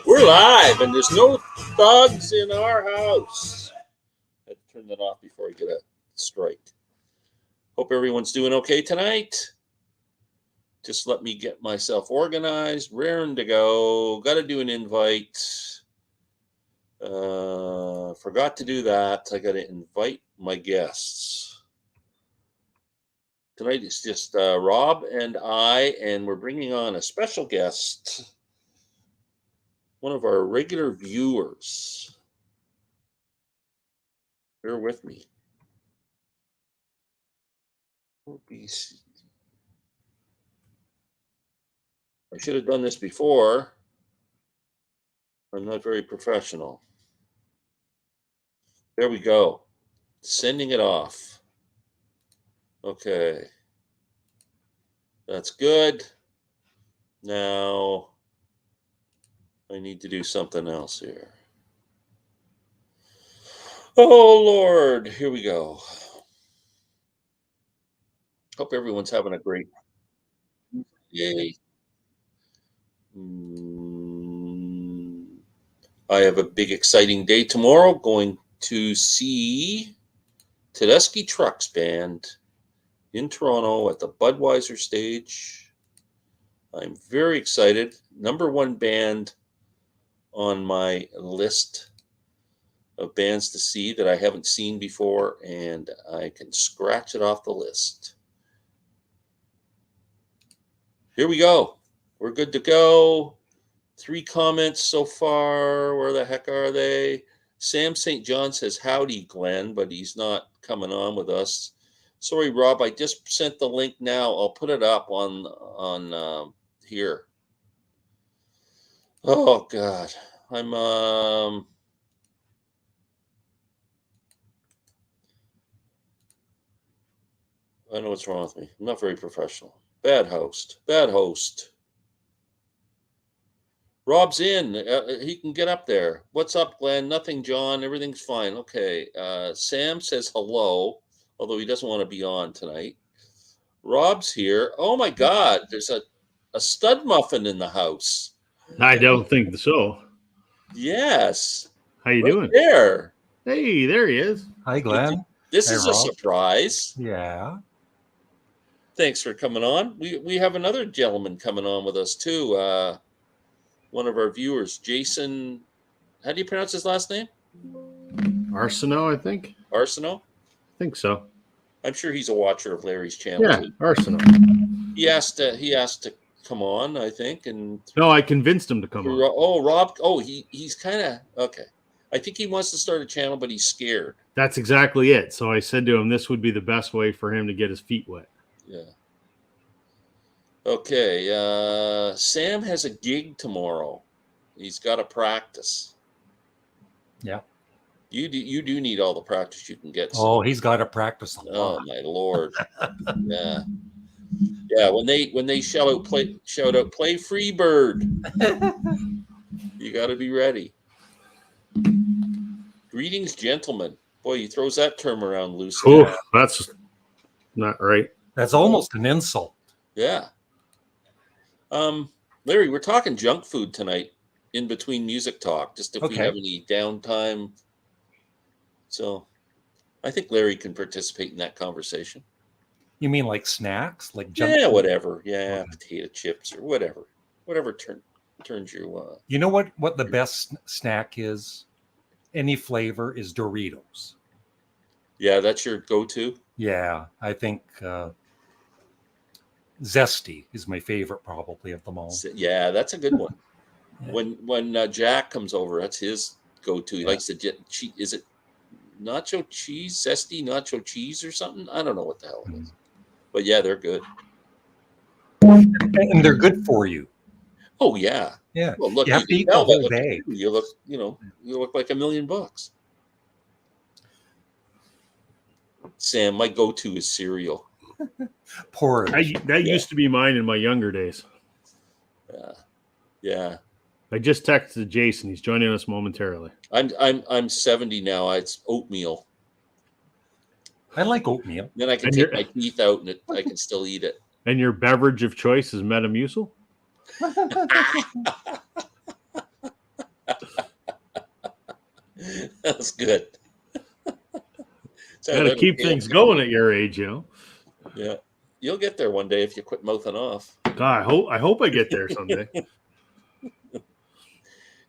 We're live, and there's no thugs in our house. I had to turn that off before I get a strike. Hope everyone's doing okay tonight. Just let me get myself organized, raring to go. Got to do an invite. Forgot to do that. I got to invite my guests. Tonight it's just Rob and I, and we're bringing on a special guest. One of our regular viewers. Bear with me. I should have done this before. I'm not very professional. There we go. Sending it off. Okay. That's good. Now I need to do something else here. Oh, Lord. Here we go. Hope everyone's having a great day. I have a big, exciting day tomorrow. Going to see Tedeschi Trucks Band in Toronto at the Budweiser stage. I'm very excited. Number one band on my list of bands to see that I haven't seen before, and I can scratch it off the list. Here we go. We're good to go. 3 comments so far. Where the heck are they? Sam St. John says, howdy, Glenn, but he's not coming on with us. Sorry, Rob, I just sent the link now. I'll put it up on here. Oh, God. I know what's wrong with me. I'm not very professional. Bad host. Rob's in. He can get up there. What's up, Glenn? Nothing, John. Everything's fine. Okay. Sam says hello, although he doesn't want to be on tonight. Rob's here. Oh, my God. There's a stud muffin in the house. I don't think so. Yes. How you doing? There. Hey, there he is. Hi, Glenn. This is Rob. A surprise. Yeah. Thanks for coming on. We have another gentleman coming on with us, too. One of our viewers, Jason. How do you pronounce his last name? Arsenault, I think. Arsenault? I think so. I'm sure he's a watcher of Larry's channel. Yeah, too. Arsenault. He asked to come on, I think, and no, I convinced him to come on. Oh, Rob. Oh, he's kind of okay. I think he wants to start a channel, but he's scared. That's exactly it. So I said to him, this would be the best way for him to get his feet wet. Yeah. Okay, Sam has a gig tomorrow. He's got to practice. Yeah. You do need all the practice you can get. Sam. Oh, he's got to practice a lot. Oh my Lord. Yeah. Yeah, when they shout out play Freebird. You got to be ready. Greetings, gentlemen. Boy, he throws that term around loose. Oh, that's not right. That's almost an insult. Yeah. Larry, we're talking junk food tonight in between music talk, just if we have any downtime. So I think Larry can participate in that conversation. You mean like snacks? Like junk food? Whatever. Yeah, okay. Potato chips or whatever. Whatever turns you You know what the best snack is? Any flavor is Doritos. Yeah, that's your go-to? Yeah, I think Zesty is my favorite probably of them all. Yeah, that's a good one. Yeah. When Jack comes over, that's his go-to. He likes the is it nacho cheese, Zesty nacho cheese or something? I don't know what the hell it is. But yeah, they're good. And they're good for you. Oh yeah. Yeah. Well, look, you have to eat the whole day. You look like $1 million. Sam, my go-to is cereal. Porridge. That used to be mine in my younger days. Yeah. I just texted Jason. He's joining us momentarily. I'm 70 now. It's oatmeal. I like oatmeal. Then I can take my teeth out and I can still eat it. And your beverage of choice is Metamucil? That's good. Got to keep things going at your age, Yeah, you'll get there one day if you quit mouthing off. God, I hope I get there someday.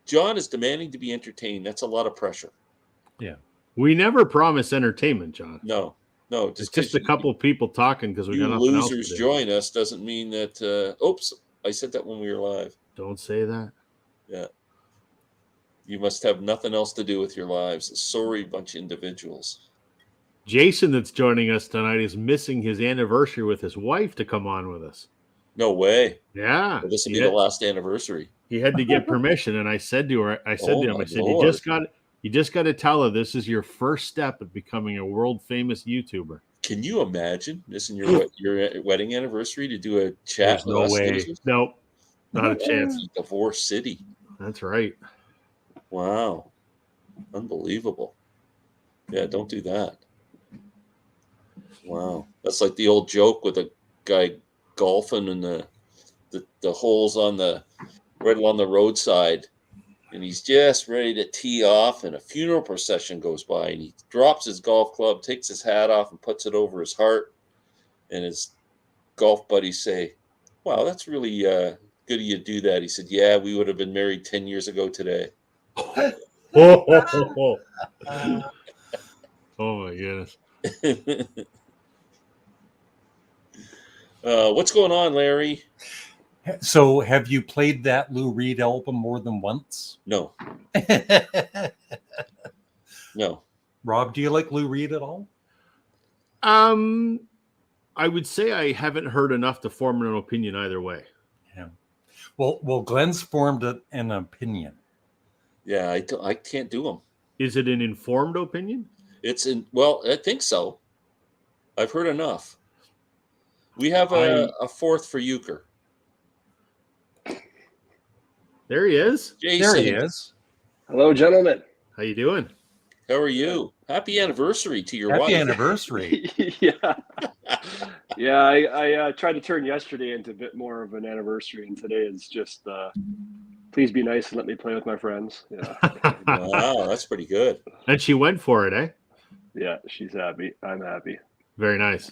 John is demanding to be entertained. That's a lot of pressure. Yeah. We never promise entertainment, John. No. It's just a couple people talking because we got you nothing else losers to do. join us doesn't mean that. Oops, I said that when we were live. Don't say that. Yeah. You must have nothing else to do with your lives. Sorry, bunch of individuals. Jason, that's joining us tonight, is missing his anniversary with his wife to come on with us. No way. Yeah, Well, this will be the last anniversary. He had to get permission, and I said to him, I said, Lord. you just got to tell her this is your first step of becoming a world famous YouTuber. Can you imagine this in your wedding anniversary to do a chat? There's no way. Nope, not a chance. Divorce City. That's right. Wow, unbelievable. Yeah, don't do that. Wow, that's like the old joke with a guy golfing and the holes on the right along the roadside, and he's just ready to tee off, and a funeral procession goes by, and he drops his golf club, takes his hat off, and puts it over his heart, and his golf buddies say, "Wow, that's really good of you to do that." He said, "Yeah, we would have been married 10 years ago today." Oh my goodness. What's going on, Larry? So, have you played that Lou Reed album more than once? No. No. Rob, do you like Lou Reed at all? I would say I haven't heard enough to form an opinion either way. Yeah. Well, Glenn's formed an opinion. Yeah, I can't do them. Is it an informed opinion? Well, I think so. I've heard enough. We have a fourth for Euchre. There he is. Jason. There he is. Hello, gentlemen. How you doing? How are you? Happy anniversary to your wife. Happy anniversary. Yeah. Yeah, I tried to turn yesterday into a bit more of an anniversary, and today is just please be nice and let me play with my friends. Yeah. Wow, that's pretty good. And she went for it, eh? Yeah, she's happy. I'm happy. Very nice.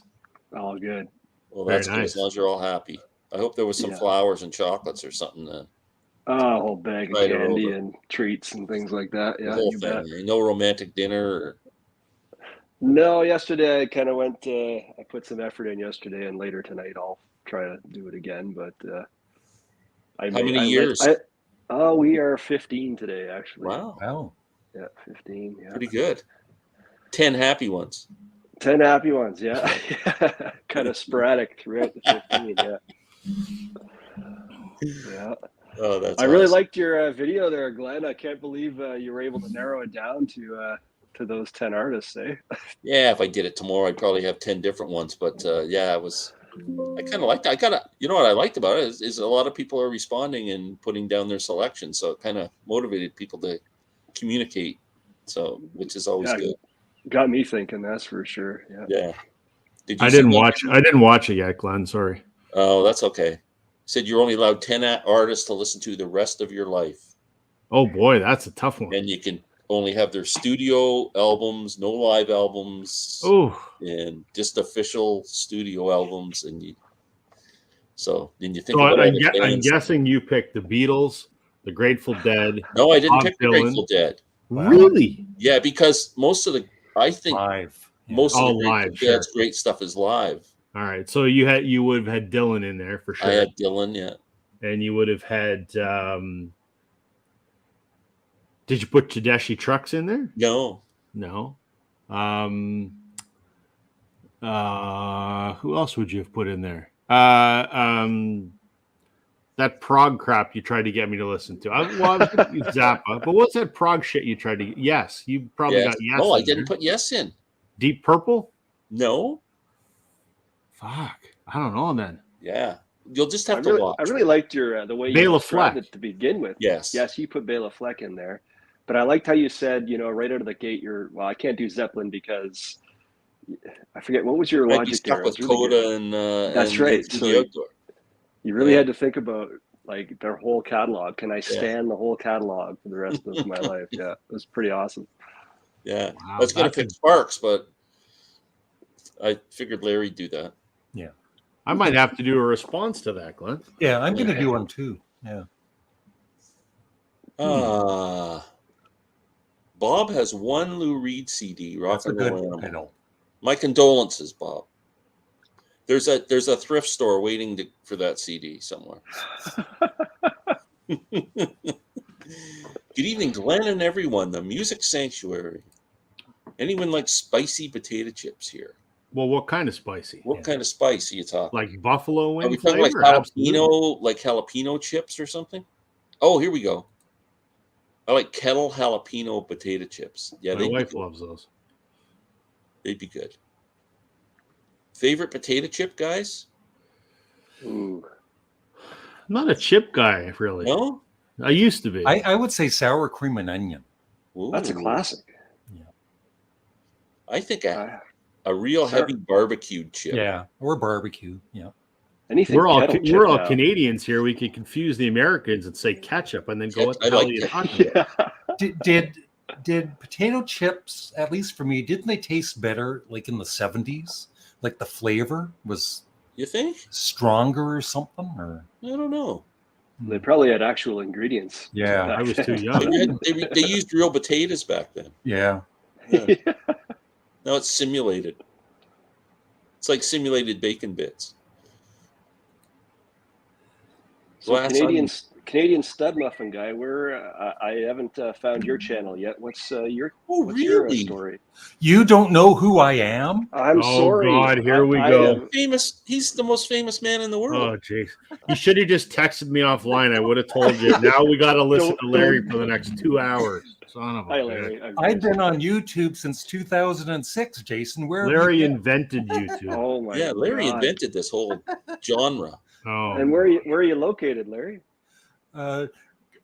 All good. Well, that's Very good nice. as long as you're all happy. I hope there was some flowers and chocolates or something then. A whole bag Right of candy over. and treats and things like that. The Yeah, whole you bet. family. No romantic dinner. No, yesterday I kind of went. I put some effort in yesterday, and later tonight I'll try to do it again. But How many years? We are 15 today, actually. Wow, Wow. Yeah, 15. Yeah, pretty good. 10 happy ones. 10 happy ones. Yeah, kind of sporadic throughout the 15. Yeah. Yeah. Oh, that's I really awesome. liked your video there, Glenn. I can't believe you were able to narrow it down to those 10 artists, eh? Yeah, if I did it tomorrow, I'd probably have 10 different ones. But yeah, I kind of liked it. You know what I liked about it is a lot of people are responding and putting down their selection. So it kind of motivated people to communicate. So, which is always good. Got me thinking, that's for sure. Yeah. Yeah. I didn't watch it yet, Glenn. Sorry. Oh, that's okay. Said you're only allowed 10 artists to listen to the rest of your life. Oh boy, that's a tough one. And you can only have their studio albums, no live albums. Oh, and just official studio albums. And then you think so about all I'm the bands. guessing you picked the Beatles, the Grateful Dead. No, I didn't Bob pick the Dylan. Grateful Dead. Wow. Really? Yeah, because most of the Live. Yeah. most of the Grateful live, Dead's great stuff is live. All right. So you would have had Dylan in there for sure. I had Dylan, yeah. And you would have had did you put Tedeschi Trucks in there? No. No. Who else would you have put in there? That prog crap you tried to get me to listen to. I was going to use Zappa, but what's that prog shit you tried to? Yes, you probably got Yes. No, I in didn't there. put Yes in. Deep Purple. No. Fuck, I don't know then. Yeah, you'll just have to watch. I really liked your the way Bela you described Fleck. it to begin with. Yes. Yes, you put Bela Fleck in there, but I liked how you said, right out of the gate, I can't do Zeppelin because I forget what was your Might be logic stuck there. with It was really good. Coda and That's right. the So outdoor. you really had to think about like their whole catalog. Can I stand the whole catalog for the rest of my life? Yeah, it was pretty awesome. Yeah, Wow, that's gonna that pick Sparks, but I figured Larry'd do that. Yeah. I might have to do a response to that, Glenn. Yeah, I'm going to do one too. Yeah. Bob has one Lou Reed CD, Rock That's a and good Roll Animal. title. My condolences, Bob. There's a thrift store waiting for that CD somewhere. Good evening, Glenn and everyone. The Music Sanctuary. Anyone like spicy potato chips here? Well, what kind of spicy? What kind of spice are you talking? Like buffalo wing Are we talking flavor? like Absolutely. jalapeno, like jalapeno chips or something? Oh, here we go. I like kettle jalapeno potato chips. Yeah, My wife loves those. They'd be good. Favorite potato chip, guys? Ooh. I'm not a chip guy, really. No? I used to be. I would say sour cream and onion. Ooh. That's a classic. I think a real heavy barbecued chip. Yeah, or barbecue. Yeah. Anything We're all kettle chip now. Canadians here. We could confuse the Americans and say ketchup, and then go, "What the I hell like are you that. talking about?" Did potato chips, at least for me, didn't they taste better like in the 70s? Like the flavor was You think? stronger or something? Or I don't know. They probably had actual ingredients. Yeah. I was too young. They used real potatoes back then. yeah. Yeah. Now it's simulated. It's like simulated bacon bits. So Canadian stud muffin guy, I haven't found your channel yet. What's your story? You don't know who I am? I'm sorry. Oh God, here we go. Famous. He's the most famous man in the world. Oh jeez, you should have just texted me offline. I would have told you. Now we got to listen to Larry for the next 2 hours. Son of a Hi, bitch. Larry. I've been on YouTube since 2006, Jason. Where have you Larry been? invented YouTube. Oh my Yeah, Larry God. invented this whole genre. Oh, And where are you located, Larry?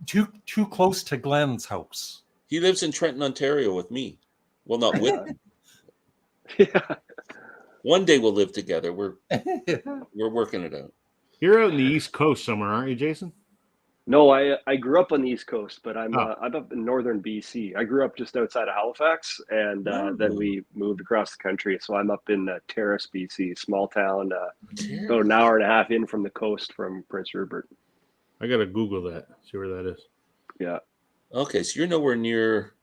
Too close to Glenn's house. He lives in Trenton, Ontario with me. Well, not with me. Yeah. One day we'll live together. We're working it out. you're out in the East Coast somewhere, aren't you, Jason? No, I grew up on the East Coast, but I'm up in northern BC. I grew up just outside of Halifax, and then we moved across the country. So I'm up in Terrace, BC, small town, about an hour and a half in from the coast from Prince Rupert. I gotta Google that. See where that is. Yeah. Okay, so you're nowhere near.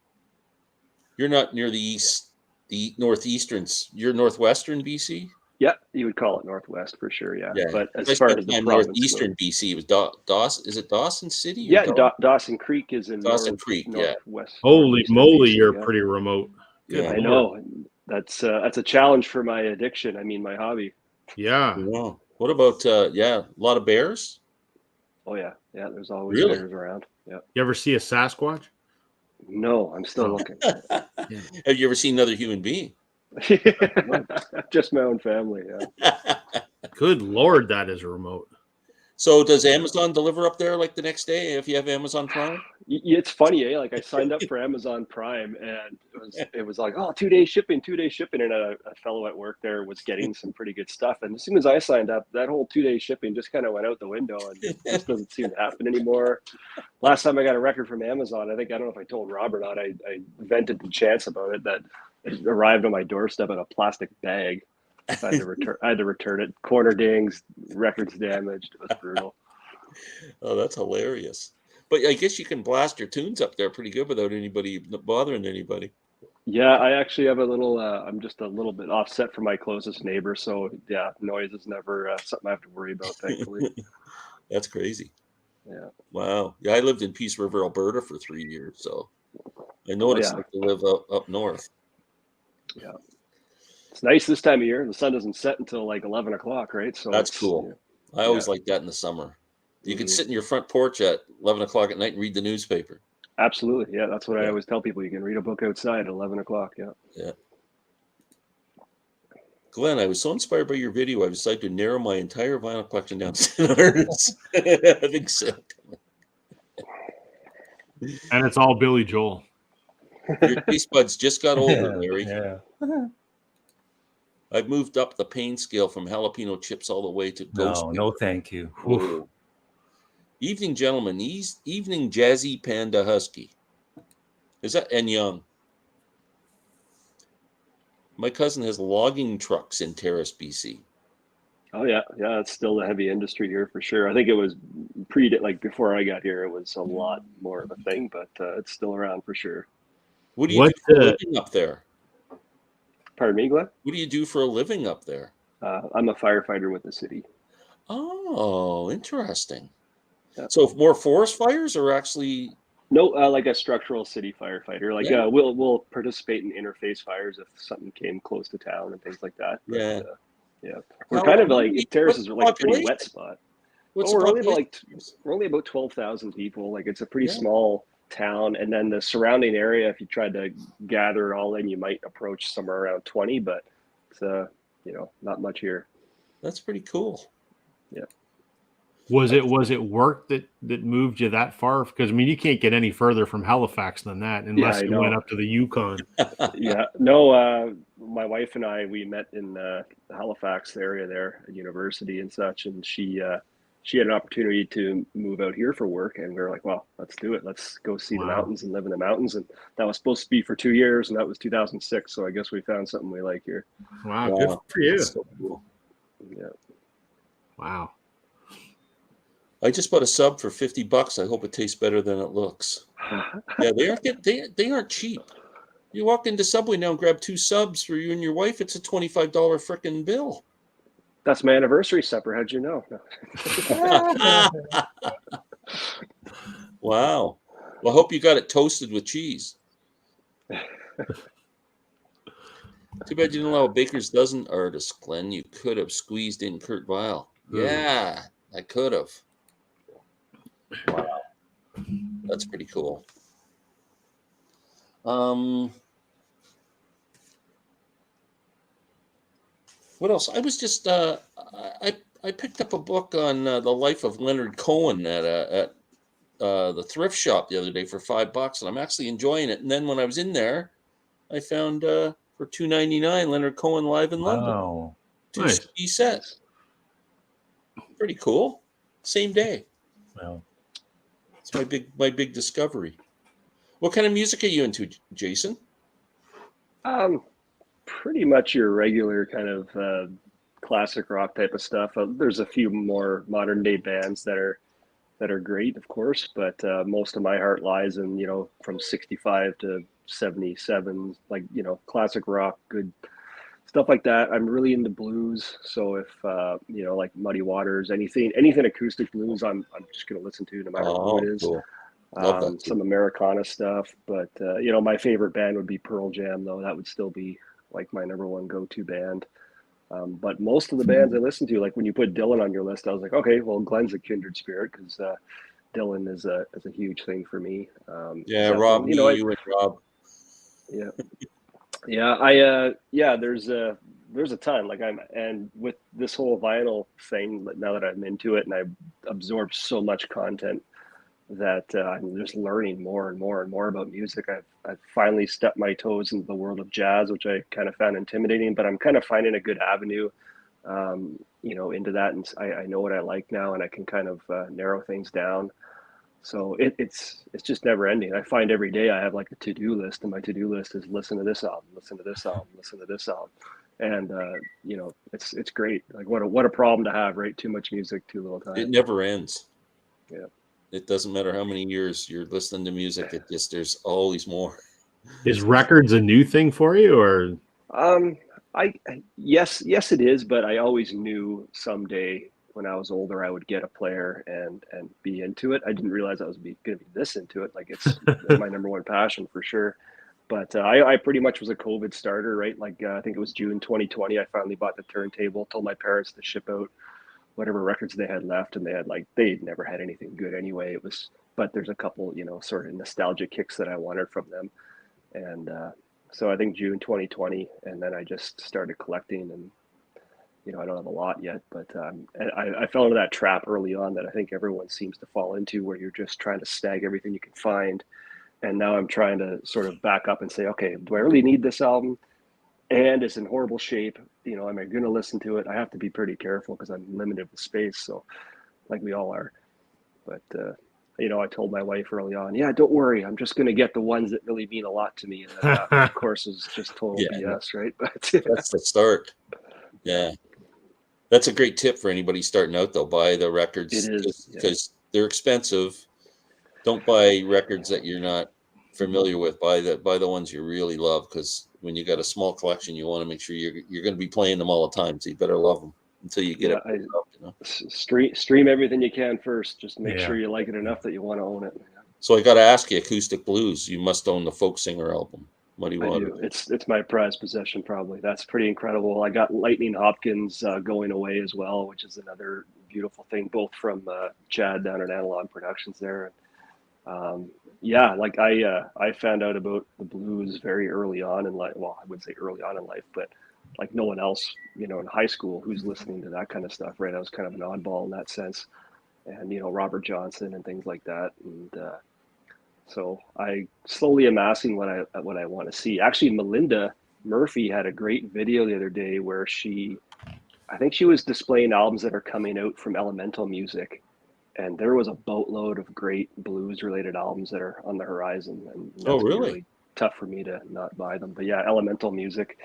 You're not near the northeastern. You're northwestern BC. Yeah, you would call it Northwest for sure. Yeah, Yeah. but as I far spent as the time province northeastern BC, it was Dawson. Is it Dawson City? Yeah, Dawson Creek is in Dawson Creek. Yeah. northwest. Holy northeastern moly, BC, you're yeah. pretty remote. Good Yeah. I Lord. know. That's a challenge for my addiction. I mean, my hobby. Yeah. Wow. What about a lot of bears? Oh yeah, yeah. There's always Really? bears around. Yeah. You ever see a Sasquatch? No, I'm still looking. Have you ever seen another human being? Just my own family. Yeah. Good Lord, that is remote. So does Amazon deliver up there like the next day if you have Amazon Prime? It's funny, eh? Like I signed up for Amazon Prime, and it was like, oh, 2 day shipping, and a fellow at work there was getting some pretty good stuff. And as soon as I signed up, that whole 2 day shipping just kind of went out the window, and it just doesn't seem to happen anymore. Last time I got a record from Amazon, I don't know if I told Rob or not. I vented the chance about it that it arrived on my doorstep in a plastic bag. I had to return it. Corner dings, records damaged. It was brutal. Oh, that's hilarious. But I guess you can blast your tunes up there pretty good without anybody bothering anybody. Yeah, I actually have a little. I'm just a little bit offset from my closest neighbor, so yeah, noise is never something I have to worry about. Thankfully. That's crazy. Yeah. Wow. Yeah, I lived in Peace River, Alberta for 3 years, so I know what it's like to live up north. Yeah. It's nice this time of year. The sun doesn't set until like 11 o'clock, right? So That's cool. Yeah. I always like that in the summer. You can sit in your front porch at 11 o'clock at night and read the newspaper. Absolutely. Yeah, that's what I always tell people. You can read a book outside at 11 o'clock. Yeah. Yeah. Glenn, I was so inspired by your video, I decided to narrow my entire vinyl collection down to 10 artists. I think so. And it's all Billy Joel. Your taste buds just got older, Larry. Yeah. I've moved up the pain scale from jalapeno chips all the way to ghost. No, thank you. Whoa. Evening Gentleman, Evening Jazzy Panda Husky. Is that and Young? My cousin has logging trucks in Terrace, BC. Oh yeah, yeah, it's still a heavy industry here for sure. I think it was like before I got here, it was a lot more of a thing, but it's still around for sure. What do you do for a living up there? Pardon me, Glenn? What do you do for a living up there? I'm a firefighter with the city. Oh, interesting. Yeah. So more forest fires or actually? No, like a structural city firefighter. Like Yeah. we'll participate in interface fires if something came close to town and things like that. But, Yeah. yeah. We're kind of like Terrace is like a pretty wet spot. What's we're only about 12,000 people. Like it's a pretty small town, and then the surrounding area, if you tried to gather it all in, you might approach somewhere around 20, but it's not much here. That's pretty cool. Yeah. Was it work that moved you that far? Because I mean, you can't get any further from Halifax than that unless you went up to the Yukon. Yeah. No, my wife and I, we met in the Halifax area there at university and such, and she had an opportunity to move out here for work, and we were like, well, let's do it. Let's go see the mountains and live in the mountains. And that was supposed to be for 2 years, and that was 2006. So I guess we found something we like here. Wow. Good for you. That's so cool. Yeah. Wow. I just bought a sub for $50. I hope it tastes better than it looks. Yeah, they aren't cheap. You walk into Subway now and grab 2 subs for you and your wife, it's a $25 frickin' bill. That's my anniversary supper. How'd you know? Wow. Well, I hope you got it toasted with cheese. Too bad you didn't allow a baker's dozen artist, Glenn. You could have squeezed in Kurt Weill. Yeah, I could have. Wow. That's pretty cool. What else? I was just I picked up a book on the life of Leonard Cohen at the thrift shop the other day for $5, and I'm actually enjoying it. And then when I was in there, I found for $2.99 Leonard Cohen live in London. Wow. 2 CD set. Pretty cool. Same day. Wow. It's my big discovery. What kind of music are you into, Jason? Pretty much your regular kind of classic rock type of stuff. There's a few more modern day bands that are great, of course, but most of my heart lies in, from 65 to 77, like, classic rock, good stuff like that. I'm really into blues. So if, like Muddy Waters, anything acoustic blues, I'm just going to listen to no matter who it is. Cool. Some Americana stuff, but my favorite band would be Pearl Jam, though. That would still be like my number one go-to band. But most of the bands I listen to, like when you put Dylan on your list, I was like, okay, well, Glenn's a kindred spirit because Dylan is a huge thing for me. Rob, you and Rob. Yeah. There's a ton. Like and with this whole vinyl thing, now that I'm into it and I've absorbed so much content that I'm just learning more and more and more about music. I've finally stepped my toes into the world of jazz, which I kind of found intimidating, but I'm kind of finding a good avenue, into that. And I know what I like now, and I can kind of narrow things down. So it's just never ending. I find every day I have like a to-do list, and my to-do list is listen to this album, listen to this album, listen to this album. And it's great. Like what a problem to have, right? Too much music, too little time. It never ends. Yeah. It doesn't matter how many years you're listening to music. There's always more. Is records a new thing for you, or? Yes, it is. But I always knew someday when I was older, I would get a player and be into it. I didn't realize I was going to be this into it. Like it's my number one passion for sure. But I pretty much was a COVID starter, right? Like I think it was June 2020. I finally bought the turntable, told my parents to ship out whatever records they had left, and they'd never had anything good anyway. But there's a couple, sort of nostalgic kicks that I wanted from them. And so I think June 2020, and then I just started collecting, and, I don't have a lot yet, but I fell into that trap early on that I think everyone seems to fall into, where you're just trying to snag everything you can find. And now I'm trying to sort of back up and say, okay, do I really need this album? And it's in horrible shape. Am I going to listen to it? I have to be pretty careful because I'm limited with space. So like we all are. But I told my wife early on, yeah, don't worry, I'm just going to get the ones that really mean a lot to me. And then that, of course, is just total BS, right? But that's the start. Yeah. That's a great tip for anybody starting out, though. Buy the records it is because they're expensive. Don't buy records that you're not familiar with. Buy the ones you really love, because when you got a small collection, you want to make sure you're going to be playing them all the time. So you better love them until you get it. Stream everything you can first. Just make sure you like it enough that you want to own it. So I got to ask you, Acoustic Blues, you must own the Folk Singer album. Muddy Water. I do. It's my prized possession, probably. That's pretty incredible. I got Lightning Hopkins going away as well, which is another beautiful thing, both from Chad down at Analog Productions there. I found out about the blues very early on in life. Well, I would say early on in life, but like no one else, in high school who's listening to that kind of stuff, right? I was kind of an oddball in that sense, and Robert Johnson and things like that, and so I slowly amassing what I want to see. Actually, Melinda Murphy had a great video the other day where I think she was displaying albums that are coming out from Elemental Music, and there was a boatload of great blues related albums that are on the horizon. And that's really tough for me to not buy them. But yeah, Elemental Music.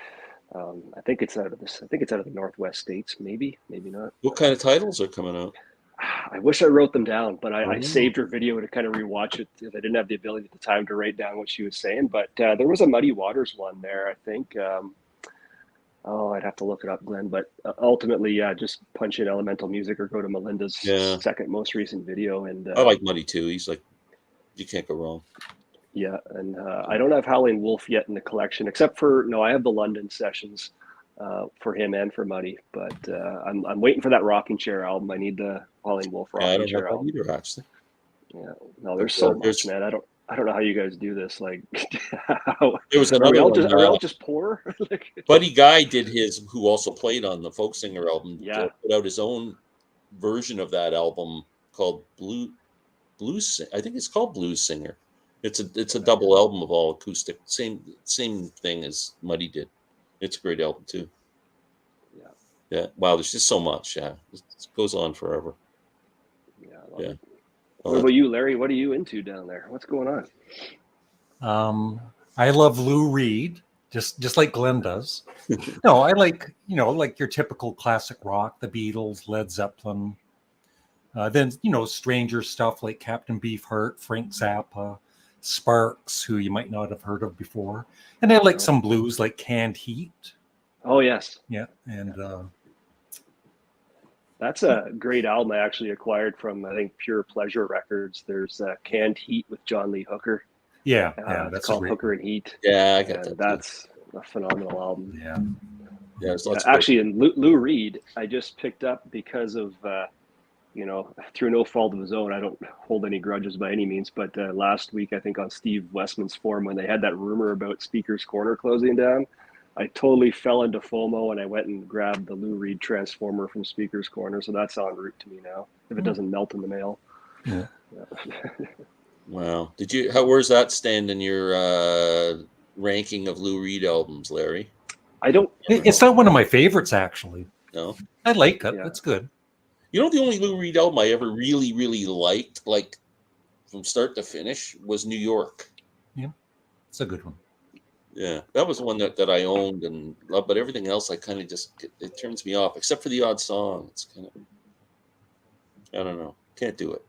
I think it's out of the Northwest states. Maybe not. What kind of titles are coming out? I wish I wrote them down, but I saved her video to kind of rewatch it. I didn't have the ability at the time to write down what she was saying, but there was a Muddy Waters one there, I think. I'd have to look it up, Glenn. But ultimately, just punch in Elemental Music or go to Melinda's second most recent video. And I like Muddy too. He's like, you can't go wrong. Yeah, and I don't have Howling Wolf yet in the collection, except for I have the London sessions. For him and for Muddy, but I'm waiting for that Rocking Chair album. I need the Howling Wolf Rocking Chair album. Either, actually. Yeah, no, there's so much, man. I don't know how you guys do this. Like, there was another. Are we all just poor? Buddy Guy did his, who also played on the Folk Singer album. Yeah, put out his own version of that album called Blues. I think it's called Blues Singer. It's a double album of all acoustic. Same thing as Muddy did. It's a great album too. Yeah. Wow, there's just so much. Yeah, it goes on forever. Yeah. What about you, Larry? What are you into down there? What's going on? I love Lou Reed, just like Glenn does. No, I like like your typical classic rock, the Beatles, Led Zeppelin. Then stranger stuff like Captain Beefheart, Frank Zappa, Sparks, who you might not have heard of before, and I like some blues like Canned Heat. Oh yes, yeah, and that's a great album I actually acquired from, I think, Pure Pleasure Records. There's Canned Heat with John Lee Hooker. Yeah, that's called Hooker and Heat. Yeah, I got that. That's a phenomenal album. Yeah. Actually, and Lou Reed, I just picked up because of. Through no fault of his own. I don't hold any grudges by any means, but last week, I think on Steve Westman's forum, when they had that rumor about Speaker's Corner closing down, I totally fell into FOMO and I went and grabbed the Lou Reed Transformer from Speaker's Corner. So that's en route to me now, if it doesn't melt in the mail. Yeah. Wow. Where's that stand in your ranking of Lou Reed albums, Larry? It's not one of my favorites, actually. No? I like it. It's good. The only Lou Reed album I ever really, really liked, like from start to finish, was New York. Yeah, it's a good one. Yeah, that was one that I owned and loved, but everything else I kind of it turns me off, except for the odd song. It's kind of, I don't know, can't do it.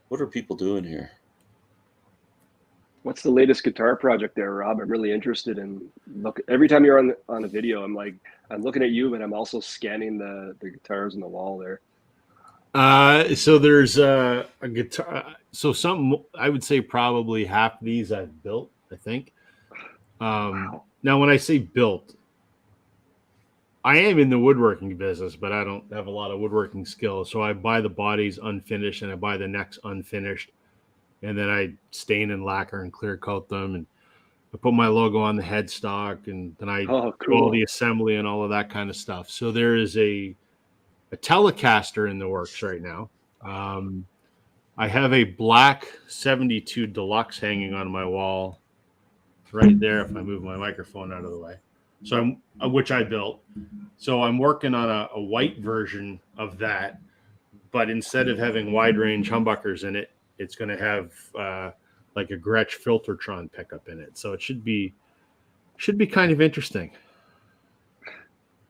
What are people doing here? What's the latest guitar project there, Rob? I'm really interested in every time you're on a video, I'm looking at you, but I'm also scanning the guitars on the wall there. So there's a guitar. So something I would say probably half these I've built, I think. Wow. Now, when I say built, I am in the woodworking business, but I don't have a lot of woodworking skills. So I buy the bodies unfinished and I buy the necks unfinished. And then I stain and lacquer and clear coat them. And I put my logo on the headstock. And then I do all the assembly and all of that kind of stuff. So there is a Telecaster in the works right now. I have a black 72 Deluxe hanging on my wall right there if I move my microphone out of the way. So which I built. So I'm working on a white version of that. but instead of having wide range humbuckers in it, it's going to have like a Gretsch Filtertron pickup in it. So it should be kind of interesting.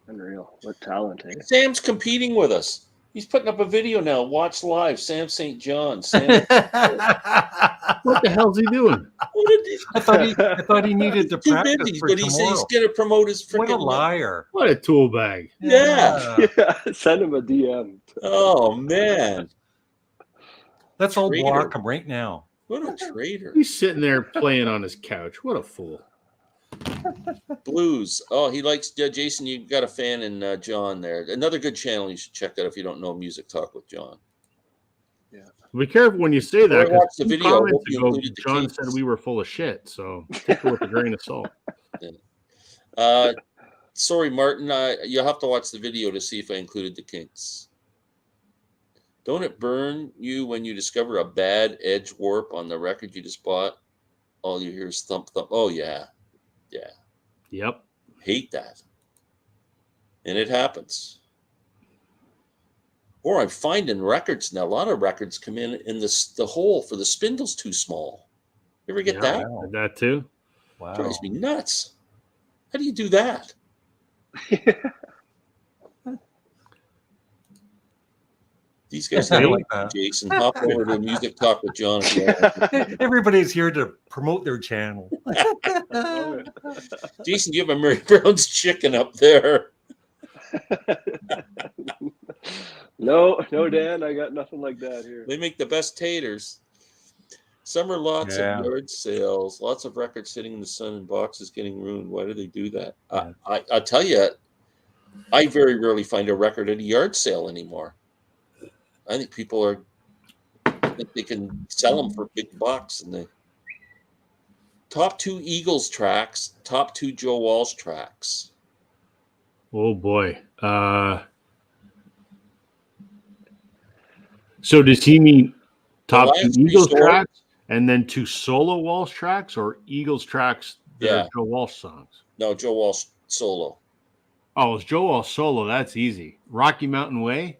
Unreal. What talent, eh? Sam's competing with us. He's putting up a video now. Watch live. Sam St. John. Sam. What the hell's he doing? I thought he needed to Too practice busy, for but he's tomorrow. going to promote his What a freaking liar! What a tool bag. Yeah. Yeah, send him a DM. Oh man, Let's all Traitor. block him right now. what a traitor! He's sitting there playing on his couch. What a fool. Blues. Oh, he likes Jason. You got a fan in John there. Another good channel. You should check that if you don't know Music Talk with John. Be careful when you say that. I watched the 'cause 2 video. I hope comments you ago, included the John Kinks. said we were full of shit. So take it with a grain of salt. Sorry, Martin. You'll have to watch the video to see if I included the Kinks. Don't it burn you when you discover a bad edge warp on the record you just bought? All you hear is thump, thump. Oh, yeah. Yeah. Yep. Hate that. And it happens. Or I'm finding records now. A lot of records come in the hole for the spindle's too small. You ever get Yeah, that? Wow. That too. Wow. Drives me nuts. How do you do that? These guys I hate like that. Jason. Hop over to Music Talk with John. Everybody's here to promote their channel. Jason, you have a Mary Brown's chicken up there. No, Dan, I got nothing like that here. They make the best taters. Summer lots Yeah. of yard sales, lots of records sitting in the sun and boxes getting ruined. Why do they do that? Yeah. I tell you, I very rarely find a record at a yard sale anymore. I think people think they can sell them for big bucks. And the top 2 Eagles tracks, top 2 Joe Walsh tracks. Oh boy. So does he mean top Well, I 2 have 3 Eagles stories. tracks and then 2 solo Walsh tracks, or Eagles tracks that Yeah. are Joe Walsh songs? No, Joe Walsh solo. Oh, it's Joe Walsh solo. That's easy. Rocky Mountain Way.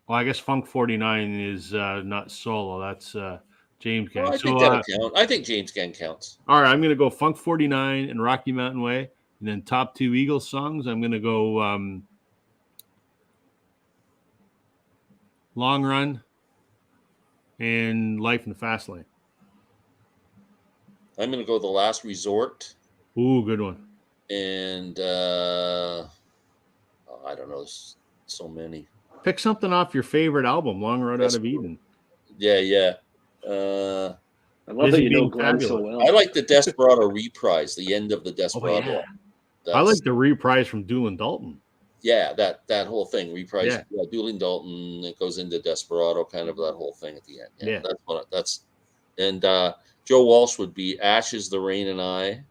Well, I guess Funk 49 is not solo. That's James Gang. Well, I So, think that'll count. I think James Gang counts. all right, I'm going to go Funk 49 and Rocky Mountain Way. And then top 2 Eagles songs, I'm going to go Long Run and Life in the Fast Lane. I'm going to go The Last Resort. Ooh, good one. And I don't know. There's so many. Pick something off your favorite album, Long Road That's Out of Eden. Yeah. I love that Busy you know being Glenn so fabulous. well. I like the Desperado reprise, the end of the Desperado. yeah. That's, I like the reprise from Doolin Dalton. yeah, that whole thing reprise. Yeah. Yeah, Doolin Dalton. It goes into Desperado, kind of that whole thing at the end. Yeah. That's and Joe Walsh would be Ashes, The Rain and I,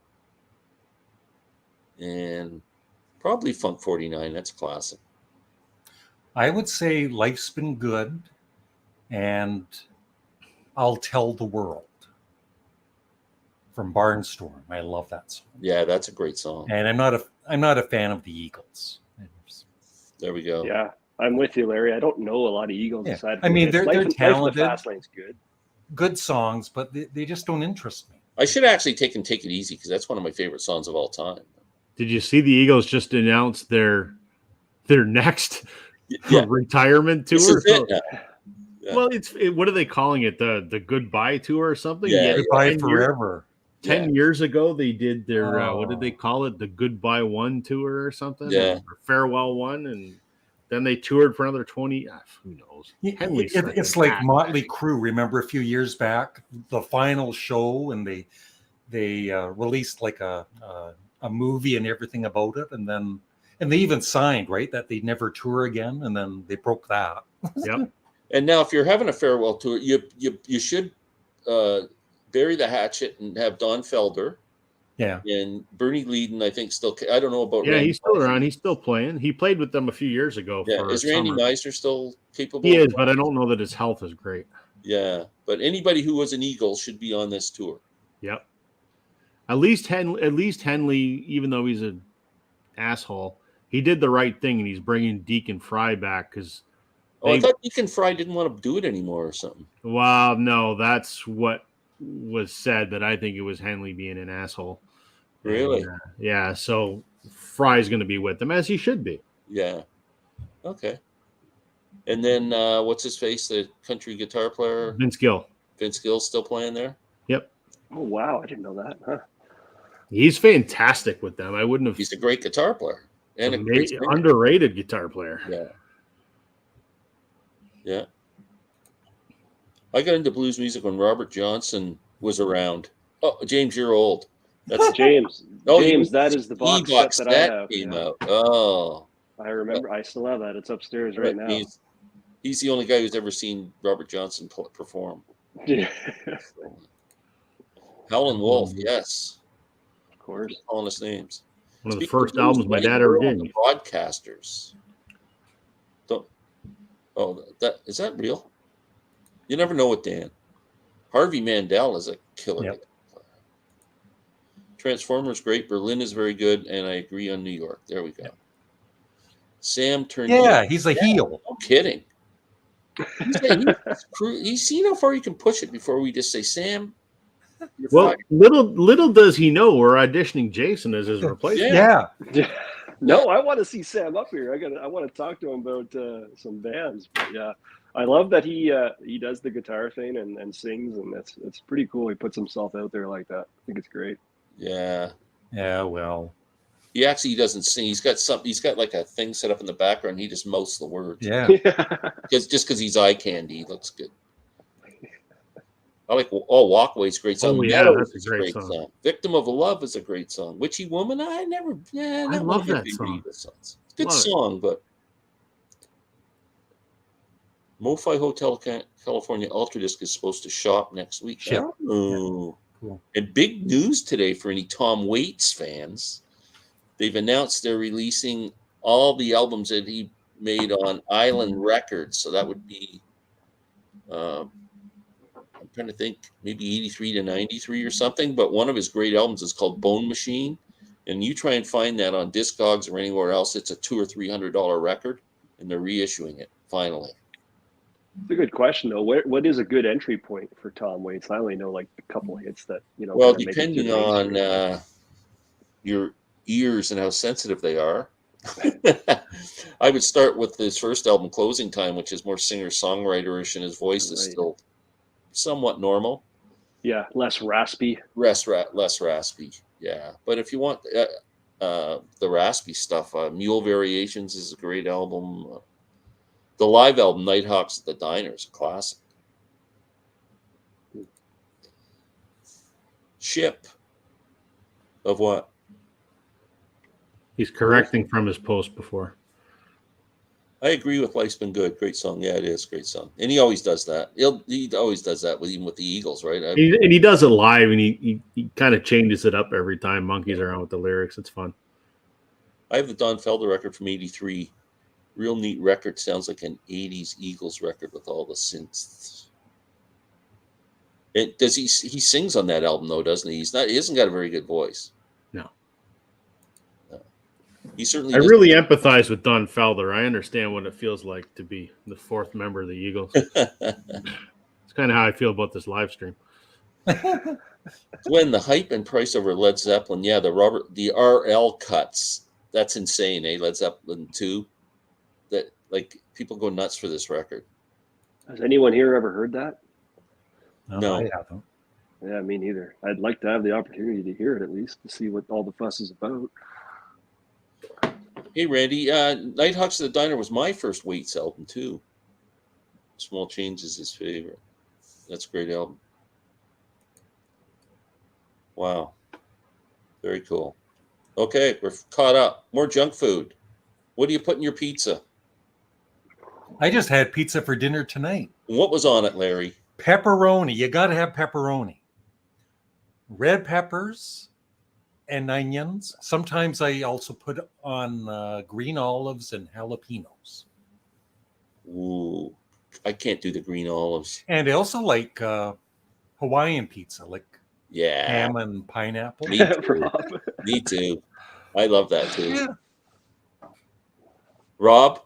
and probably Funk 49. That's classic. I would say Life's Been Good and I'll Tell the World from Barnstorm. I love that song. Yeah, that's a great song. And I'm not a fan of the Eagles. There we go. Yeah, I'm with you, Larry. I don't know a lot of Eagles Yeah. aside. I mean, this. they're Life in talented. the Fast Lane's good. Good songs, but they just don't interest me. I should actually Take It Easy because that's one of my favorite songs of all time. Did you see the Eagles just announced their next Yeah, retirement tour? this is it now. Yeah. Well, what are they calling it? The goodbye tour or something? Yeah, Goodbye 10 forever. 10 years ago, they did their Oh. what did they call it? The Goodbye One tour or something? Yeah. Or Farewell One, and then they toured for another 20. Who knows? Henley It's like Motley Crue. Remember a few years back, the final show, and they released like a movie and everything about it, and they even signed right that they'd never tour again, and then they broke that. Yep. And now, if you're having a farewell tour, you should bury the hatchet and have Don Felder Yeah. and Bernie Leadon. I think still. I don't know about. Yeah, Randy he's still Meisner. around. He's still playing. He played with them a few years ago. Yeah, for is Randy summer. Meisner still capable? He of is, but I don't know that his health is great. Yeah, but anybody who was an Eagle should be on this tour. Yep. At least Henley, even though he's an asshole, he did the right thing, and he's bringing Deacon Fry back because. Oh, I thought Deacon Fry didn't want to do it anymore or something. Well, no, that's what was said, but I think it was Henley being an asshole. Really? And, yeah, so Fry's going to be with them, as he should be. Yeah. Okay. And then what's his face? The country guitar player? Vince Gill. Vince Gill's still playing there? Yep. Oh, wow. I didn't know that. Huh? He's fantastic with them. I wouldn't have. He's a great guitar player. And a great singer. Underrated guitar player. Yeah. Yeah. I got into blues music when Robert Johnson was around. Oh, James, you're old. That's James. Oh, James, that is the box set that I have. Came out. Oh. I remember. I still have that. It's upstairs right now. He's the only guy who's ever seen Robert Johnson perform. Yeah. Howlin' Wolf, yes. Of course. Calling us names. One of the first albums my dad ever did. The Broadcasters. Is that real? You never know with Dan. Harvey Mandel is a killer. Yep. Transformers great. Berlin is very good, and I agree on New York. There we go. Yep. Sam turned. Yeah, he's a heel. No kidding. He's seen how far you can push it before we just say, Sam. Well, little does he know we're auditioning Jason as his replacement. Yeah. No, I want to see Sam up here. I want to talk to him about some bands. But yeah, I love that he does the guitar thing and sings, and it's pretty cool. He puts himself out there like that. I think it's great. Yeah. Yeah. Well. He actually doesn't sing. He's got like a thing set up in the background. He just mouths the words. Yeah. Because he's eye candy. He looks good. I like Walkway's great song. Oh, yeah, Meadows that's a great song. Victim of a Love is a great song. Witchy Woman, I love that song. It's a good song, but MoFi Hotel California Ultra Disc is supposed to shop next week. Ship. Oh. Yeah. Cool. And big news today for any Tom Waits fans. They've announced they're releasing all the albums that he made on Island Records. So that would be I'm trying to think, maybe 83 to 93 or something, but one of his great albums is called Bone Machine, and you try and find that on Discogs or anywhere else, it's a $200 or $300 record, and they're reissuing it finally. It's a good question though. What is a good entry point for Tom Waits? I only know like a couple hits that Well, depending on your ears and how sensitive they are, I would start with his first album, Closing Time, which is more singer-songwriterish, and his voice is still somewhat normal. Yeah, less raspy. Less raspy. Yeah, but if you want the raspy stuff, Mule Variations is a great album. The live album, Nighthawks at the Diner, is a classic. Ship of what? He's correcting from his post before. I agree with Life's Been Good. Great song. Yeah, it is a great song. And he always does that. He always does that even with the Eagles, right? And he does it live, and he kind of changes it up every time, monkeys around with the lyrics. It's fun. I have the Don Felder record from 83. Real neat record. Sounds like an 80s Eagles record with all the synths. He sings on that album, though, doesn't he? He hasn't got a very good voice. No. He certainly. I really empathize with Don Felder. I understand what it feels like to be the fourth member of the Eagles. It's kind of how I feel about this live stream. Glenn, the hype and price over Led Zeppelin. Yeah, the RL cuts. That's insane, eh? Led Zeppelin 2. That, like, people go nuts for this record. Has anyone here ever heard that? No. I haven't. Yeah, me neither. I'd like to have the opportunity to hear it at least, to see what all the fuss is about. Hey, Randy, Nighthawks at the Diner was my first Waits album, too. Small Change is his favorite. That's a great album. Wow. Very cool. Okay, we're caught up. More junk food. What do you put in your pizza? I just had pizza for dinner tonight. What was on it, Larry? Pepperoni. You got to have pepperoni. Red peppers and onions. Sometimes I also put on green olives and jalapenos. Ooh, I can't do the green olives. And I also like Hawaiian pizza, like ham and pineapple. Me too. Me too. I love that too. Yeah. Rob?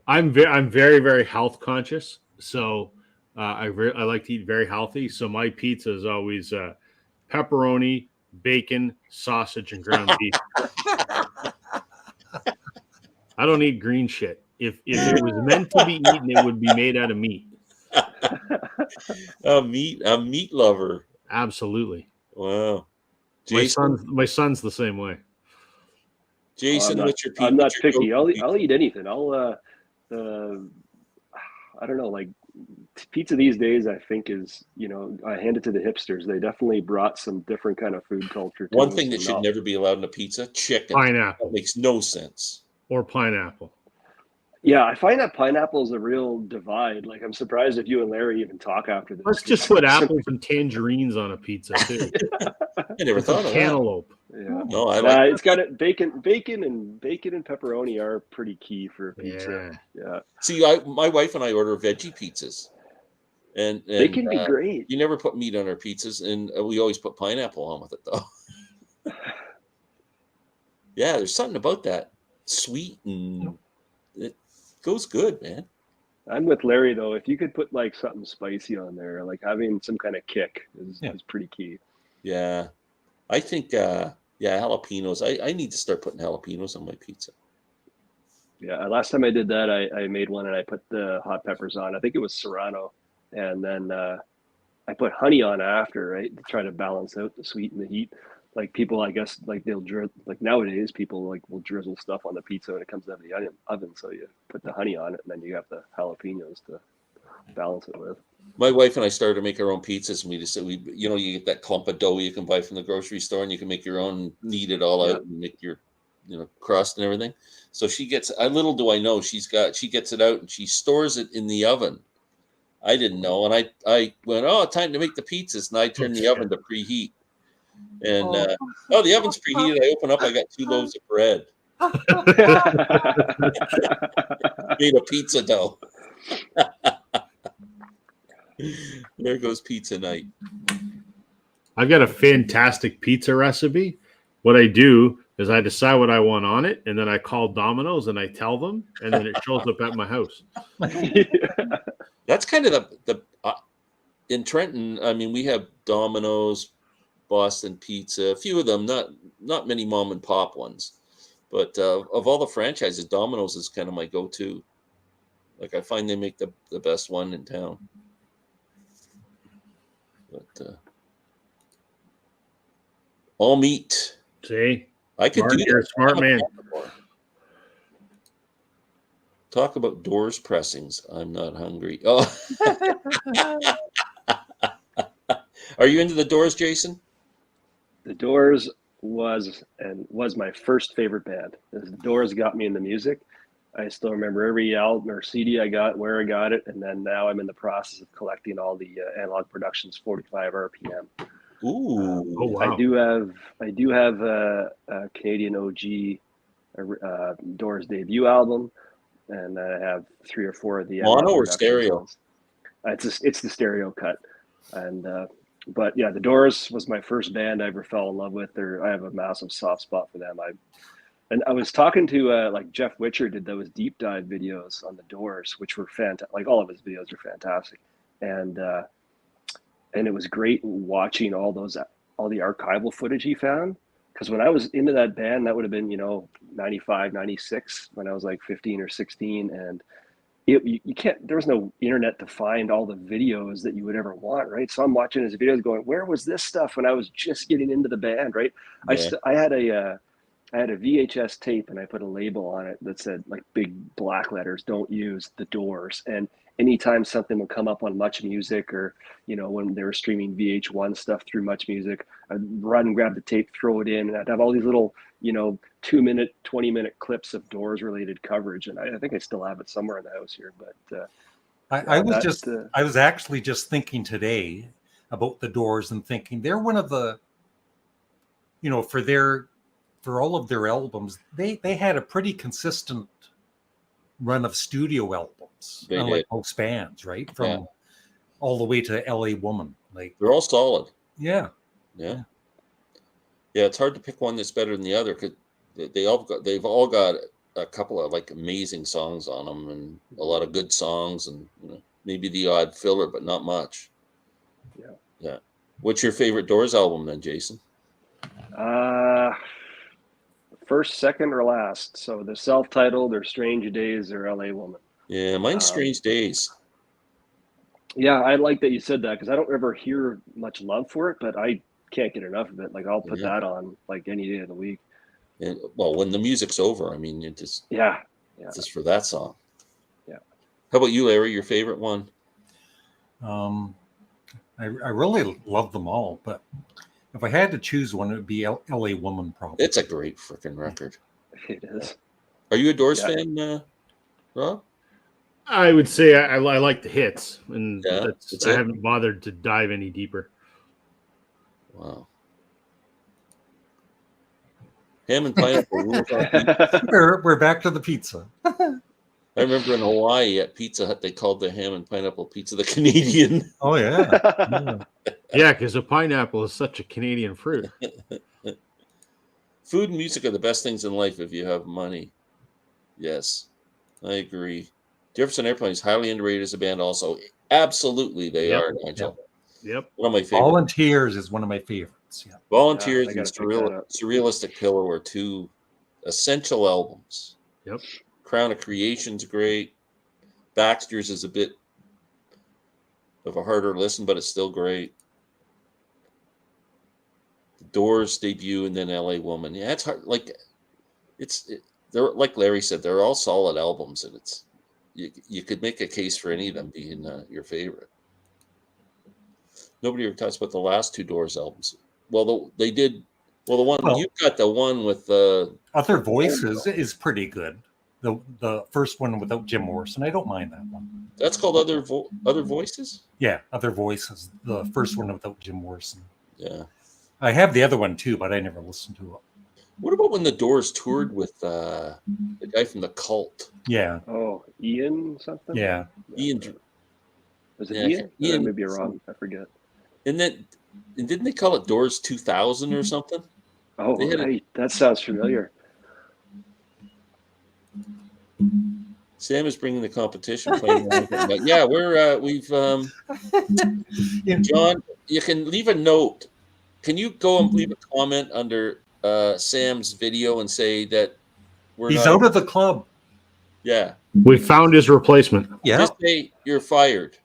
I'm very, very health conscious. So I like to eat very healthy. So my pizza is always pepperoni, bacon, sausage, and ground beef. I don't eat green shit. If it was meant to be eaten, it would be made out of meat. A meat lover. Absolutely. Wow. Jason, My son's the same way. Jason, I'm what's your I'm not go-to picky. I'll pizza? eat anything. I don't know, like pizza these days, I think is, I hand it to the hipsters. They definitely brought some different kind of food culture One to thing us. that And should not, never be allowed in a pizza: chicken. That Pineapple makes no sense. or pineapple. yeah, I find that pineapple is a real divide. Like, I'm surprised if you and Larry even talk after this. Let's just put apples and tangerines on a pizza too. I never With some thought of that. cantaloupe. Yeah. No, I like It's got it. Bacon and pepperoni are pretty key for a pizza. Yeah. See, my wife and I order veggie pizzas, and They can be great. you never put meat on our pizzas, and we always put pineapple on with it, though. Yeah, there's something about that sweet, and it goes good, man. I'm with Larry though. If you could put like something spicy on there, like having some kind of kick is pretty key. Yeah, I think jalapenos. I need to start putting jalapenos on my pizza. Yeah. Last time I did that, I made one and I put the hot peppers on. I think it was Serrano, and then I put honey on after, right, to try to balance out the sweet and the heat. Like people, I guess, like like nowadays, people like will drizzle stuff on the pizza when it comes out of the oven. So you put the honey on it, and then you have the jalapenos to balance it with. My wife and I started to make our own pizzas, and we just said you get that clump of dough you can buy from the grocery store, and you can make your own, knead it all out, and make your crust and everything. So little do I know, she gets it out and she stores it in the oven. I didn't know, and I went, time to make the pizzas, and I turned the oven to preheat, and the oven's preheated. I open up, I got 2 loaves of bread, made a pizza dough. There goes pizza night. I've got a fantastic pizza recipe. What I do is I decide what I want on it, and then I call Domino's and I tell them, and then it shows up at my house. That's kind of the in Trenton. I mean, we have Domino's, Boston Pizza, a few of them, not many mom and pop ones, but of all the franchises, Domino's is kind of my go-to. Like, I find they make the best one in town. But all meat. See, I could do you're that. a smart man. Talk about doors pressings. I'm not hungry. Oh, are you into the Doors, Jason? The Doors was my first favorite band. The Doors got me into music. I still remember every album or CD I got, where I got it, and then now I'm in the process of collecting all the Analog Productions 45 RPM. Ooh, oh wow! I do have a Canadian OG Doors debut album, and I have 3 or 4 of the mono or stereo. It's the stereo cut, and but yeah, the Doors was my first band I ever fell in love with. I have a massive soft spot for them. I was talking to like Jeff Witcher did those deep dive videos on the Doors, which were fantastic. Like, all of his videos are fantastic, and it was great watching all the archival footage he found. Because when I was into that band, that would have been 95, 96, when I was like 15 or 16, and you can't. There was no internet to find all the videos that you would ever want, right? So I'm watching his videos, going, "Where was this stuff when I was just getting into the band?" Right? Yeah. I had a VHS tape, and I put a label on it that said, like, big black letters, "Don't use the Doors." And anytime something would come up on Much Music, or when they were streaming VH1 stuff through Much Music, I'd run and grab the tape, throw it in, and I'd have all these little 2-minute, 20-minute clips of Doors related coverage, and I think I still have it somewhere in the house here. But I was actually just thinking today about the Doors, and thinking they're one of the, for all of their albums, they had a pretty consistent run of studio albums, like most bands, right? From all the way to LA Woman. Like, they're all solid. Yeah. It's hard to pick one that's better than the other, because they've all got a couple of like amazing songs on them, and a lot of good songs, and maybe the odd filler, but not much. Yeah. What's your favorite Doors album then, Jason? First, second, or last. So the self-titled, or Strange Days, or L.A. Woman. Yeah, mine's Strange Days. Yeah, I like that you said that because I don't ever hear much love for it, but I can't get enough of it. Like I'll put that on like any day of the week. And well, when the music's over, I mean, it just just for that song. Yeah. How about you, Larry? Your favorite one? I really love them all, but if I had to choose one, it would be L.A. Woman, probably. It's a great freaking record. It is. Are you a Doors fan, Rob? I would say I like the hits, and Yeah, I haven't bothered to dive any deeper. Wow. Ham and pineapple rules on pizza. We're back to the pizza. I remember in Hawaii at Pizza Hut, they called the ham and pineapple pizza the Canadian. Oh, yeah. Yeah, because a pineapple is such a Canadian fruit. Food and music are the best things in life if you have money. Yes, I agree. Jefferson Airplane is highly underrated as a band also. Absolutely, they are, Nigel. Yep. One of my favorites. Volunteers is one of my favorites. Yeah. Volunteers Yeah, and Surrealistic Pillow were two essential albums. Yep. Crown of Creation's great. Baxter's is a bit of a harder listen, but it's still great. The Doors debut and then L.A. Woman. Yeah, it's hard. Like they're like Larry said, they're all solid albums, and it's you could make a case for any of them being your favorite. Nobody ever talks about the last two Doors albums. Well, they did. Well, the one you got, the one with Other Voices is pretty good. The first one without Jim Morrison, I don't mind that one. That's called Other Voices? Yeah, Other Voices. The first one without Jim Morrison. Yeah. I have the other one too, but I never listened to it. What about when the Doors toured with the guy from the Cult? Yeah. Oh, Ian something? Yeah. Ian. Was it Ian? Ian? Maybe you're wrong. I forget. And didn't they call it Doors 2000 or something? Oh, right. That sounds familiar. Sam is bringing the competition. Yeah, we've John, you can leave a note. Can you go and leave a comment under Sam's video and say that he's out of the club? Yeah. We found his replacement. Yeah. Just say you're fired.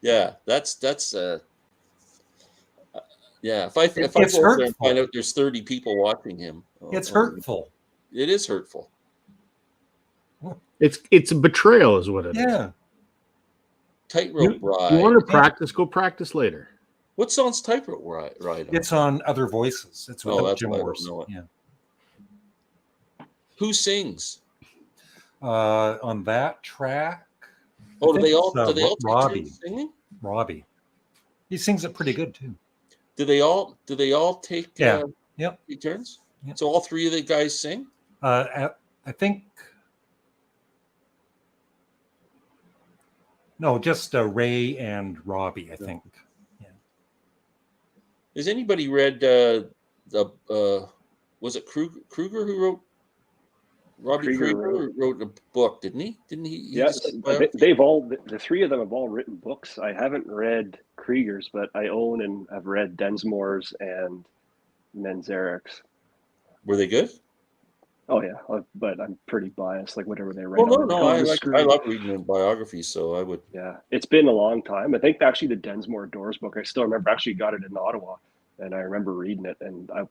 Yeah, that's yeah. If I go over there and find out there's 30 people watching him, it's hurtful. It is hurtful. It's a betrayal, is what it is. Yeah. Tightrope Ride. You want to practice? Go practice later. What song's Tightrope Ride? It's on Other Voices. It's without Jim Morrison. Yeah. Who sings? On that track. Oh, do they all Robbie singing? Robbie. He sings it pretty good too. Do they all take yep. turns? Yep. So all three of the guys sing? I think no, just Ray and Robbie, I think. Yeah. Has anybody read was it Kruger who wrote Robbie Krieger wrote a book, didn't he? Yes, they've all the three of them have all written books. I haven't read Krieger's, but I own and I've read Densmore's and Manzarek's. Were they good? Oh yeah, but I'm pretty biased. Like whatever they write. Well, no, I love reading their biographies, so I would. Yeah, it's been a long time. I think actually the Densmore Doors book, I still remember. Actually, got it in Ottawa, and I remember reading it. And I've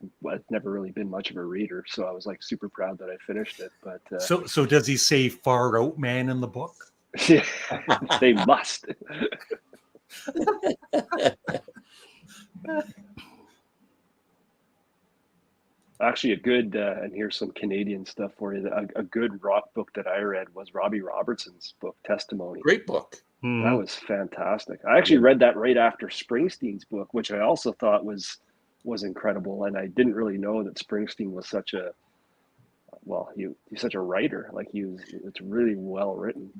never really been much of a reader, so I was like super proud that I finished it. But so does he say "far out man" in the book? They must. Actually, a good and here's some Canadian stuff for you. A good rock book that I read was Robbie Robertson's book, Testimony. Great book. That was fantastic. I actually read that right after Springsteen's book, which I also thought was incredible. And I didn't really know that Springsteen was such a he's such a writer. Like it's really well written.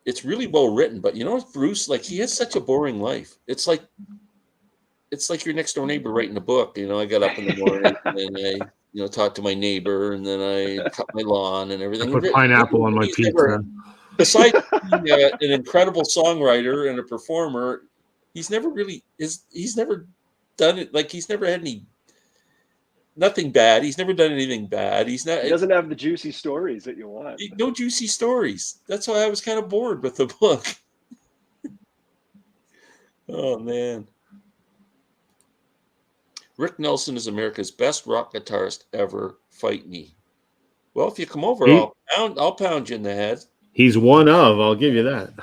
It's really well written, but you know, Bruce, like he has such a boring life. It's like your next door neighbor writing a book. You know, I got up in the morning and then talk to my neighbor, and then I cut my lawn and I everything. put pineapple on my He's never- pizza. besides being an incredible songwriter and a performer, he's never done it. Like, he's never had nothing bad. He's never done anything bad. He doesn't have the juicy stories that you want. No juicy stories. That's why I was kind of bored with the book. Oh, man. Rick Nelson is America's best rock guitarist ever. Fight me. Well, if you come over, I'll pound you in the head. He's one of. I'll give you that.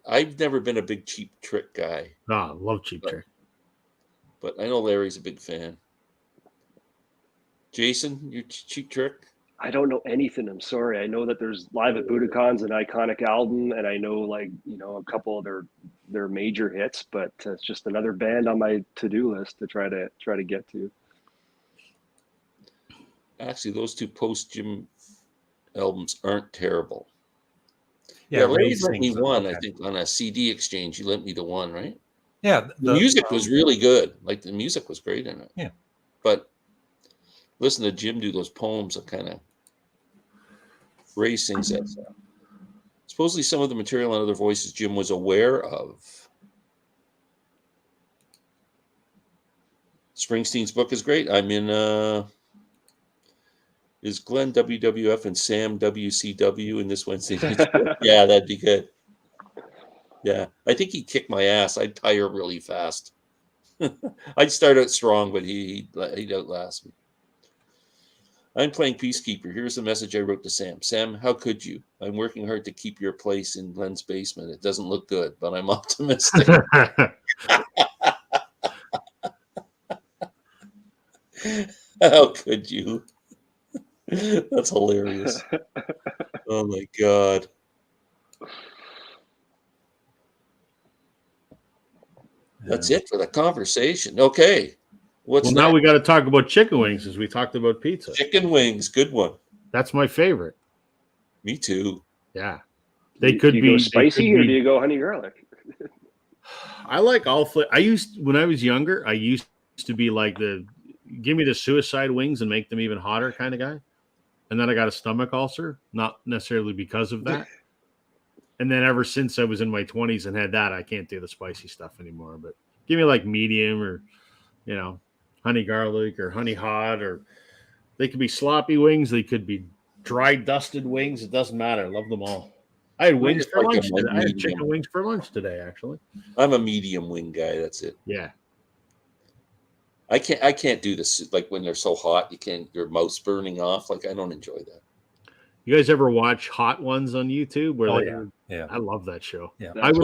I've never been a big Cheap Trick guy. Oh, love Cheap Trick. But I know Larry's a big fan. Jason, you Cheap Trick? I don't know anything. I'm sorry. I know that there's Live at Budokan's an iconic album, and I know a couple of their major hits, but it's just another band on my to-do list to try to get to. Actually, those two post-Jim albums aren't terrible. Yeah, Larry lent me Racing's one, okay. I think, on a CD exchange. You lent me the one, right? Yeah, The music was really good. Like, the music was great in it. Yeah. But listen to Jim do those poems that kind of Ray sings that stuff. Supposedly some of the material and other voices Jim was aware of. Springsteen's book is great. I'm in is Glenn WWF and Sam WCW in this Wednesday night? Yeah, that'd be good. Yeah, I think he'd kick my ass. I'd tire really fast. I'd start out strong, but he'd outlast me. I'm playing Peacekeeper. Here's the message I wrote to Sam. Sam, how could you? I'm working hard to keep your place in Glenn's basement. It doesn't look good, but I'm optimistic. How could you? That's hilarious. Oh my God. That's it for the conversation. Okay. What's now next? we got to talk about chicken wings as we talked about pizza. Chicken wings. Good one. That's my favorite. Me too. Yeah. Do you go spicy or do you go honey garlic? I like all flavors. When I was younger, I used to be like give me the suicide wings and make them even hotter kind of guy. And then I got a stomach ulcer, not necessarily because of that. And then ever since I was in my 20s and had that, I can't do the spicy stuff anymore. But give me like medium or, honey garlic or honey hot, or they could be sloppy wings. They could be dry dusted wings. It doesn't matter. I love them all. I had wings for lunch today. I had chicken wings for lunch today, actually. I'm a medium wing guy. That's it. Yeah. I can't do this like when they're so hot. Your mouth's burning off. Like, I don't enjoy that. You guys ever watch Hot Ones on YouTube? Yeah. I love that show. Yeah. I've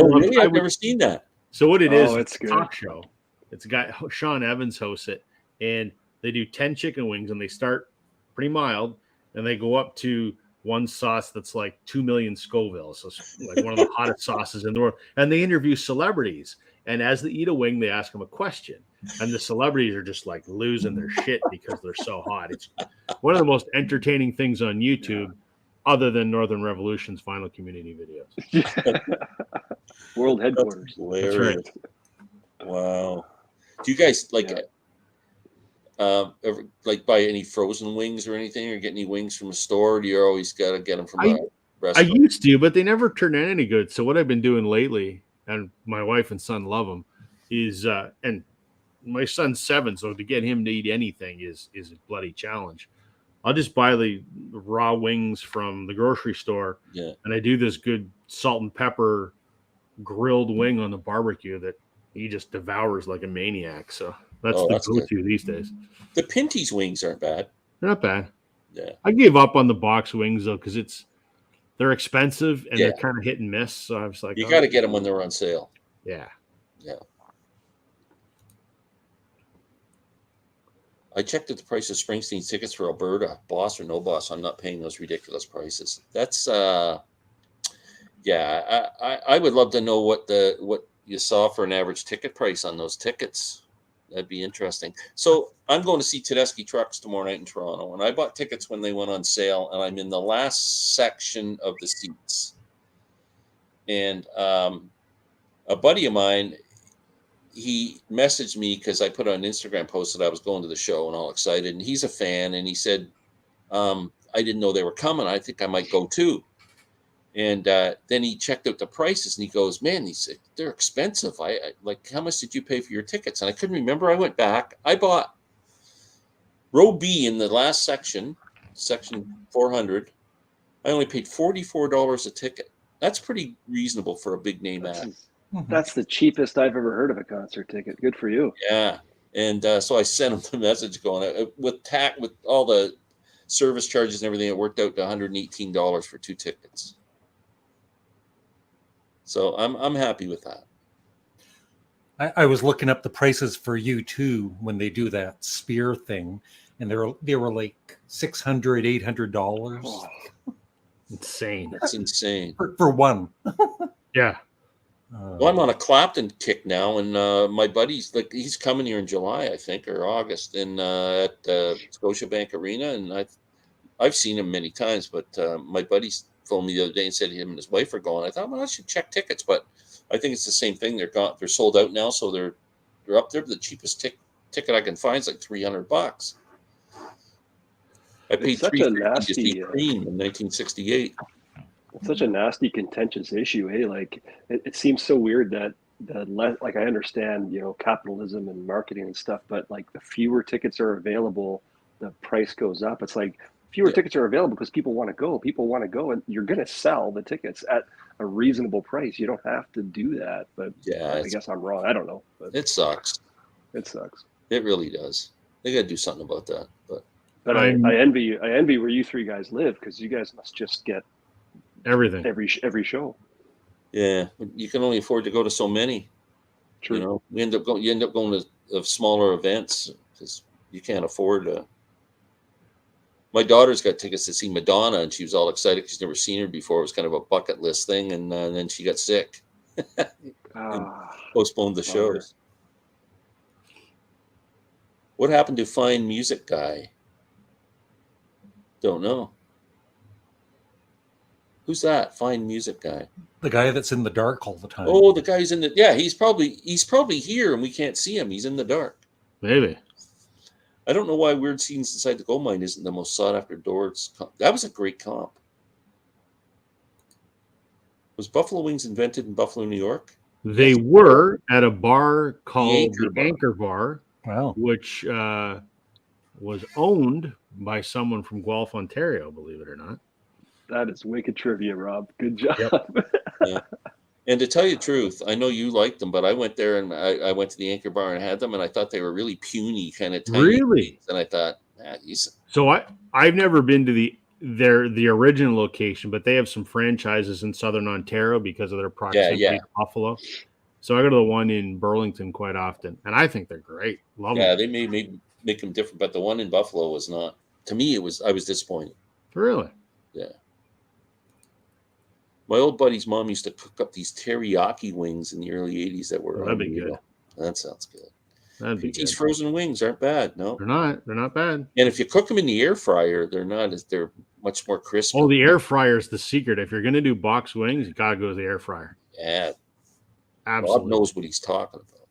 never seen that. So what it is, it's a good. talk show. It's a guy, Sean Evans hosts it, and they do 10 chicken wings, and they start pretty mild, and they go up to one sauce that's like 2 million Scoville. So it's like one of the hottest sauces in the world. And they interview celebrities. And as they eat a wing, they ask them a question. And the celebrities are just like losing their shit because they're so hot. It's one of the most entertaining things on YouTube, other than Northern Revolution's Final Community videos. World headquarters. That's right. Wow. Do you guys ever buy any frozen wings or anything, or get any wings from a store? Or do you always got to get them from a restaurant? I used to, but they never turned out any good. So what I've been doing lately, and my wife and son love them, is and my son's 7, so to get him to eat anything is a bloody challenge. I'll just buy the raw wings from the grocery store, and I do this good salt and pepper grilled wing on the barbecue that he just devours like a maniac. So that's go-to these days. The Pinty's wings aren't bad. They're not bad. Yeah. I gave up on the box wings though because they're expensive and they're kind of hit and miss. So I was like, you got to get them when they're on sale. Yeah. Yeah. I checked at the price of Springsteen's tickets for Alberta, boss or no boss. I'm not paying those ridiculous prices. That's I would love to know what you saw for an average ticket price on those tickets. That'd be interesting. So I'm going to see Tedeschi Trucks tomorrow night in Toronto, and I bought tickets when they went on sale, and I'm in the last section of the seats. And a buddy of mine, he messaged me because I put on an Instagram post that I was going to the show and all excited. And he's a fan. And he said, I didn't know they were coming. I think I might go too. And then he checked out the prices and he goes, man, they're expensive. I like, how much did you pay for your tickets? And I couldn't remember. I went back. I bought row B in the last section 400. I only paid $44 a ticket. That's pretty reasonable for a big name act. That's the cheapest I've ever heard of a concert ticket. Good for you. Yeah. And so I sent him the message going, with all the service charges and everything, it worked out to $118 for 2 tickets. So I'm happy with that. I was looking up the prices for U2 when they do that spear thing, and they were like $600, $800. Oh, Insane. That's insane. For one. Yeah. Well, I'm on a Clapton kick now, and my buddy's he's coming here in July, I think, or August, at Scotiabank Arena, and I've seen him many times, but my buddy phoned me the other day and said him and his wife are going. I thought, well, I should check tickets, but I think it's the same thing. They're sold out now, so they're up there. The cheapest ticket I can find is like $300. I paid $350 to see Cream in 1968. It's such a nasty, contentious issue. Hey, like it seems so weird that like I understand, capitalism and marketing and stuff, but like the fewer tickets are available, the price goes up. It's like fewer tickets are available because people want to go. People want to go, and you're going to sell the tickets at a reasonable price. You don't have to do that, but I guess I'm wrong. I don't know. But it sucks. It sucks. It really does. They got to do something about that. But I envy you. I envy where you three guys live, because you guys must just get everything every show. Yeah, you can only afford to go to so many. True. You end up going to smaller events because you can't afford to. My daughter's got tickets to see Madonna, and she was all excited because she's never seen her before. It was kind of a bucket list thing, and then she got sick and postponed the shows. What happened to Fine Music Guy? Don't know. Who's that? Fine Music Guy. The guy that's in the dark all the time. Oh, the guy's in the he's probably here and we can't see him. He's in the dark. Maybe. I don't know why Weird Scenes Inside the Gold Mine isn't the most sought after Doors. That was a great comp. Was Buffalo Wings invented in Buffalo, New York? They were at a bar called the Anchor Bar, wow, which was owned by someone from Guelph, Ontario, believe it or not. That is wicked trivia, Rob. Good job. Yep. Yeah. And to tell you the truth, I know you liked them, but I went there and I went to the Anchor Bar and had them, and I thought they were really puny, kind of tiny. Really? And I thought, So I've never been to the original location, but they have some franchises in Southern Ontario because of their proximity to Buffalo. So I go to the one in Burlington quite often, and I think they're great. Love them. they may make them different, but the one in Buffalo was not. To me, I was disappointed. Really? Yeah. My old buddy's mom used to cook up these teriyaki wings in the early 80s that were that'd be good. That sounds good. That'd be These good. frozen wings aren't bad. No, they're not. They're not bad. And if you cook them in the air fryer, they're much more crisp. Oh, the air fryer is the secret. If you're going to do box wings, you got to go to the air fryer. Yeah. Absolutely. Rob knows what he's talking about.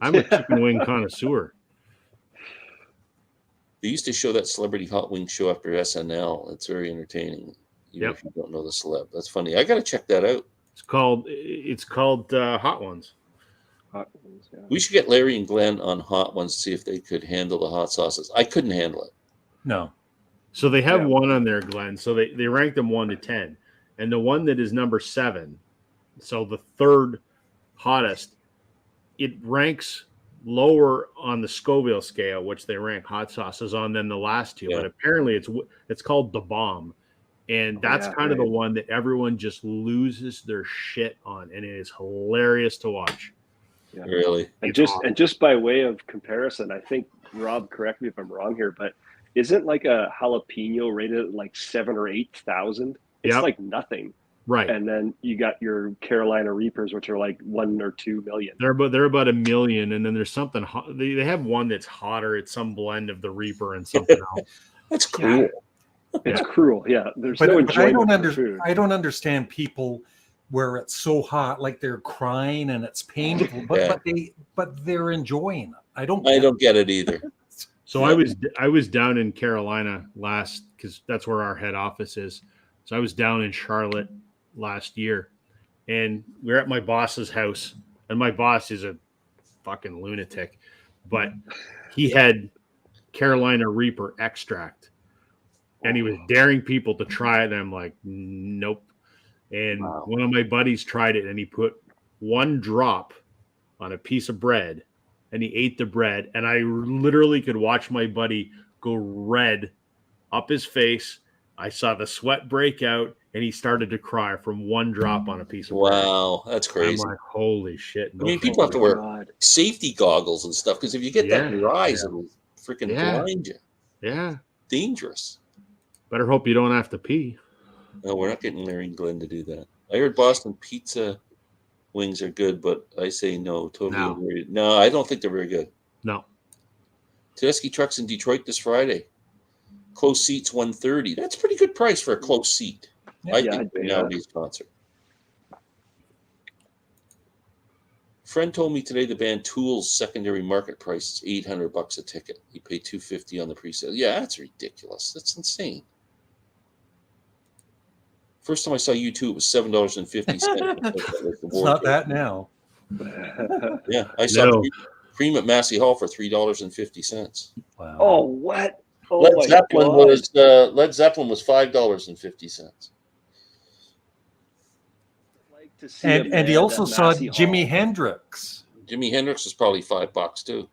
I'm a chicken wing connoisseur. They used to show that Celebrity Hot Wing show after SNL. It's very entertaining. Even if you don't know the celeb. That's funny. I got to check that out. It's called Hot Ones. Hot Ones, yeah. We should get Larry and Glenn on Hot Ones to see if they could handle the hot sauces. I couldn't handle it. No. So they have one on there, Glenn. So they rank them 1 to 10. And the one that is number 7, so the third hottest, it ranks lower on the Scoville scale, which they rank hot sauces on, than the last two. But apparently it's called the bomb. And that's kind of the one that everyone just loses their shit on, and it is hilarious to watch. Yeah. Really? And just by way of comparison, I think, Rob, correct me if I'm wrong here, but isn't like a jalapeno rated at like 7,000 or 8,000? It's like nothing. Right. And then you got your Carolina Reapers, which are like 1 or 2 million. They're about 1 million, and then there's something hot. They have one that's hotter. It's some blend of the Reaper and something else. That's cool. It's cruel, yeah. There's no enjoyment for food. I don't understand people where it's so hot, like they're crying and it's painful, Yeah. but they're enjoying it. I I don't get it either. So I was down in Carolina last, because that's where our head office is. So I was down in Charlotte last year, and we we're at my boss's house, and my boss is a fucking lunatic, but he had Carolina Reaper extract, and he was daring people to try it, and I'm like, nope. And Wow. one of my buddies tried it, and he put one drop on a piece of bread, and he ate the bread, and I literally could watch my buddy go red up his face. I saw the sweat break out, and he started to cry from one drop on a piece of bread. Wow, that's I'm crazy. like, holy shit! I mean, people have to wear God. safety goggles and stuff because if you get that in your eyes, Yeah. it'll freaking Yeah. blind you. Yeah, Dangerous. better hope you don't have to pee. No, we're not getting Larry and Glenn to do that. I heard Boston pizza wings are good, but I say no. Totally No. overrated. No, I don't think they're very good. No, Tedeschi Trucks in Detroit this Friday. Close seats 130. That's a pretty good price for a close seat. Yeah, I yeah, think I'd for pay nowadays concert. Friend told me today the band Tool's secondary market price is $800 a ticket. You pay $250 on the pre-sale. Yeah, that's ridiculous. That's insane. First time I saw U2, it was $7.50. It's not that now. Yeah, I saw No. Cream at Massey Hall for $3.50. Wow. Oh, what? Oh, Led my Zeppelin God. was $5.50. I'd like to see a And he band also at saw Massey Jimi Hall. Hendrix. Jimi Hendrix was probably $5 too.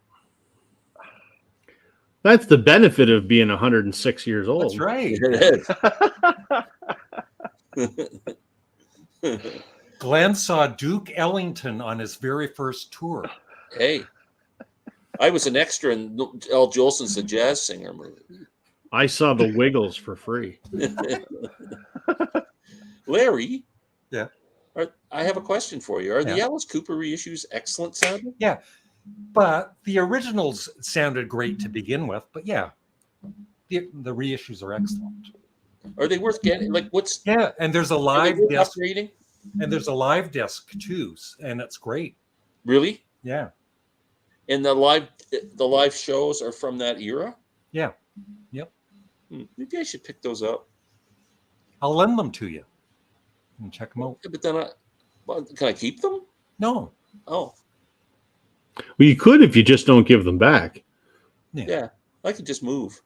that's the benefit of being 106 years old. That's right. It is. Glenn saw Duke Ellington on his very first tour. Hey, I was an extra in Al Jolson's The Jazz Singer movie. I saw the Wiggles for free. Larry, Yeah. I have a question for you. Are the Yeah. Alice Cooper reissues excellent sounding? Yeah. But the originals sounded great to begin with. But yeah, the reissues are excellent. Are they worth getting? Like, what's Yeah, and there's a are they live worth disc, upgrading? and there's a live disc too, and it's great. Really? Yeah, And the live shows are from that era? yeah. Yep. Maybe I should pick those up. I'll lend them to you and check them out. Yeah, but then can I keep them? No. Oh, Well, you could if you just don't give them back. yeah. I could just move.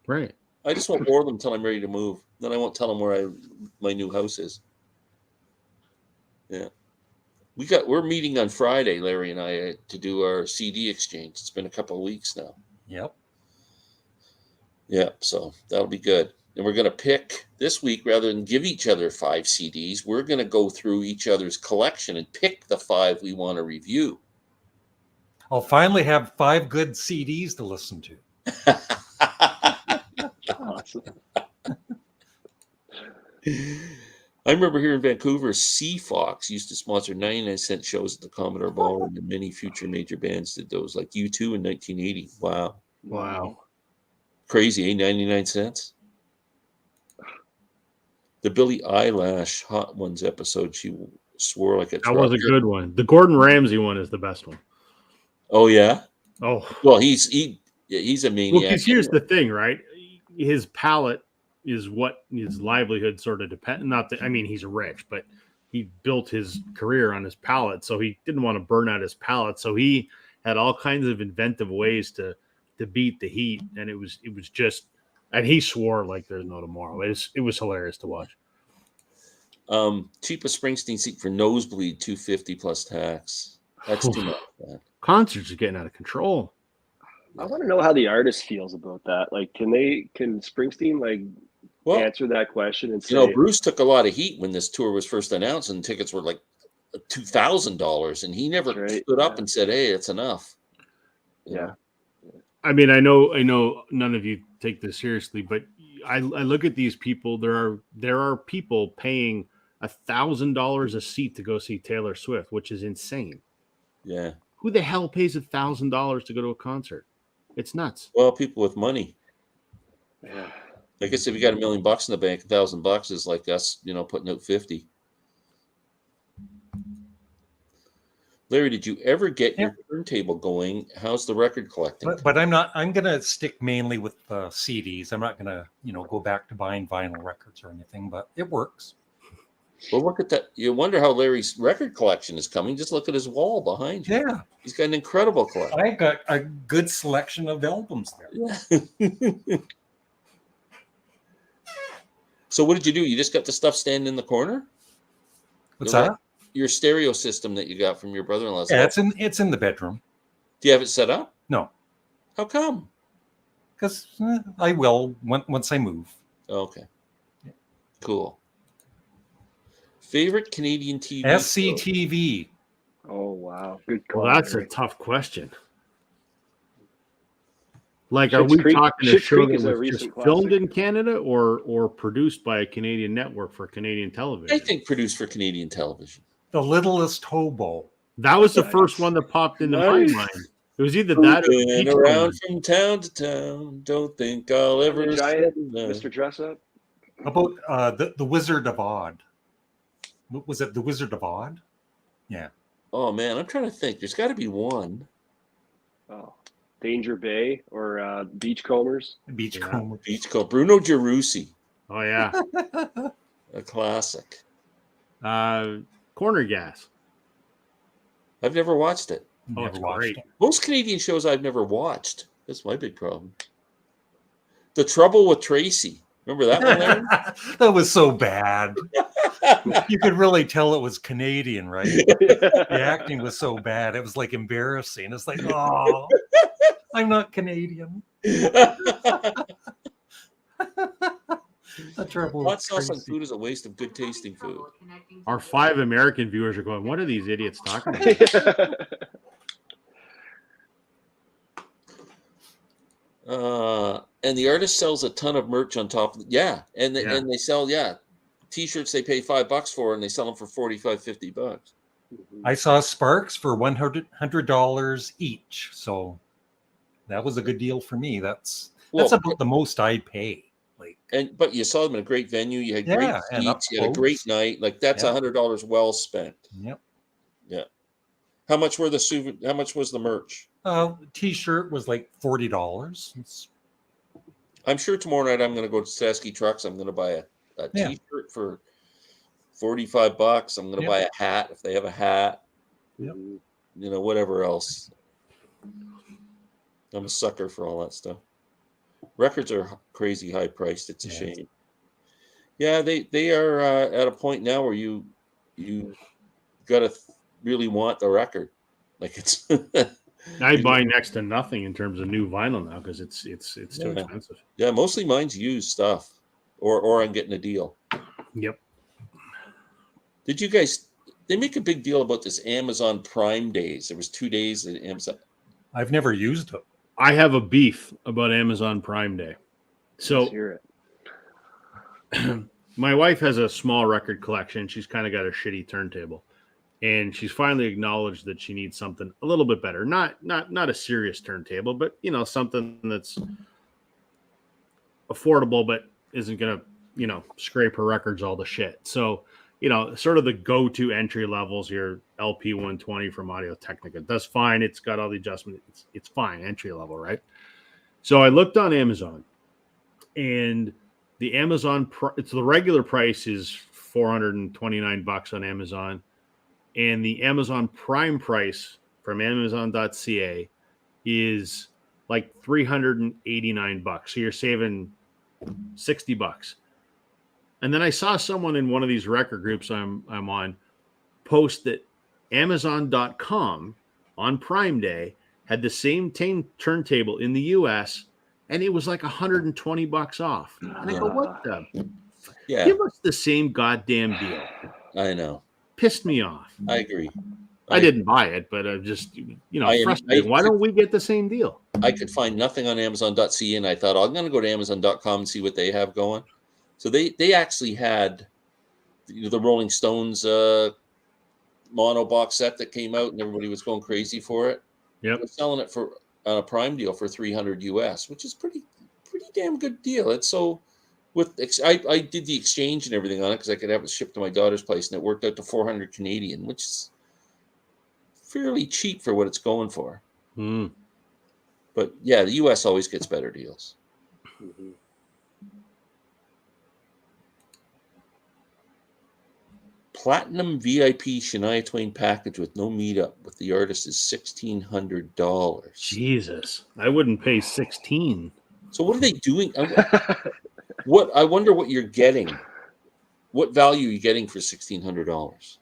Right. I just won't bore them until I'm ready to move. Then I won't tell them where my new house is. Yeah. We're meeting on Friday, Larry and I, to do our CD exchange. It's been a couple of weeks now. Yep. Yeah, so that'll be good. And we're going to pick this week, rather than give each other 5 CDs, we're going to go through each other's collection and pick the 5 we want to review. I'll finally have 5 good CDs to listen to. Awesome. I remember here in Vancouver, Sea Fox used to sponsor 99-cent shows at the Commodore Ballroom, and many future major bands did those, like U2 in 1980. Wow. Wow. Crazy, eh? 99 cents. The Billie Eyelash Hot Ones episode, she swore like a That truck. was a good one. The Gordon Ramsay one is the best one. Oh, yeah? Oh, Well, he's a well, maniac. because here's the thing, right? His palate is what his livelihood sort of depends. Not that I mean he's rich, but he built his career on his palate, so he didn't want to burn out his palate. So he had all kinds of inventive ways to beat the heat, and it was just, and he swore like there's no tomorrow. It was hilarious to watch. Cheapest Springsteen seat for nosebleed, $250 plus tax. That's too much, man. Concerts are getting out of control. I want to know how the artist feels about that. Like, can Springsteen Well, answer that question and say, Bruce took a lot of heat when this tour was first announced, and tickets were like $2,000, and he never That's right, stood up yeah. and said, "Hey, it's enough." You yeah, know? I mean, I know none of you take this seriously, but I look at these people. There are people paying $1,000 a seat to go see Taylor Swift, which is insane. Yeah. Who the hell pays $1,000 to go to a concert? It's nuts. Well, people with money. yeah. I guess if you got $1 million in the bank, $1,000 is like us, putting out 50. Larry, did you ever get your turntable going? How's the record collecting? But I'm not. I'm gonna stick mainly with CDs. I'm not gonna go back to buying vinyl records or anything. But it works. Well, look at that. You wonder how Larry's record collection is coming. Just look at his wall behind you. Yeah, He's got an incredible collection. I've got a good selection of albums there. Yeah. So what did you do? You just got the stuff standing in the corner? What's that? Your stereo system that you got from your brother-in-law's. Yeah, it's in the bedroom. Do you have it set up? No. How come? Because I will once I move. Okay. Yeah. Cool. Favorite Canadian TV SCTV. Oh wow, good call. Well, that's Larry. a tough question. Like, are we talking a show that was just filmed in Canada or produced by a Canadian network for Canadian television? I think produced for Canadian television. The Littlest Hobo. That was the first one that popped into my mind. It was either that or Moving around from town to town. Don't think I'll ever Giant, Mr. Dress Up. About the Wizard of Odd. Was it the Wizard of Odd? Yeah. Oh man, I'm trying to think. There's got to be one. Oh, Danger Bay or Beachcombers. Beachcomber. Beachcomber. Bruno Gerussi. Oh yeah. A classic. Corner Gas. I've never watched it. Oh, it's great. Most Canadian shows I've never watched. That's my big problem. The Trouble with Tracy. Remember that one, Larry? That was so bad. You could really tell it was Canadian, right? The acting was so bad. It was like embarrassing. It's like, oh, I'm not Canadian. The trouble. Hot sauce on food is a waste of good tasting food. Our 5 American viewers are going, what are these idiots talking about? And the artist sells a ton of merch on top of it. Yeah. And they sell, t-shirts they pay $5 for, and they sell them for $45-50. I saw Sparks for $100 each. So that was a good deal for me. That's about the most I'd pay. But you saw them in a great venue. You had great seats. You had a great night. Like that's $100 well spent. Yep. Yeah. How much was the merch? T-shirt was like $40. I'm sure tomorrow night I'm going to go to Sasky Trucks. I'm going to buy a T-shirt for $45. I'm going to buy a hat if they have a hat. Yep. Whatever else. I'm a sucker for all that stuff. Records are crazy high priced. It's a shame. Yeah, they are at a point now where you got to really want the record. Like it's. I buy next to nothing in terms of new vinyl now because it's too expensive. Yeah, mostly mine's used stuff, or I'm getting a deal. Yep. Did you guys? They make a big deal about this Amazon Prime Days. There was 2 days at Amazon. I've never used it. I have a beef about Amazon Prime Day. So Let's hear it. My wife has a small record collection. She's kind of got a shitty turntable. And she's finally acknowledged that she needs something a little bit better. Not a serious turntable, but something that's affordable but isn't gonna, scrape her records all the shit. So, sort of the go-to entry levels, your LP 120 from Audio Technica. That's fine. It's got all the adjustments. It's fine, entry level, right? So I looked on Amazon, and the Amazon it's the regular price is $429 on Amazon. And the Amazon Prime price from Amazon.ca is like $389. So you're saving $60. And then I saw someone in one of these record groups I'm on post that Amazon.com on Prime Day had the same turntable in the US, and it was like $120 off. And I go, what the? Yeah. Give us the same goddamn deal. I know. Pissed me off. I agree. I didn't buy it, but I'm just, frustrated. Why don't we get the same deal? I could find nothing on Amazon.ca, and I thought, I'm going to go to Amazon.com and see what they have going. So they actually had the Rolling Stones mono box set that came out, and everybody was going crazy for it. Yep. They're selling it for on a Prime deal for $300 US, which is pretty damn good deal. It's so. I did the exchange and everything on it because I could have it shipped to my daughter's place, and it worked out to $400 Canadian, which is fairly cheap for what it's going for. Hmm. But yeah, the U.S. always gets better deals. Mhm. Platinum VIP Shania Twain package with no meetup with the artist is $1,600. Jesus, I wouldn't pay 16. So what are they doing? What I wonder what you're getting. What value are you getting for $1,600?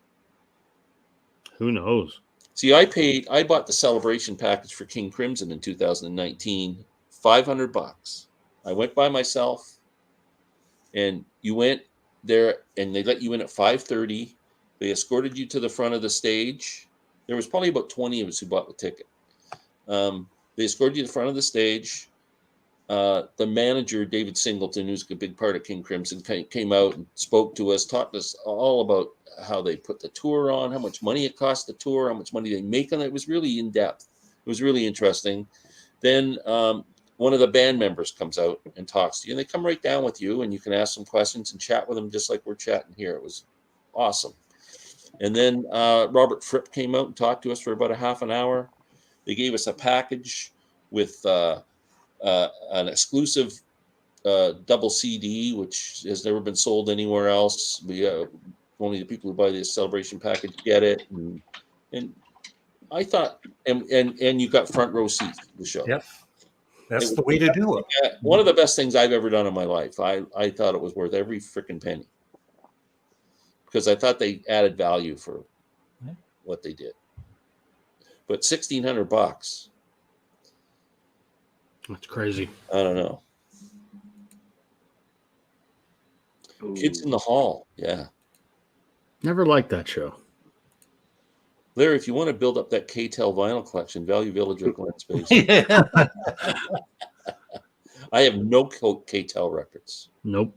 Who knows? See, I bought the celebration package for King Crimson in 2019, $500. I went by myself, and you went there, and they let you in at 5:30. They escorted you to the front of the stage. There was probably about 20 of us who bought the ticket. They escorted you to the front of the stage. The manager, David Singleton, who's a big part of King Crimson, came out and spoke to us, taught us all about how they put the tour on, how much money it cost the tour, how much money they make on it. It was really in depth. It was really interesting. Then one of the band members comes out and talks to you, and they come right down with you, and you can ask some questions and chat with them just like we're chatting here. It was awesome. And then Robert Fripp came out and talked to us for about a half an hour. They gave us a package with an exclusive double CD, which has never been sold anywhere else. We only the people who buy this celebration package get it, and I thought, and you got front row seats to the show. Yep. That's the way to do it. One of the best things I've ever done in my life. I thought it was worth every freaking penny because I thought they added value for what they did. But $1,600, That's crazy. I don't know. Kids in the Hall, yeah. Never liked that show. Larry, if you want to build up that K-Tel vinyl collection, Value Village or Glen Space. Yeah. I have no K-Tel records. Nope.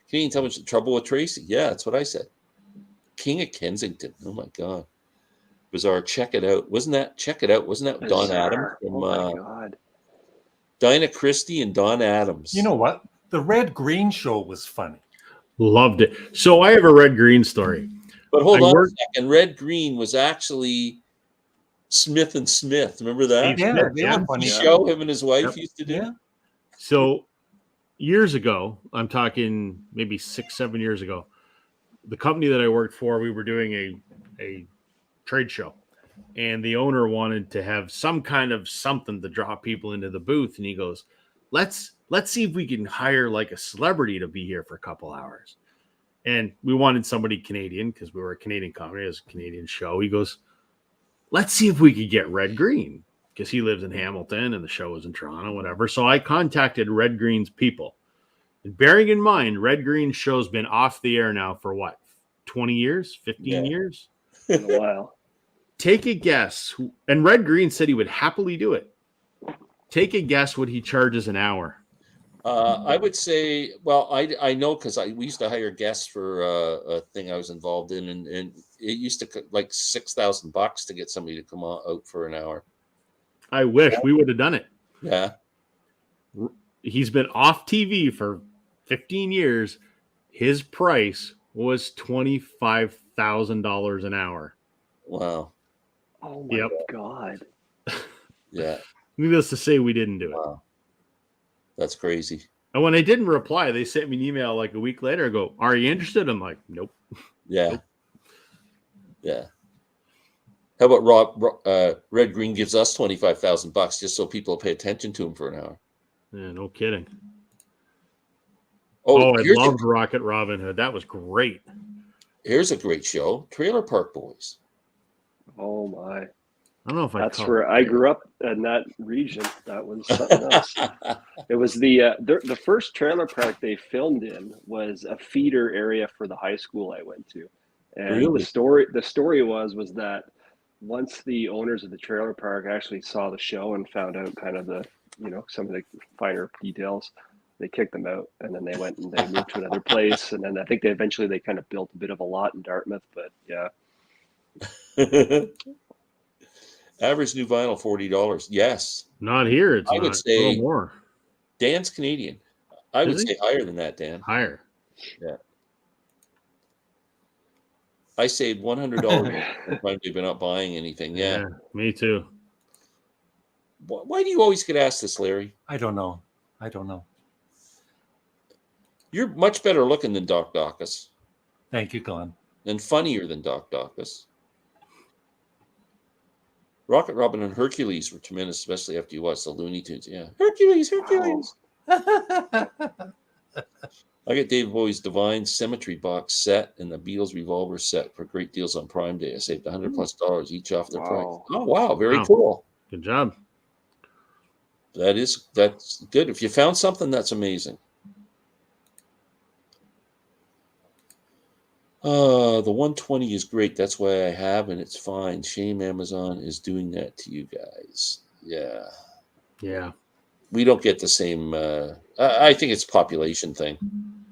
Canadian Television, Trouble with Tracy. Yeah, that's what I said. King of Kensington. Oh my God. Bizarre. Check It Out. Wasn't that Don Adams from Oh my God. Dinah Christie and Don Adams? You know what? The Red Green Show was funny. Loved it. So I have a Red Green story. But hold I on worked- a second. Red Green was actually Smith and Smith. Remember that? Steve Yeah, Smith, they yeah. were funny. The show him and his wife Yep. used to do. Yeah. So years ago, I'm talking maybe 6-7 years ago, the company that I worked for, we were doing a trade show, and the owner wanted to have some kind of something to draw people into the booth, and he goes, let's see if we can hire like a celebrity to be here for a couple hours. And we wanted somebody Canadian because we were a Canadian company, it was a Canadian show. He goes, let's see if we could get Red Green, because he lives in Hamilton and the show was in Toronto, whatever. So I contacted Red Green's people. And bearing in mind, Red Green's show's been off the air now for what, 20 years, 15 years? Been a while. Take a guess. And Red Green said he would happily do it. Take a guess what he charges an hour. I would say, well, I know because we used to hire guests for a thing I was involved in, and it used to like $6,000 to get somebody to come out for an hour. I wish we would have done it. Yeah. He's been off TV for 15 years. His price was $25,000 an hour. Wow. Oh my Yep. God. Yeah. Needless to say, we didn't do it. Wow. That's crazy. And when I didn't reply, they sent me an email like a week later. I go, are you interested? I'm like, nope. Yeah. Nope. Yeah. How about Red Green gives us $25,000 just so people pay attention to him for an hour? Yeah, no kidding. Oh, I loved Rocket Robin Hood. That was great. Here's a great show, Trailer Park Boys. Oh my. I don't know if That's I where I grew up in that region. That was something else. It was the first trailer park they filmed in was a feeder area for the high school I went to. And Really? the story was that once the owners of the trailer park actually saw the show and found out kind of some of the finer details, they kicked them out, and then they went and they moved to another place, and then I think they eventually kind of built a bit of a lot in Dartmouth, but yeah. Average new vinyl, $40. Yes. Not here. It's I would not. say- A little more. Dan's Canadian. I would Is he? say higher than that, Dan. Higher. Yeah. I saved $100 Prime Day by not buying anything. Yeah. Me too. Why do you always get asked this, Larry? I don't know. You're much better looking than Doc Dacus, Thank you, Glenn. and funnier than Doc Dacus. Rocket Robin and Hercules were tremendous, especially after you watched the Looney Tunes. Yeah, Hercules. I get David Bowie's Divine Symmetry box set and the Beatles Revolver set for great deals on Prime Day. I saved $100+ each off their price. Oh wow, very cool. Good job. That's good. If you found something, that's amazing. The 120 is great. That's why I have, and it's fine. Shame Amazon is doing that to you guys. Yeah. Yeah. We don't get the same. I think it's a population thing.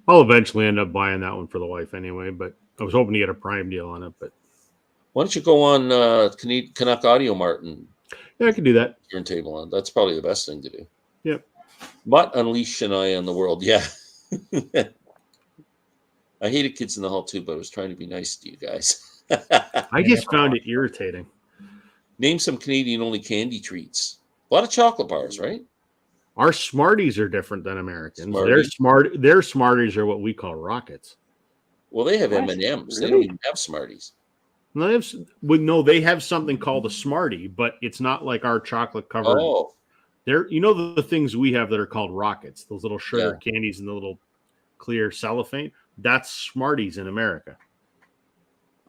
I'll eventually end up buying that one for the wife anyway, but I was hoping to get a Prime deal on it. But why don't you go on Canuck Audio Mart and I can do that. turntable on? That's probably the best thing to do. Yep. Mutt unleash Shania on the world. Yeah. I hated Kids in the Hall too, but I was trying to be nice to you guys. I just found it irritating. Name some Canadian-only candy treats. A lot of chocolate bars, right? Our Smarties are different than Americans. Smarties? Their Smarties are what we call rockets. Well, they have What? M&Ms. Really? They don't even have Smarties. They have something called a Smartie, but it's not like our chocolate covered. Oh, The things we have that are called rockets, those little sugar candies in the little clear cellophane. That's Smarties in America.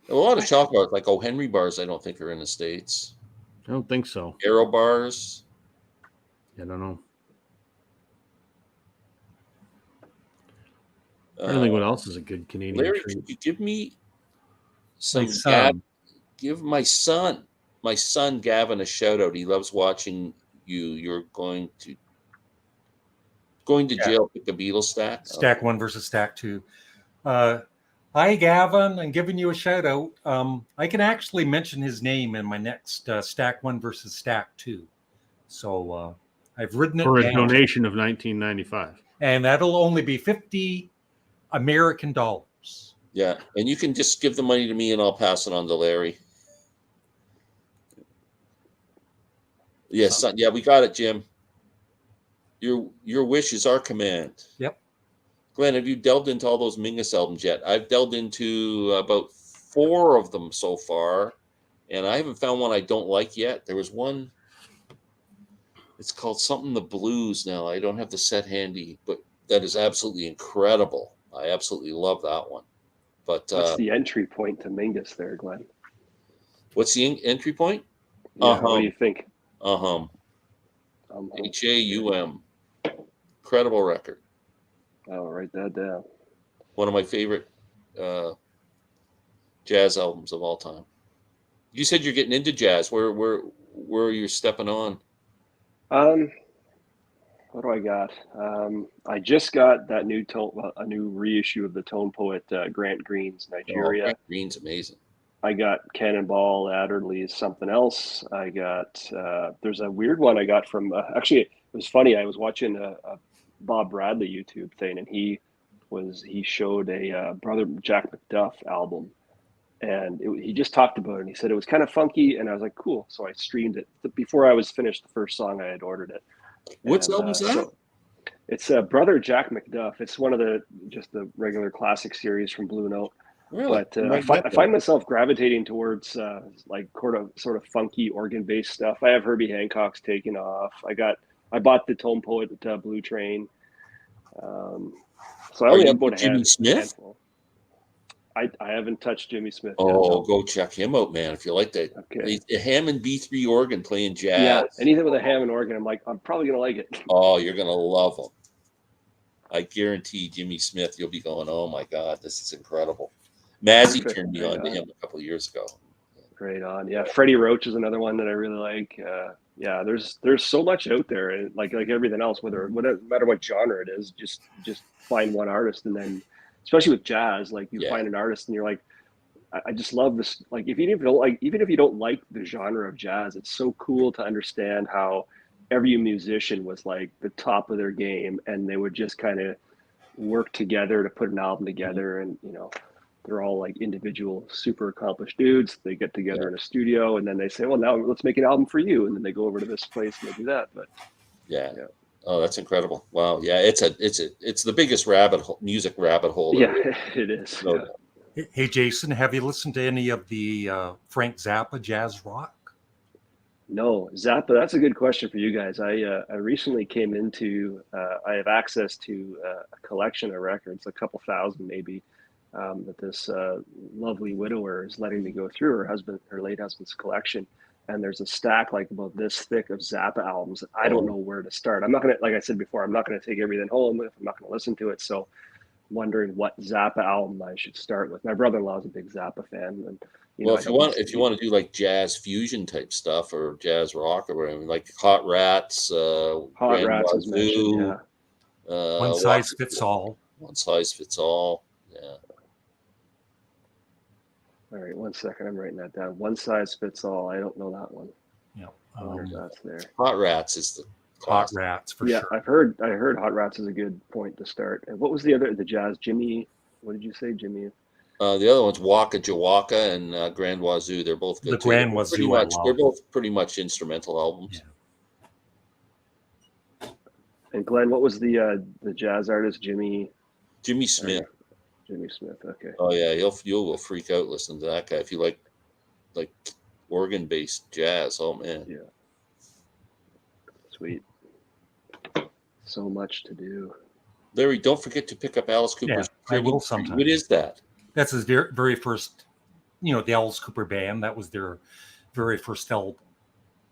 a lot of chocolate bars, like Henry bars, I don't think are in the States. I don't think so. Aero bars. I don't know. I don't think what else is a good Canadian Larry, treat. could you give me some son. give my son Gavin a shout out. He loves watching you. You're going to jail, pick a Beatles stack. Stack 1 versus Stack 2. Hi, Gavin. I'm giving you a shout out. I can actually mention his name in my next Stack 1 versus Stack 2. So I've written it For a down. donation of $19.95. And that'll only be $50 American dollars. Yeah, and you can just give the money to me, and I'll pass it on to Larry. Yes, son. Yeah, we got it, Jim. Your wish is our command. Yep. Glenn, have you delved into all those Mingus albums yet? I've delved into about 4 of them so far, and I haven't found one I don't like yet. There was one. It's called something the Blues now. I don't have the set handy, but that is absolutely incredible. I absolutely love that one. But What's the entry point to Mingus there, Glenn? what's the entry point? Yeah, what do you think? HAUM. Incredible record. I'll write that down. One of my favorite jazz albums of all time. You said you're getting into jazz. Where are you stepping on? What do I got? I just got that a new reissue of the Tone Poet Grant Green's Nigeria. Grant Green's amazing. I got Cannonball Adderley's Something Else. I got there's a weird one I got from actually it was funny. I was watching a Bob Bradley YouTube thing, and he showed a Brother Jack McDuff album, and he just talked about it. And he said it was kind of funky, and I was like, cool. So I streamed it. But before I was finished the first song, I had ordered it. What's album's that? So it's Brother Jack McDuff. It's one of the regular classic series from Blue Note. Really? But I find myself gravitating towards like sort of funky organ-based stuff. I have Herbie Hancock's Taking Off. I bought the Tone Poet Blue Train. So I only have about Jimmy Smith? handful. I haven't touched Jimmy Smith yet. Oh, go check him out, man! If you like that, Okay. a Hammond B3 organ playing jazz. Yeah, anything with a Hammond organ, I'm probably gonna like it. Oh, you're gonna love him. I guarantee Jimmy Smith, you'll be going, oh my God, this is incredible. Mazzy Perfect. turned me on to him a couple of years ago. Great on. Yeah, Freddie Roach is another one that I really like. Yeah, there's so much out there, and like everything else, no matter what genre it is, just find one artist, and then especially with jazz, like you find an artist and you're like, I just love this. Like even if you don't like the genre of jazz, it's so cool to understand how every musician was like the top of their game, and they would just kind of work together to put an album together, and they're all like individual, super accomplished dudes. They get together in a studio, and then they say, "Well, now let's make an album for you." And then they go over to this place and they do that. But Yeah. Yeah. Oh, that's incredible. Wow. Yeah, it's the biggest music rabbit hole. yeah, it is. No Yeah. doubt. Hey, Jason, have you listened to any of the Frank Zappa jazz rock? No, Zappa. That's a good question for you guys. I recently came into. I have access to a collection of records, a couple thousand maybe, that this lovely widower is letting me go through her late husband's collection. And there's a stack like about this thick of Zappa albums. I don't know where to start. I'm not gonna, like I said before, I'm not gonna take everything home if I'm not gonna listen to it. So, I'm wondering what Zappa album I should start with. My brother-in-law is a big Zappa fan, and Well, if you want to do like jazz fusion type stuff or jazz rock or whatever, like Hot Rats, Hot Rats was mentioned. Yeah. One size fits all. One size fits all. Yeah. All right, 1 second. I'm writing that down. One size fits all. I don't know that one. Yeah. I wonder if that's there. Hot Rats is the Hot classic. Rats for Yeah, sure. I heard Hot Rats is a good point to start. And what was the jazz? Jimmy, what did you say, Jimmy? The other one's Waka Jawaka and Grand Wazoo. They're both good. The too. Grand Wazoo, They're both pretty much instrumental albums. Yeah. And Glenn, what was the jazz artist? Jimmy Smith. Jimmy Smith. Okay. Oh yeah, you'll freak out listening to that guy if you like organ based jazz. Oh man. Yeah. Sweet. So much to do. Larry, don't forget to pick up Alice Cooper's. I will sometime. What is that? That's his very first, the Alice Cooper band. That was their very first album.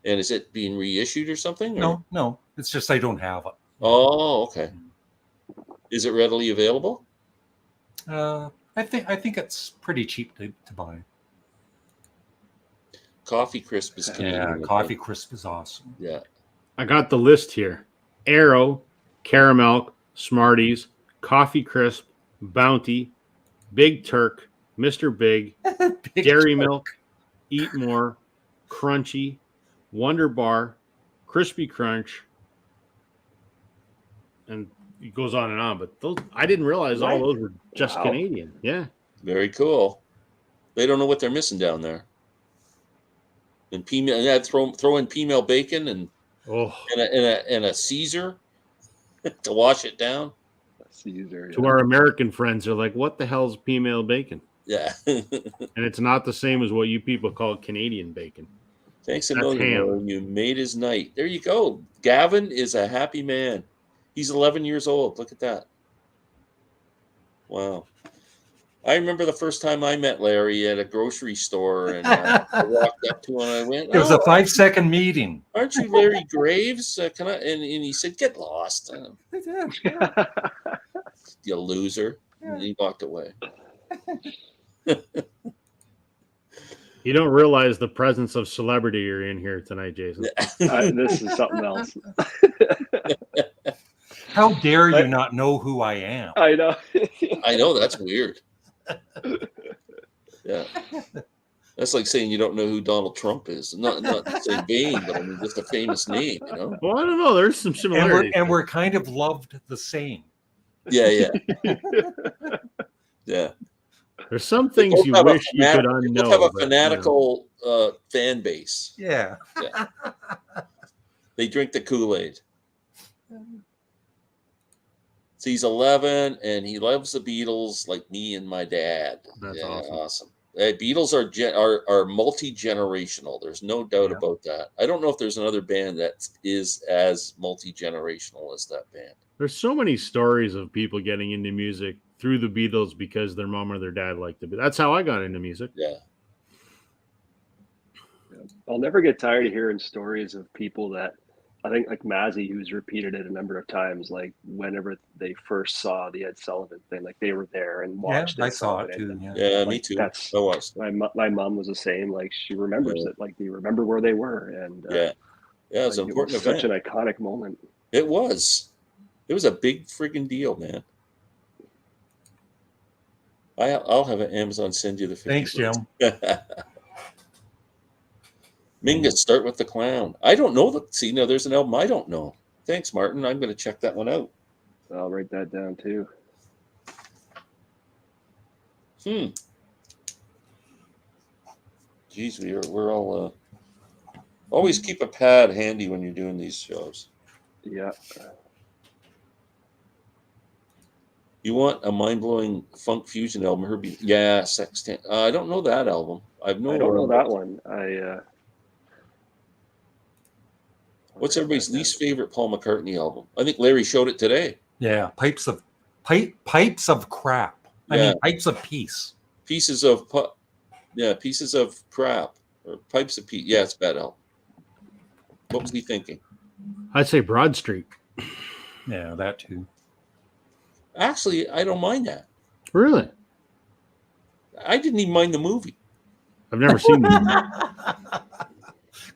And is it being reissued or something? Or? No. It's just I don't have it. Oh, okay. Is it readily available? I think it's pretty cheap to buy. Coffee Crisp is Canadian. Yeah, Coffee Crisp is awesome. Yeah. I got the list here: Arrow, Caramel, Smarties, Coffee Crisp, Bounty, Big Turk, Mr. Big, Dairy Milk, Eat More, Crunchy, Wonder Bar, Crispy Crunch, and it goes on and on. But those, I didn't realize all those were just Canadian. Yeah. Very cool. They don't know what they're missing down there. And throw in female bacon and a Caesar to wash it down. Caesar. To our American friends, they're like, "What the hell's female bacon?" Yeah. And it's not the same as what you people call Canadian bacon. Thanks a million. You made his night. There you go. Gavin is a happy man. He's 11 years old. Look at that. Wow. I remember the first time I met Larry at a grocery store, and I walked up to him and I went, It was a 5-second meeting. Aren't you Larry Graves? Can I? And he said, "Get lost, you loser." And he walked away. You don't realize the presence of celebrity you're in here tonight, Jason. This is something else. How dare you not know who I am? I know. I know, that's weird. Yeah. That's like saying you don't know who Donald Trump is. Not the same vein, but I mean just a famous name, you know? Well, I don't know. There's some similarities. And we're kind of loved the same. Yeah. Yeah. There's some things you wish you could unknow. They have a fanatical fan base. Yeah. They drink the Kool-Aid. So he's 11 and he loves the Beatles like me and my dad. That's awesome. Beatles are multi-generational. There's no doubt about that. I don't know if there's another band that is as multi-generational as that band. There's so many stories of people getting into music through the Beatles because their mom or their dad liked it. But that's how I got into music. Yeah. I'll never get tired of hearing stories of people that I think like Mazzy, who's repeated it a number of times, like whenever they first saw the Ed Sullivan thing, like they were there and watched it. I saw it too. Yeah, like, me too. I was. My mom was the same. Like she remembers it. Like they remember where they were. And it was an important event. Such an iconic moment. It was. It was a big friggin' deal, man. I'll have an Amazon send you the 50. Thanks, Jim. Mingus, start with the clown. I don't know. See, now there's an album I don't know. Thanks, Martin. I'm going to check that one out. I'll write that down too. Hmm. Geez, we're all always keep a pad handy when you're doing these shows. Yeah. You want a mind-blowing funk fusion album, Herbie? Yeah, Sextant. I don't know that album. I don't know that one. What's everybody's least favorite Paul McCartney album? I think Larry showed it today. Yeah, pipes of crap. I Yeah. mean, pipes of peace. Pieces of crap or pipes of peace. Yeah, it's a bad album. What was he thinking? I'd say Broad Street. Yeah, that too. Actually, I don't mind that. Really? I didn't even mind the movie. I've never seen the movie.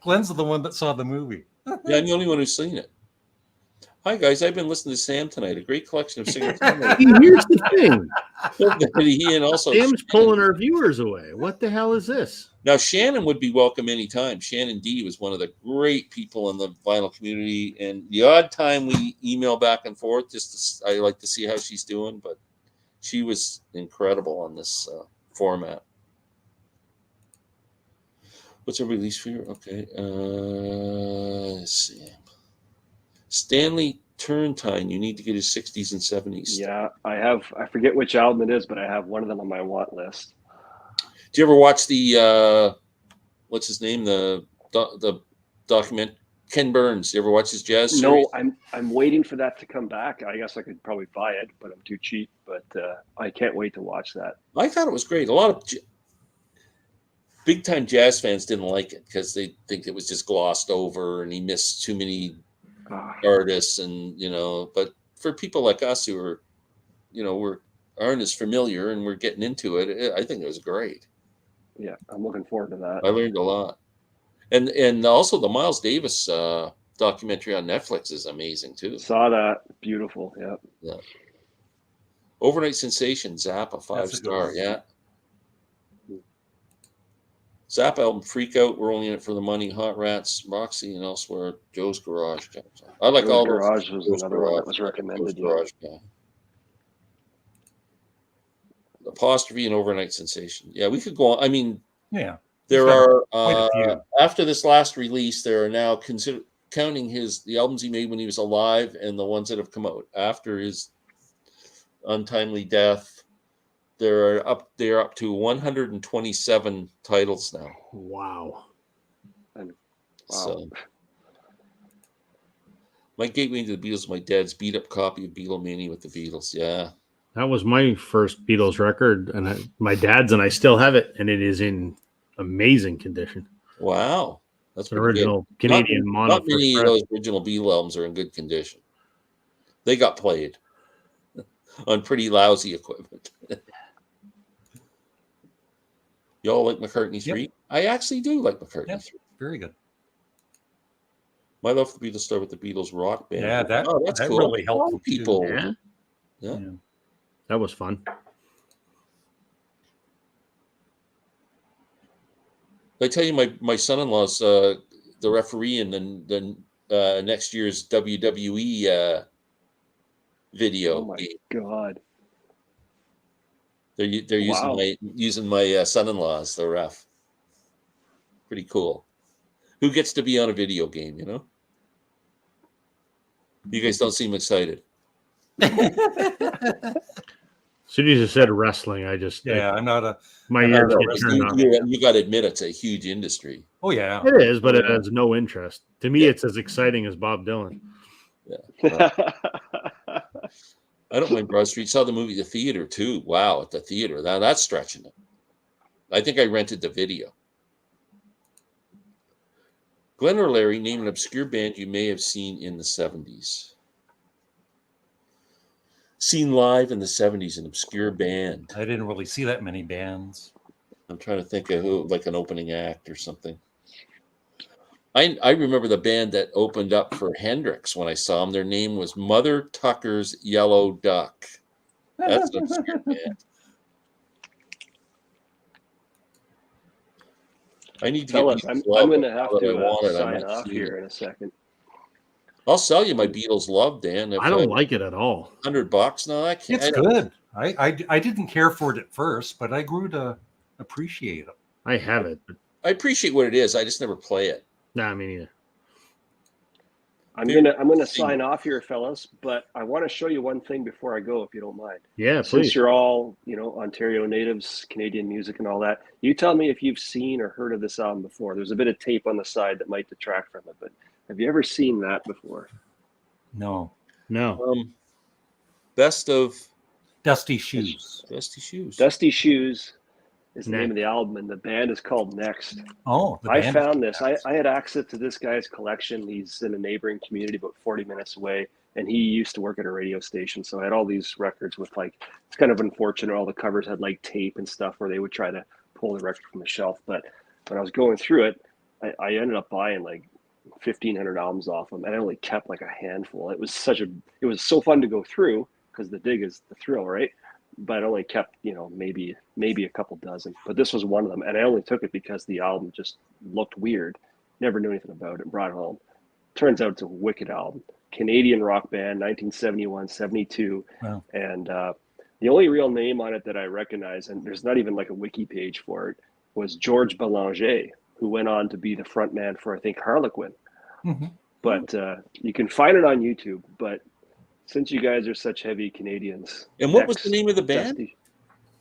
Glenn's the one that saw the movie. Yeah, I'm the only one who's seen it. Hi guys, I've been listening to Sam tonight. A great collection of singers. Here's the thing. He and also Sam's pulling our viewers away. What the hell is this? Now Shannon would be welcome anytime. Shannon D was one of the great people in the vinyl community, and the odd time we email back and forth, I like to see how she's doing. But she was incredible on this format. What's our release for you? Okay, let's see. Stanley Turrentine, you need to get his 60s and 70s. Yeah, I forget which album it is, but I have one of them on my want list. Do you ever watch the what's his name? The document Ken Burns. You ever watch his jazz series? No, I'm waiting for that to come back. I guess I could probably buy it, but I'm too cheap. But I can't wait to watch that. I thought it was great. A lot of big time jazz fans didn't like it because they think it was just glossed over and he missed too many artists, and but for people like us who are aren't as familiar and we're getting into it, I think it was great. Yeah, I'm looking forward to that. I learned a lot, and also the Miles Davis documentary on Netflix is amazing too. Saw that. Beautiful. Yeah. Overnight Sensation, Zappa, 5-star. Yeah. Zappa album, Freak Out, We're Only in It for the Money, Hot Rats, Roxy, and Elsewhere, Joe's Garage. I like Joe's all Garage those. was another one that was recommended. Garage guy. Apostrophe and Overnight Sensation. Yeah, we could go on. I mean, yeah, there are after this last release, there are now counting the albums he made when he was alive and the ones that have come out after his untimely death. They are up to 127 titles now. Wow. So my gateway into the Beatles is my dad's beat up copy of Beatlemania with the Beatles. Yeah. That was my first Beatles record, and my dad's, and I still have it, and it is in amazing condition. Wow. That's an original good. Canadian mono. Not many of those original Beatle albums are in good condition. They got played on pretty lousy equipment. Y'all like McCartney 3? Yep. I actually do like McCartney 3. Very good. My love for the Beatles started with the Beatles rock band. Yeah, that's cool. Really helped people. Yeah. That was fun. I tell you, my son-in-law's the referee in the next year's WWE video. Oh my god! They're using my son-in-law as the ref. Pretty cool. Who gets to be on a video game? You guys don't seem excited. As soon as you said wrestling, I'm not a. My ears get turned on. You got to admit it's a huge industry. Oh yeah, it is, but it has no interest. To me, it's as exciting as Bob Dylan. Yeah. I don't mind Broad Street. Saw the movie The Theater too. Wow, at the theater. That's stretching it. I think I rented the video. Glenn or Larry, name an obscure band you may have seen in the 70s. Seen live in the 70s, an obscure band. I didn't really see that many bands. I'm trying to think of who, like an opening act or something. I remember the band that opened up for Hendrix when I saw them. Their name was Mother Tucker's Yellow Duck. That's an obscure band. I need to Fellas, I'm going to have to sign off here in a second. I'll sell you my Beatles love, Dan. If I don't like it at all. $100 now. I can't. It's good. I didn't care for it at first, but I grew to appreciate it. I have it, but I appreciate what it is. I just never play it. nah, me neither. I'm gonna sign off here, fellas, but I want to show you one thing before I go, if you don't mind. Yeah, Since please. you're all, Ontario natives, Canadian music and all that, you tell me if you've seen or heard of this album before. There's a bit of tape on the side that might detract from it, but have you ever seen that before? No. Best of Dusty Shoes. Dusty Shoes. Dusty Shoes is the Next. name of the album, and the band is called Next. Oh, the I band. found this. I had access to this guy's collection. He's in a neighboring community about 40 minutes away, and he used to work at a radio station. So I had all these records with it's kind of unfortunate. All the covers had tape and stuff where they would try to pull the record from the shelf. But when I was going through it, I ended up buying 1,500 albums off them, and I only kept a handful. It was so fun to go through because the dig is the thrill, right? But I only kept, maybe a couple dozen. But this was one of them. And I only took it because the album just looked weird. Never knew anything about it. Brought it home. Turns out it's a wicked album. Canadian rock band, 1971, 72. Wow. And the only real name on it that I recognize, and there's not even a wiki page for it, was George Belanger, who went on to be the front man for, I think, Harlequin. Mm-hmm. But you can find it on YouTube. But since you guys are such heavy Canadians. And what was the name of the band?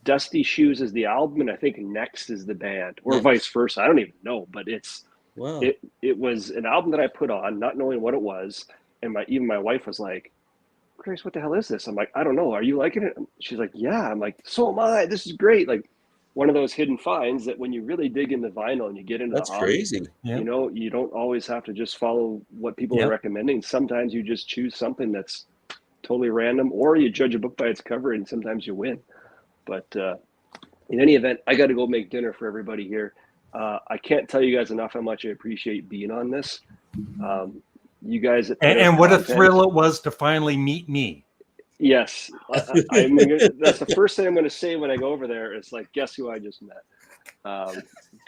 Dusty Shoes is the album, and I think Next is the band, or vice versa. I don't even know, but Wow. It was an album that I put on, not knowing what it was, and my wife was like, "Grace, what the hell is this?" I'm like, "I don't know. Are you liking it?" She's like, "Yeah." I'm like, "So am I. This is great." One of those hidden finds that when you really dig into vinyl and you get into That's the hobby, crazy. Yeah. you don't always have to just follow what people are recommending. Sometimes you just choose something that's totally random, or you judge a book by its cover, and sometimes you win. But in any event, I got to go make dinner for everybody here. I can't tell you guys enough how much I appreciate being on this. You guys, and what a thrill it was to finally meet me. Yes, that's the first thing I'm going to say when I go over there. Is guess who I just met.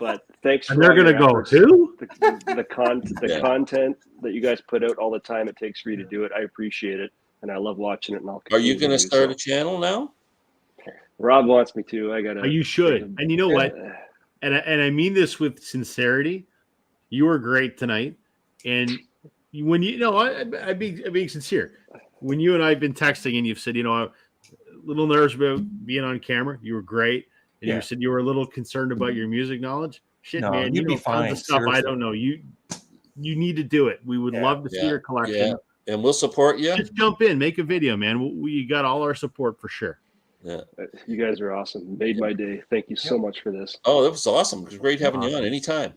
But thanks. And they're going to go too. The content that you guys put out all the time, it takes for you to do it. I appreciate it. And I love watching it. And Are you going to start a channel now? Rob wants me to. I gotta. You should. And you know what? And I mean this with sincerity. You were great tonight, and when I'm being sincere. When you and I have been texting, and you've said, I'm a little nervous about being on camera. You were great, and you said you were a little concerned about your music knowledge. Shit, no, man, you'd be fine. Tons of stuff I don't know. You need to do it. We would love to see your collection. Yeah. And we'll support you. Just jump in, make a video, man. We got all our support for sure. Yeah, you guys are awesome. Made my day. Thank you so much for this. Oh, that was awesome. It was great having you on anytime.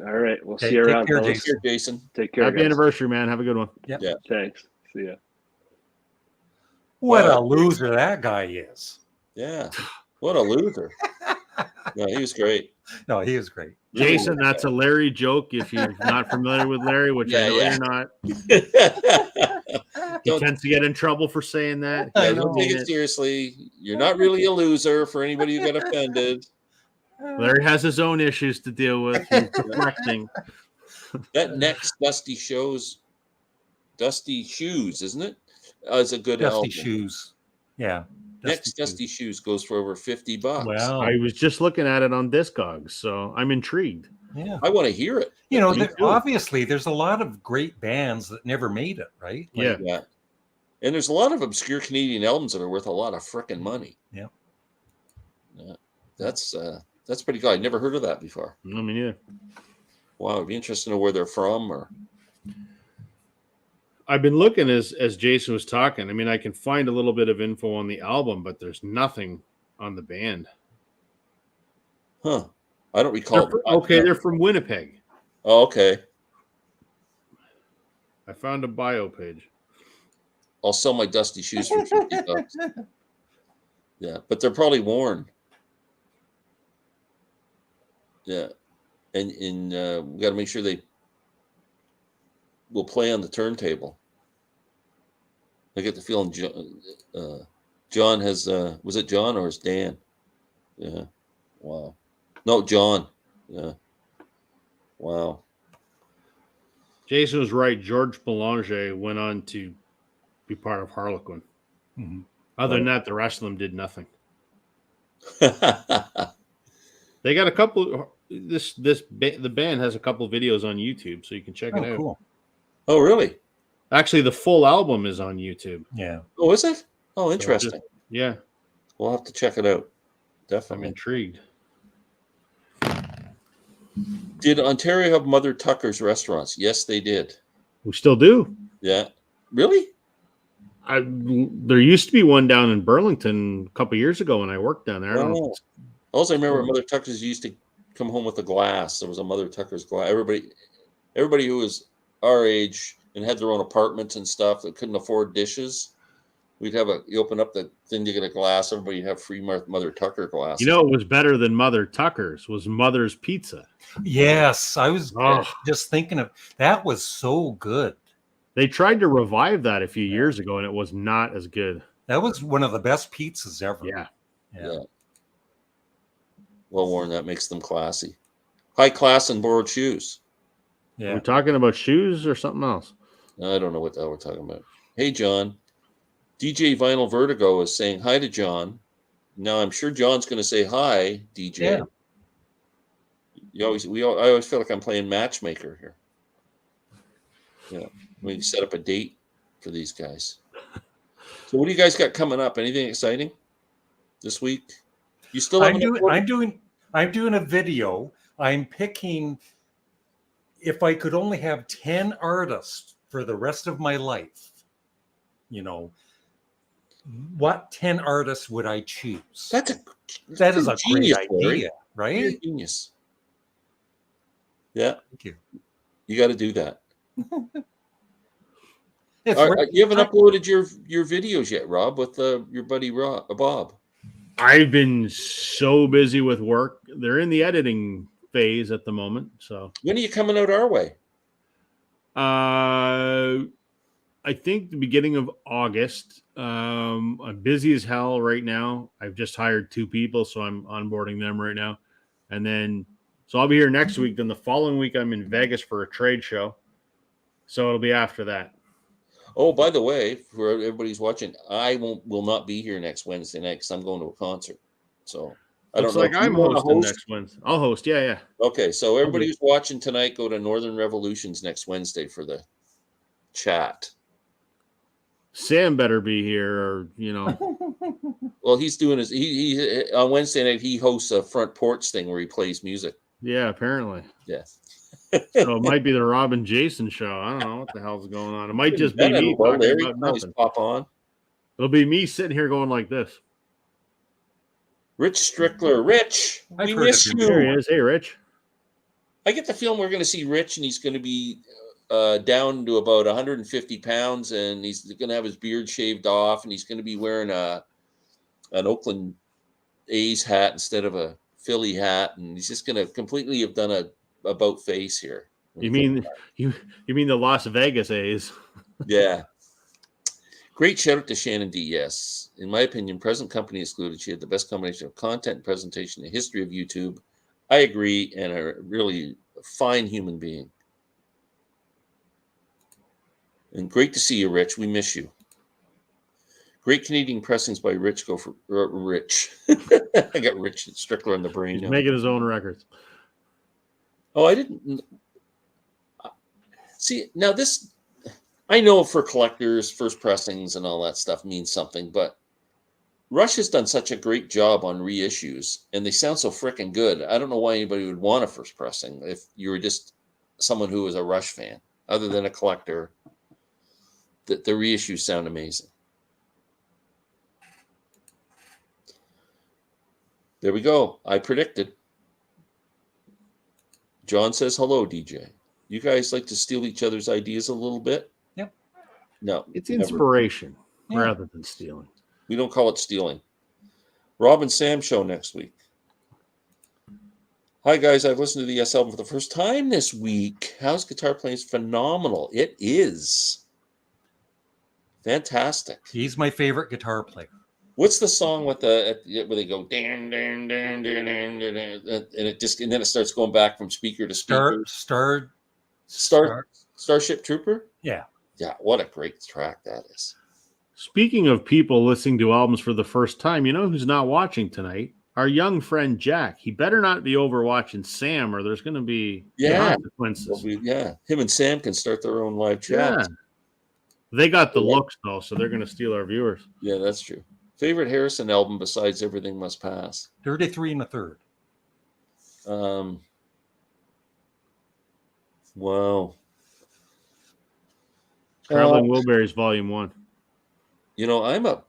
All right, we'll see you around. Take care, Jason. Take care. Happy anniversary, man. Have a good one. Yep. Yeah. Thanks. See ya. What a loser that guy is. Yeah. What a loser. No, he was great. No, he was great. Jason, that's a Larry joke. If you're not familiar with Larry, which I know you're not, he tends to get in trouble for saying that. Don't take it seriously. You're not really a loser for anybody who got offended. Larry has his own issues to deal with. He's deflecting. That next Dusty Shoes, isn't it? Is a good album. Dusty Shoes. Yeah. Dusty Shoes goes for over $50. Wow. I was just looking at it on Discogs, so I'm intrigued. Yeah. I want to hear it. Obviously, there's a lot of great bands that never made it, right? Yeah. And there's a lot of obscure Canadian albums that are worth a lot of frickin' money. Yeah. That's pretty cool. I'd never heard of that before. No, me neither. Wow, it'd be interesting to know where they're from. Or I've been looking as Jason was talking. I mean, I can find a little bit of info on the album, but there's nothing on the band. Huh. I don't recall. They're from Winnipeg. Oh, okay. I found a bio page. I'll sell my Dusty Shoes for $50. Yeah, but they're probably worn. Yeah, and we got to make sure they will play on the turntable. I get the feeling John has. Was it John or is Dan? Yeah. Wow. No, John. Yeah. Wow. Jason was right. George Belanger went on to be part of Harlequin. Mhm. Other than that, the rest of them did nothing. They got a couple. The band has a couple videos on YouTube, so you can check it Oh, out. cool. Oh, really? Actually, the full album is on YouTube. Yeah. Oh, is it? Oh, So interesting. yeah, We'll have to check it out. I'm Definitely. intrigued. Did Ontario have Mother Tucker's restaurants? Yes, they did. We still do. Yeah. Really? There used to be one down in Burlington a couple years ago when I worked down there. I don't know. Wow. Also, I remember Mother Tucker's used to come home with a glass. There was a Mother Tucker's glass. Everybody who was our age and had their own apartments and stuff that couldn't afford dishes, you open up the thing to get a glass. Everybody have free Mother Tucker glasses. You know, it was better than Mother Tucker's. Was Mother's Pizza. Yes, I was Oh. just thinking of that. Was so good. They tried to revive that a few years ago, and it was not as good. That was one of the best pizzas ever. Yeah. Yeah. Well worn, that makes them classy. High class and borrowed shoes. Yeah. We're talking about shoes or something else. I don't know what the hell we're talking about. Hey, John. DJ Vinyl Vertigo is saying hi to John. Now, I'm sure John's going to say hi, DJ. Yeah. I always feel like I'm playing matchmaker here. Yeah. We set up a date for these guys. So, what do you guys got coming up? Anything exciting this week? You still have I'm doing a video. I'm picking, if I could only have 10 artists for the rest of my life, what 10 artists would I choose? That is a genius, great idea, right? You're a genius. Yeah. Thank you. You got to do that. It's You haven't uploaded your videos yet, Rob, with your buddy Bob. I've been so busy with work. They're in the editing phase at the moment. So when are you coming out our way? I think the beginning of August. I'm busy as hell right now. I've just hired 2 people, so I'm onboarding them right now. And then, so I'll be here next week. Then the following week, I'm in Vegas for a trade show. So it'll be after that. Oh, by the way, for everybody's watching, I will not be here next Wednesday night because I'm going to a concert. So I don't know. Looks like I'm hosting next Wednesday. I'll host. Yeah. Okay, so everybody who's watching tonight, go to Northern Revolutions next Wednesday for the chat. Sam better be here, or Well, he's doing he on Wednesday night. He hosts a front porch thing where he plays music. Yeah, apparently. Yeah. So it might be the Rob and Jason show. I don't know what the hell's going on. It might just be me Well, talking about nothing. Pop on. It'll be me sitting here going like this. Rich Strickler. Rich, we miss you. There he is. Hey, Rich. I get the feeling we're going to see Rich, and he's going to be down to about 150 pounds, and he's going to have his beard shaved off, and he's going to be wearing an Oakland A's hat instead of a Philly hat, and he's just going to completely have done a about face here. You mean the Las Vegas A's? Yeah. Great shout out to Shannon D. Yes. In my opinion, present company excluded, she had the best combination of content and presentation in the history of YouTube. I agree, and a really fine human being. And great to see you, Rich. We miss you. Great Canadian pressings by Rich. Go for Rich. I got Rich Strickler in the brain. He's making his own records. Oh, I didn't see. Now this, I know for collectors, first pressings and all that stuff means something, but Rush has done such a great job on reissues, and they sound so freaking good. I don't know why anybody would want a first pressing if you were just someone who was a Rush fan, other than a collector. The reissues sound amazing. There we go. I predicted. John says hello, DJ. You guys like to steal each other's ideas a little bit? Yep. No. It's inspiration rather than stealing. We don't call it stealing. Rob and Sam show next week. Hi, guys. I've listened to the ES album for the first time this week. How's guitar playing? Phenomenal. It is. Fantastic. He's my favorite guitar player. What's the song with where they go dan dan dan dan dan dan, and then it starts going back from speaker to speaker. Start Starship Trooper? Yeah. Yeah, what a great track that is. Speaking of people listening to albums for the first time, you know who's not watching tonight? Our young friend Jack. He better not be over watching Sam, or there's going to be consequences. Him and Sam can start their own live chat. Yeah. They got the looks, though, so they're going to steal our viewers. Yeah, that's true. Favorite Harrison album besides Everything Must Pass? 33 1/3. Wow. Traveling Wilburys, Volume 1. You know,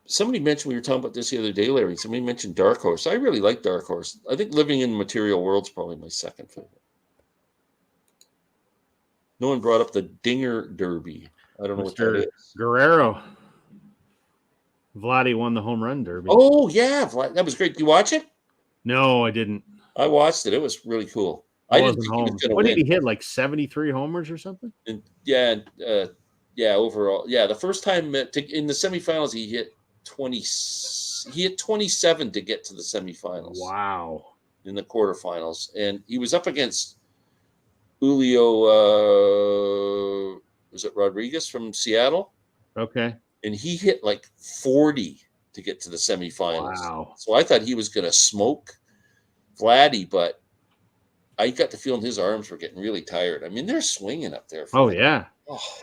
somebody mentioned, we were talking about this the other day, Larry. Somebody mentioned Dark Horse. I really like Dark Horse. I think Living in the Material World's probably my second favorite. No one brought up the Dinger Derby. I don't know what that is. Guerrero. Vladdy won the home run derby. Oh, yeah. That was great. Did you watch it? No, I didn't. I watched it. It was really cool. I didn't think he was going to win. What did he hit? Like 73 homers or something? And overall. Yeah, the first time in the semifinals, he hit 20. He hit 27 to get to the semifinals. Wow. In the quarterfinals. And he was up against Julio, was it Rodriguez from Seattle? Okay. And he hit like 40 to get to the semifinals. Wow. So I thought he was going to smoke Vladdy, but I got the feeling his arms were getting really tired. I mean, they're swinging up there. Yeah. Oh,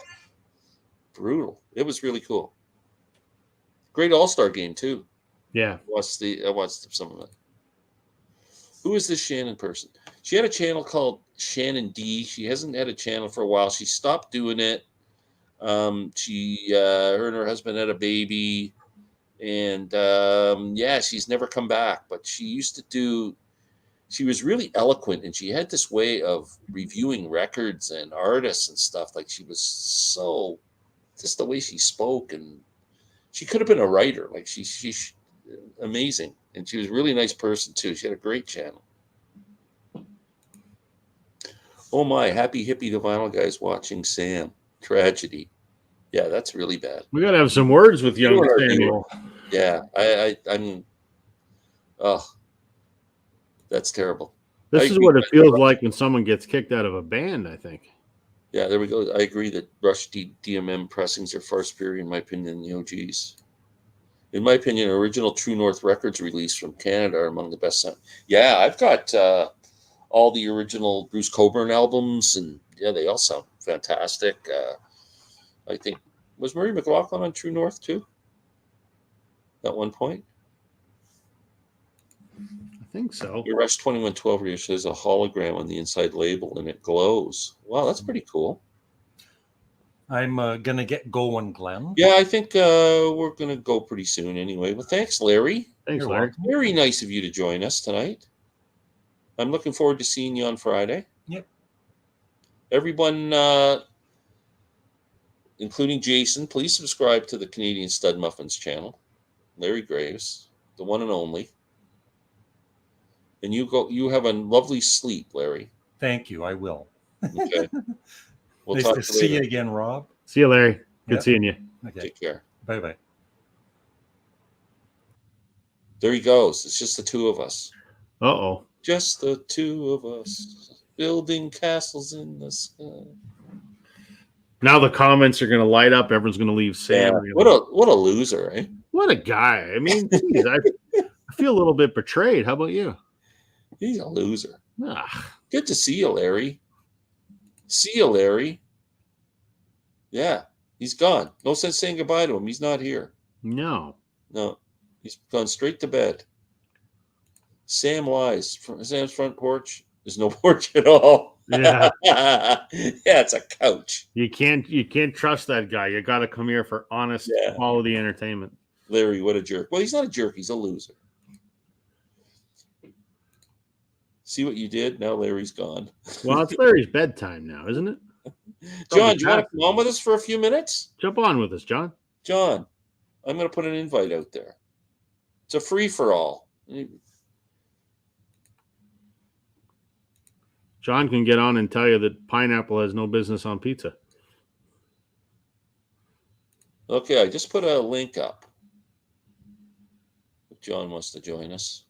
brutal. It was really cool. Great All-Star game, too. Yeah. I watched some of it. Who is this Shannon person? She had a channel called Shannon D. She hasn't had a channel for a while. She stopped doing it. Her and her husband had a baby, and she's never come back. But she used to do. She was really eloquent, and she had this way of reviewing records and artists and stuff. Like she was so, just the way she spoke, and she could have been a writer. Like she's amazing, and she was a really nice person too. She had a great channel. Oh my, happy hippie the vinyl guys watching Sam. Tragedy. Yeah, that's really bad. We gotta have some words with young Samuel. Yeah, I'm. Oh, that's terrible. This is what it feels like when someone gets kicked out of a band, I think. Yeah, there we go. I agree that Rush DMM pressings are far superior, in my opinion, than the OGs. In my opinion, original True North Records release from Canada are among the best sound. Yeah, I've got all the original Bruce Coburn albums, and yeah, they all sound fantastic. I think, was Murray McLaughlin on True North too? At one point? I think so. Your Rush 2112 reader says a hologram on the inside label and it glows. Wow, that's pretty cool. I'm going to get going, Glenn. Yeah, I think we're going to go pretty soon anyway. Well, thanks, Larry. Thanks, Larry. Very nice of you to join us tonight. I'm looking forward to seeing you on Friday. Yep. Everyone, including Jason, please subscribe to the Canadian Stud Muffins channel. Larry Graves, the one and only. And you have a lovely sleep, Larry. Thank you. I will. Okay. We'll nice talk to see you again, Rob. See you, Larry. Good seeing you. Okay. Take care. Bye-bye. There he goes. It's just the two of us. Uh-oh. Just the two of us building castles in the sky. Now the comments are going to light up. Everyone's going to leave Sam. Yeah. What a loser, eh? What a guy. I mean, geez, I feel a little bit betrayed. How about you? He's a loser. Ah. Good to see you, Larry. See you, Larry. Yeah, he's gone. No sense saying goodbye to him. He's not here. No. He's gone straight to bed. Sam lies. Sam's front porch is no porch at all. Yeah. Yeah, it's a couch. You can't trust that guy. You got to come here for honest, quality entertainment. Larry, what a jerk. Well, he's not a jerk. He's a loser. See what you did? Now Larry's gone. Well, it's Larry's bedtime now, isn't it? John, do you want to come on with us for a few minutes? Jump on with us, John. John, I'm going to put an invite out there. It's a free-for-all. John can get on and tell you that pineapple has no business on pizza. Okay, I just put a link up. If John wants to join us.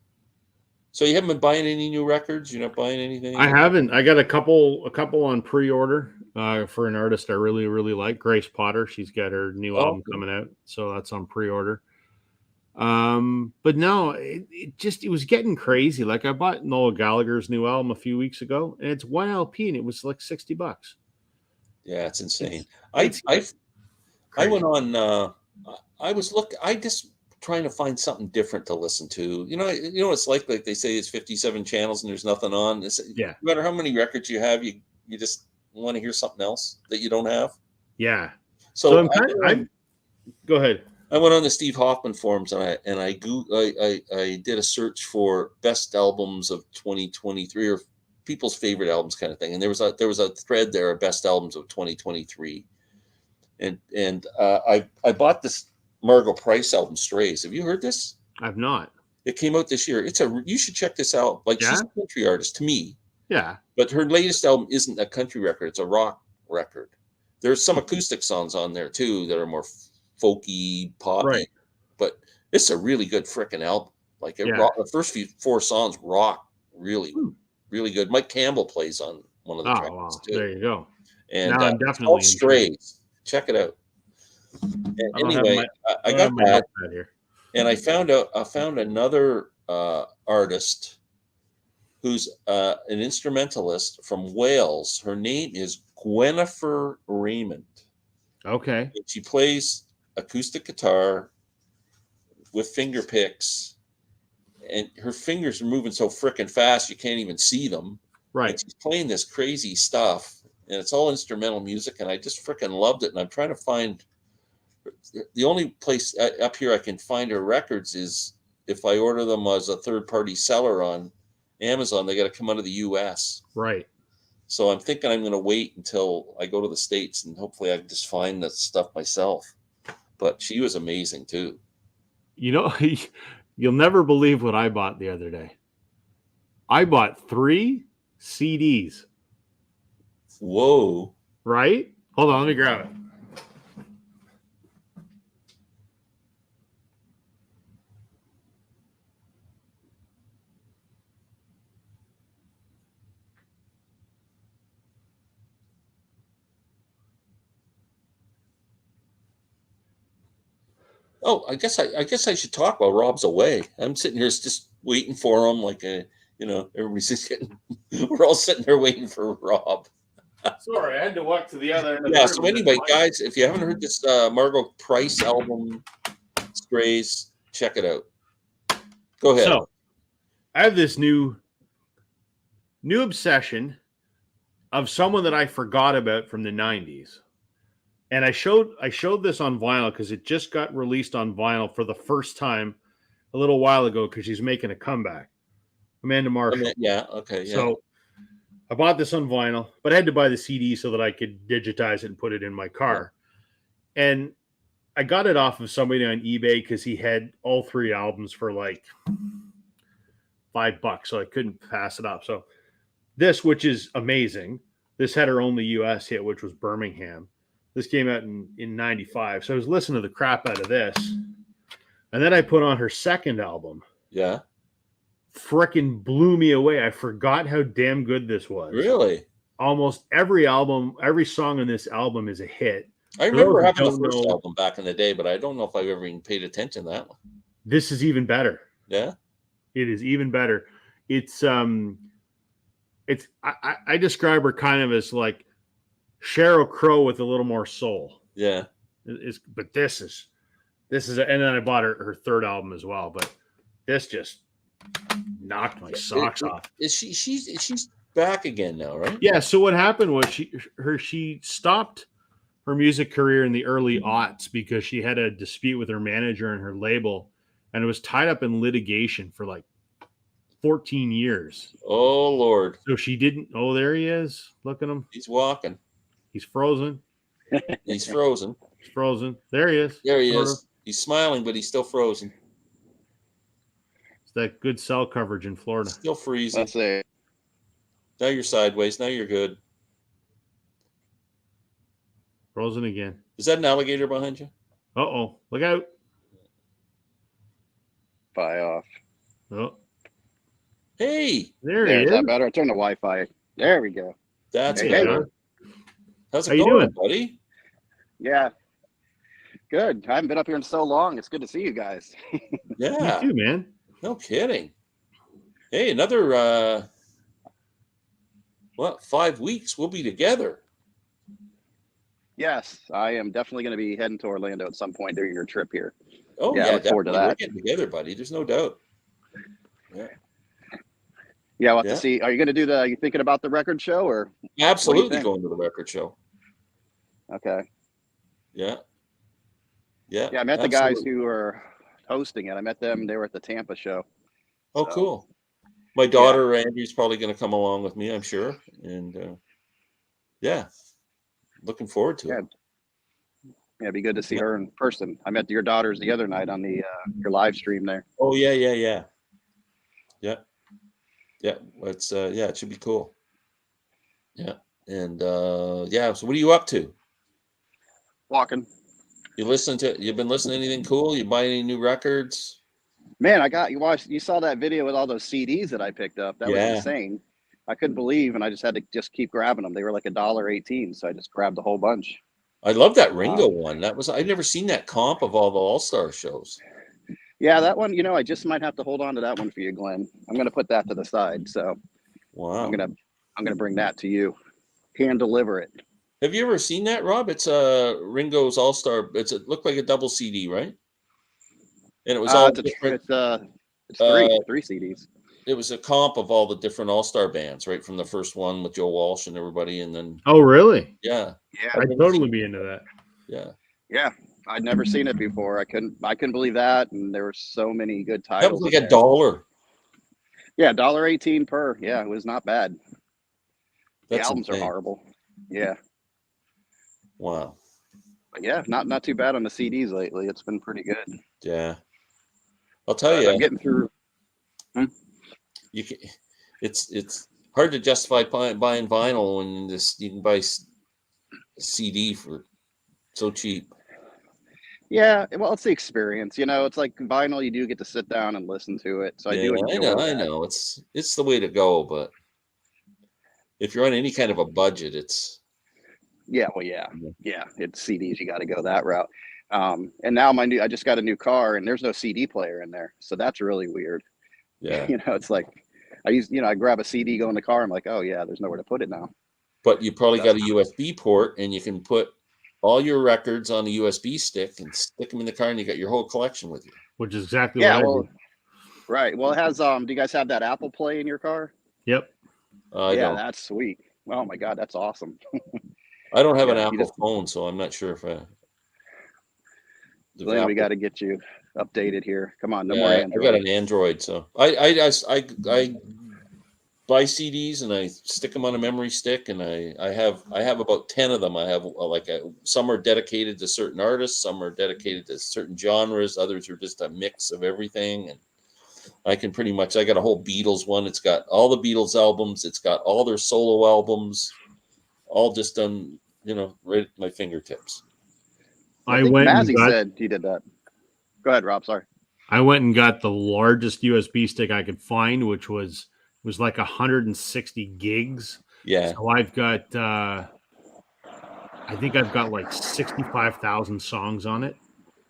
So you haven't been buying any new records? You're not buying anything? I haven't. I got a couple on pre-order for an artist I really, really like, Grace Potter. She's got her new album coming out, so that's on pre-order. But no, it was getting crazy. Like I bought Noel Gallagher's new album a few weeks ago, and it's one LP, and it was like $60. Yeah, it's insane. It's I went on. I just trying to find something different to listen to. It's like they say it's 57 channels and there's nothing on. Yeah. No matter how many records you have, you just want to hear something else that you don't have. Yeah. So I'm go ahead. I went on the Steve Hoffman forums and I did a search for best albums of 2023 or people's favorite albums kind of thing. And there was a thread there of best albums of 2023. And I bought this Margot Price album, Strays. Have you heard this? I've not. It came out this year. You should check this out. Like, she's a country artist to me. Yeah. But her latest album isn't a country record. It's a rock record. There's some acoustic songs on there too that are more folky, poppy. Right. But it's a really good freaking album. Like the first four songs rock really, really good. Mike Campbell plays on one of the tracks too. There you go. And I'm it's called Strays. Check it out. Anyway, I got that here. And I found another artist who's an instrumentalist from Wales. Her name is Gwennifer Raymond. Okay. And she plays acoustic guitar with finger picks, and her fingers are moving so freaking fast you can't even see them. Right. And she's playing this crazy stuff, and it's all instrumental music, and I just freaking loved it. And I'm trying to find. The only place up here I can find her records is if I order them as a third-party seller on Amazon. They got to come out of the U.S. Right. So I'm thinking I'm going to wait until I go to the States, and hopefully I can just find that stuff myself. But she was amazing too. You'll never believe what I bought the other day. I bought 3 CDs. Whoa. Right? Hold on, let me grab it. Oh, I guess I should talk while Rob's away. I'm sitting here just waiting for him, like everybody's just getting. We're all sitting there waiting for Rob. Sorry, I had to walk to the other end. Yeah. So anyway, guys, if you haven't heard this Margot Price album, Strays, check it out. Go ahead. So, I have this new obsession of someone that I forgot about from the 90s. And I showed this on vinyl because it just got released on vinyl for the first time a little while ago because she's making a comeback. Amanda Marshall. Yeah, okay. Yeah. So I bought this on vinyl, but I had to buy the CD so that I could digitize it and put it in my car. Yeah. And I got it off of somebody on eBay because he had all 3 albums for like $5, so I couldn't pass it up. So this, which is amazing, this had her only US hit, which was Birmingham. This came out in 95. So I was listening to the crap out of this. And then I put on her second album. Yeah. Frickin' blew me away. I forgot how damn good this was. Really? Almost every song on this album is a hit. I remember having the first album back in the day, but I don't know if I've ever even paid attention to that one. This is even better. Yeah? It is even better. I describe her kind of as like Sheryl Crow with a little more soul. Yeah. But this is, and then I bought her third album as well. But this just knocked my socks off. She's back again now, right? Yeah. So what happened was she stopped her music career in the early aughts because she had a dispute with her manager and her label, and it was tied up in litigation for like 14 years. Oh Lord! So she didn't. Oh, there he is. Look at him. He's walking. He's frozen. He's frozen. He's frozen. There he is. There he is. He's smiling, but he's still frozen. It's that good cell coverage in Florida. Still freezing. Let's say. Now you're sideways. Now you're good. Frozen again. Is that an alligator behind you? Uh-oh. Look out. Bye off. Oh. Hey, There There, he is is. that better? I turned the Wi-Fi. There we go. that's Hey, better. How's How it you going, doing? buddy? Yeah, good. I haven't been up here in so long. It's good to see you guys. Yeah, You too, man. no kidding. Hey, another 5 weeks we'll be together. Yes, I am definitely going to be heading to Orlando at some point during your trip here. Oh Yeah, I look forward to definitely. We're that. getting together, buddy. There's no doubt. Yeah, Yeah, we'll have Yeah. to see. Are you going to are you thinking about the record show or? absolutely think? going to the record show. Okay. Yeah, yeah. Yeah, I met the guys absolutely. who were hosting it. I met them. They were at the Tampa show. Oh, So, cool. My daughter Andrew's probably going to come along with me, I'm sure. And yeah, looking forward to Yeah, it. yeah, it'd be good to see her in person. I met your daughters the other night on the your live stream there. Oh yeah. Yeah. It's it should be cool. Yeah, and So what are you up to? Walking. You've been listening to anything cool? You buy any new records? Man, you saw that video with all those CDs that I picked up. That was Yeah. insane. I couldn't believe, and I just had to just keep grabbing them. They were like $1.18, so I just grabbed a whole bunch. I love that Ringo one. I'd never seen that comp of all the All-Star shows. Yeah, that one, I just might have to hold on to that one for you, Glenn. I'm gonna put that to the side. So Wow. I'm gonna bring that to you. Hand deliver it. Have you ever seen that, Rob? It's Ringo's All-Star. It looked like a double CD, right? And it was all different. It's three CDs. It was a comp of all the different All-Star bands, right? From the first one with Joe Walsh and everybody, and then Oh, really? yeah, Yeah, I'd totally be into that. yeah. yeah. I'd never seen it before. I couldn't believe that, and there were so many good That titles. was like in there. $1. Yeah, $1.18 per. Yeah, it was not bad. The That's albums insane. are horrible. Yeah, Wow. but yeah, not too bad on the CDs lately. It's been pretty good. Yeah. I'll tell But you. I'm getting through. It's hard to justify buying vinyl when you can buy CD for so cheap. Yeah, well, it's the experience. It's like vinyl. You do get to sit down and listen to it. So I do enjoy that. I know. It's the way to go, but if you're on any kind of a budget, it's Yeah, well, yeah. It's CDs. You got to go that route. And now I just got a new car, and there's no CD player in there, so that's really weird. yeah. It's like I grab a CD, go in the car. I'm like, oh yeah, there's nowhere to put it now. But you probably got a USB port, and you can put all your records on a USB stick and stick them in the car, and you got your whole collection with you. Which is exactly what I do. Right. Well, it has. Do you guys have that Apple Play in your car? Yep. don't. That's sweet. Oh my God, that's awesome. I don't have an Yeah, Apple phone, so I'm not sure if Glenn, we got to get you updated here. Come on, no more I Android. got an Android, so I buy CDs and I stick them on a memory stick, and I have about 10 of them. I have some are dedicated to certain artists, some are dedicated to certain genres, others are just a mix of everything. And I can I got a whole Beatles one. It's got all the Beatles albums. It's got all their solo albums, all just done, right at my fingertips. I think Mazzy said he did that. Go ahead, Rob. Sorry. I went and got the largest USB stick I could find, which was like 160 gigs. Yeah. So I've got, I think I've got like 65,000 songs on it.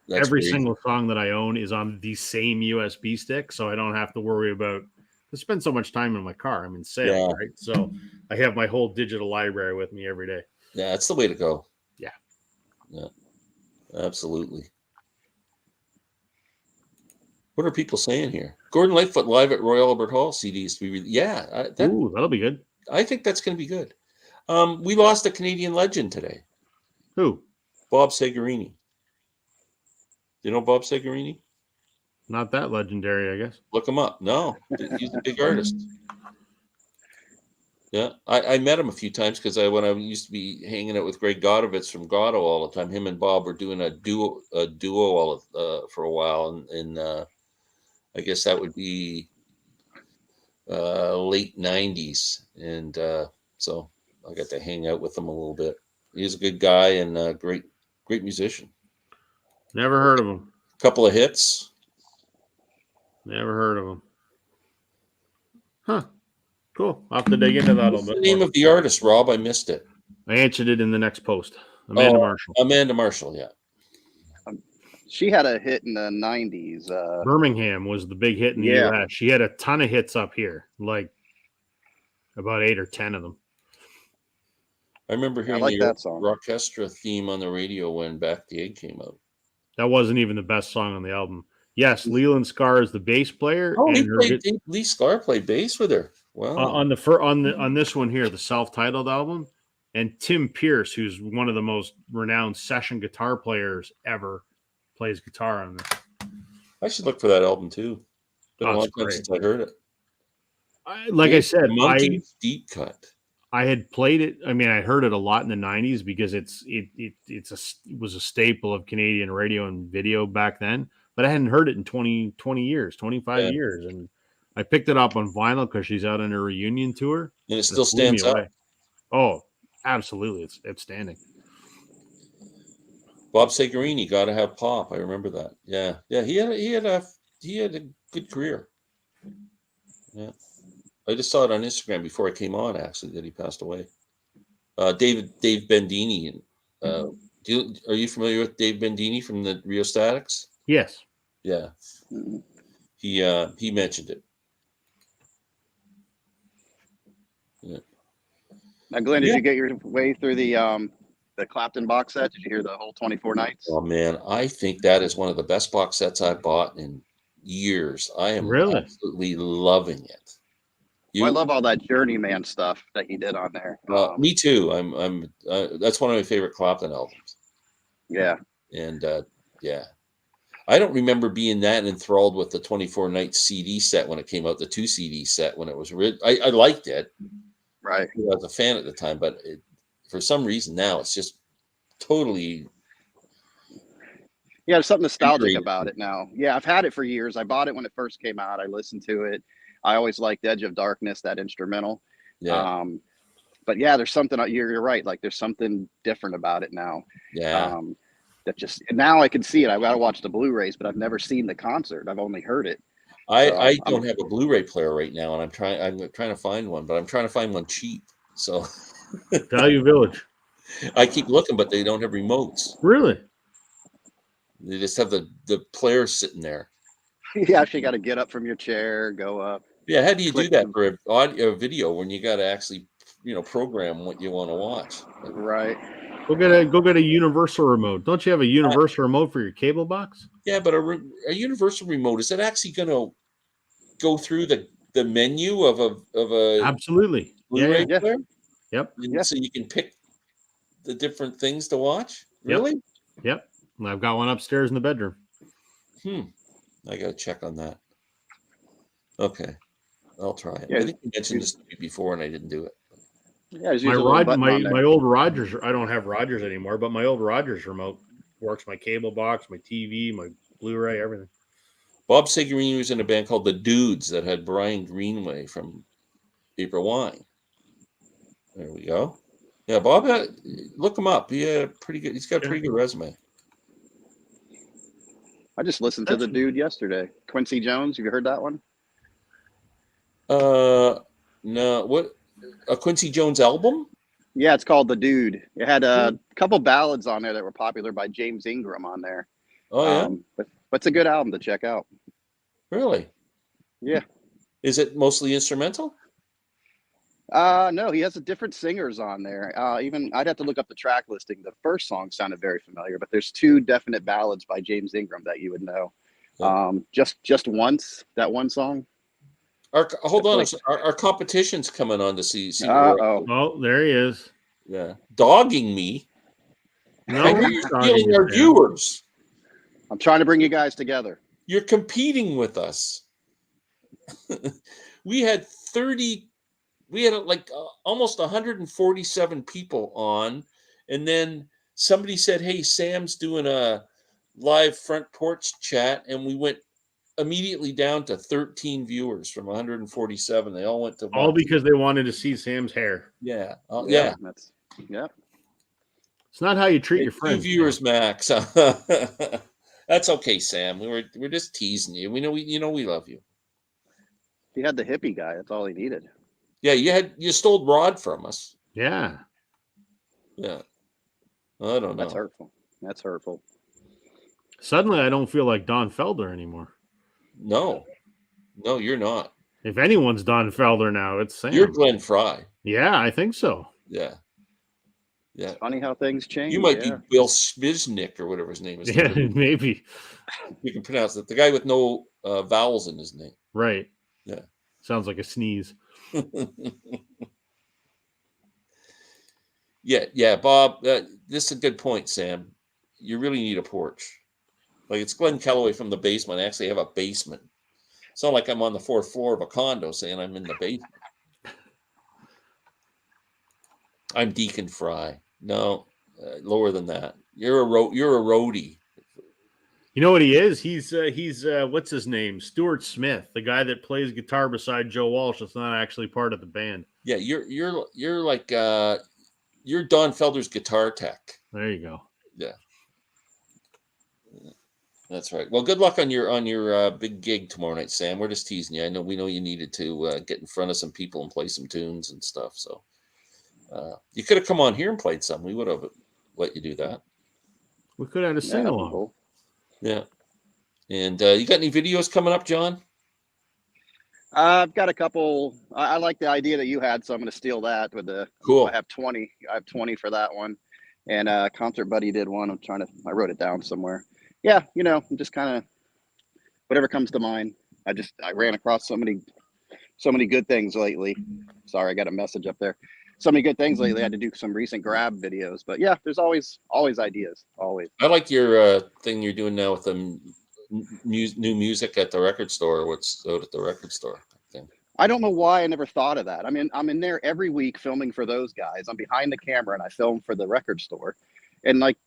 That's Every crazy. single song that I own is on the same USB stick, so I don't have to worry about. I spend so much time in my car. I'm in sales, right? So I have my whole digital library with me every day. Yeah, that's the way to go. Yeah. Yeah. Absolutely. What are people saying here? Gordon Lightfoot live at Royal Albert Hall CDs to be Ooh, that'll be good. I think that's going to be good. We lost a Canadian legend today. Who? Bob Segarini. You know Bob Segarini? Not that legendary, I guess. Look him up. No, he's a big artist. Yeah, I met him a few times because when I used to be hanging out with Greg Godovitz from Grotto all the time, him and Bob were doing a duo for a while, and I guess that would be late '90s, and so I got to hang out with him a little bit. He's a good guy and a great musician. Never heard of him. Couple of hits. Never heard of him. Huh. Cool. I'll have to dig into that a What's little the bit name more. of the artist, Rob? I missed it. I answered it in the next post. Amanda Marshall. Amanda Marshall, yeah. She had a hit in the 90s. Birmingham was the big hit in the Yeah. U.S. She had a ton of hits up here, like about 8 or 10 of them. I remember hearing like the that song. orchestra theme on the radio when Back the Egg came out. That wasn't even the best song on the album. Yes, Leland Sklar is the bass player, Oh, and Lee Sklar played bass with her. Wow. on this one here, the self-titled album, and Tim Pierce, who's one of the most renowned session guitar players ever, plays guitar on this. I should look for that album too. Been a long time since I heard it. I said, Monkey's Deep Cut. I had played it. I mean, I heard it a lot in the '90s because it was a staple of Canadian radio and video back then. But I hadn't heard it in 20 years, 25 years, and I picked it up on vinyl because she's out on her reunion tour, and it still stands up. Oh, absolutely, it's outstanding. Bob Segarini, Gotta Have Pop. I remember that. Yeah. He had a good career. Yeah. I just saw it on Instagram before I came on, actually, that he passed away. Dave Bendini. Are you familiar with Dave Bendini from the Rheostatics? Yes. Yeah. He mentioned it. Yeah. Now, Glenn, did you get your way through the Clapton box set? Did you hear the whole 24 nights? Oh man, I think that is one of the best box sets I've bought in years. I am absolutely loving it. I love all that Journeyman stuff that he did on there. Me too. I'm that's one of my favorite Clapton albums. Yeah. And I don't remember being that enthralled with the 24 night CD set when it came out, the 2 CD set when it was I liked it. Right. I was a fan at the time, but for some reason now it's just totally. Yeah, there's something nostalgic about it now. Yeah, I've had it for years. I bought it when it first came out. I listened to it. I always liked Edge of Darkness, that instrumental. Yeah. But yeah, there's something. You're right. Like there's something different about it now. Yeah. That just now I can see it. I've got to watch the Blu-rays, but I've never seen the concert. I've only heard it. I don't have a Blu-ray player right now, and I'm trying to find one, but I'm trying to find one cheap. So Value Village. I keep looking, but they don't have remotes. Really? They just have the player sitting there. You actually got to get up from your chair, go up. Yeah, how do you do that for an audio video when you got to actually, program what you want to watch? Right. Go get a universal remote. Don't you have a universal remote for your cable box? Yeah, but a universal remote, is it actually going to go through the menu of a absolutely Blu-ray player? Yep. So you can pick the different things to watch? Really? Yep. I've got one upstairs in the bedroom. I got to check on that. Okay. I'll try it. Yeah. I think you mentioned this to me before and I didn't do it. Yeah, my old Rogers, I don't have Rogers anymore, but my old Rogers remote works my cable box, my TV, my Blu-ray, everything. Bob Segarini was in a band called The Dudes that had Brian Greenway from April Wine. There we go. Yeah, Bob, look him up. He's got a pretty good resume. I just listened to The Dude yesterday. Quincy Jones, have you heard that one? No. What? A Quincy Jones album? Yeah, it's called The Dude. It had a couple ballads on there that were popular by James Ingram on there. Oh, yeah? But it's a good album to check out. Really? Yeah. Is it mostly instrumental? No, he has different singers on there. Even I'd have to look up the track listing. The first song sounded very familiar, but there's 2 definite ballads by James Ingram that you would know. Just Once, that one song. Hold on. Our competition's coming on to see. Oh, there he is. Yeah. Dogging me. No, I hear you're stealing our viewers. I'm trying to bring you guys together. You're competing with us. We had almost 147 people on, and then somebody said, "Hey, Sam's doing a live front porch chat," and we went immediately down to 13 viewers from 147. They all went to all because they wanted to see Sam's hair. Yeah. Yeah. It's not how you treat your friends. 2 viewers max. That's okay, Sam. We're just teasing you. We know we love you. He had the hippie guy. That's all he needed. Yeah, you stole Rod from us. Yeah. Yeah. I don't know. That's hurtful. That's hurtful. Suddenly, I don't feel like Don Felder anymore. No, you're not. If anyone's Don Felder now, it's Sam. You're Glenn Fry. Yeah, I think so. Yeah. Yeah. It's funny how things change. You might be Bill Smiznik or whatever his name is. Yeah, maybe. You can pronounce it. The guy with no vowels in his name. Right. Yeah. Sounds like a sneeze. Yeah, Bob. This is a good point, Sam. You really need a porch. Like it's Glenn Calloway from the basement. I actually have a basement. It's not like I'm on the 4th floor of a condo saying I'm in the basement. I'm Deacon Fry. No, lower than that. You're a roadie. You know what he is? He's what's his name? Stuart Smith, the guy that plays guitar beside Joe Walsh. That's not actually part of the band. Yeah, you're like you're Don Felder's guitar tech. There you go. Yeah. That's right. Well, good luck on your big gig tomorrow night, Sam. We're just teasing you. We know you needed to get in front of some people and play some tunes and stuff. So you could have come on here and played some. We would have let you do that. We could have had a sing along. Cool. Yeah. And you got any videos coming up, John? I've got a couple. I like the idea that you had, so I'm going to steal that with the. Cool. I have 20 for that one, and Concert Buddy did one. I wrote it down somewhere. Yeah, I'm just kind of whatever comes to mind. I ran across so many good things lately. Sorry, I got a message up there. So many good things lately. I had to do some recent grab videos, but yeah, there's always ideas. Always. I like your thing you're doing now with the new music at the record store. What's out at the record store thing? I don't know why I never thought of that. I mean, I'm in there every week filming for those guys. I'm behind the camera and I film for the record store. And like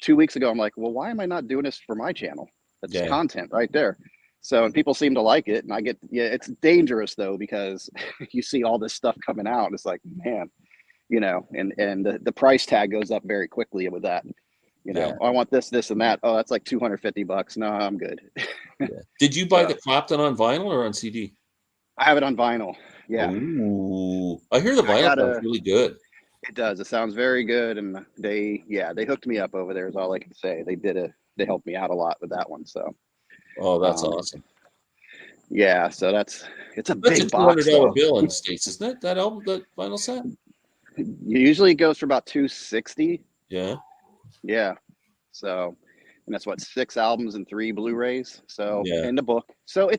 2 weeks ago, I'm like, well, why am I not doing this for my channel? That's content right there. So, and people seem to like it. And it's dangerous though, because you see all this stuff coming out. And it's like, man, and the price tag goes up very quickly with that. I want this, and that. Oh, that's like $250. No, I'm good. Yeah. Did you buy the Clapton on vinyl or on CD? I have it on vinyl. Yeah. Ooh. I hear the vinyl sounds really good. It does. It sounds very good. And they hooked me up over there is all I can say. They helped me out a lot with that one. So. Oh, that's awesome. Yeah. So it's a that's big a $200 box, bill in the States, isn't it? That album, that vinyl set? Usually it goes for about $260. Yeah. Yeah. So, and that's 6 albums and 3 Blu-rays. So, in the book. So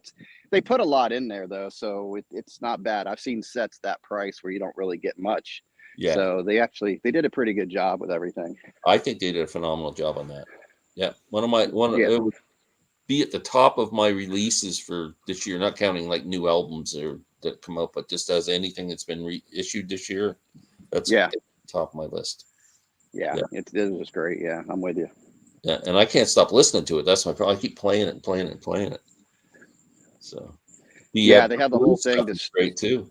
they put a lot in there though. So it's not bad. I've seen sets that price where you don't really get much. Yeah. So they did a pretty good job with everything. I think they did a phenomenal job on that. Yeah. It would be at the top of my releases for this year, not counting like new albums that come out, but just as anything that's been reissued this year. That's top of my list. Yeah. It was great. Yeah. I'm with you. Yeah, and I can't stop listening to it. That's my problem. I keep playing it and playing it and playing it. So, they have the whole thing. That's great too.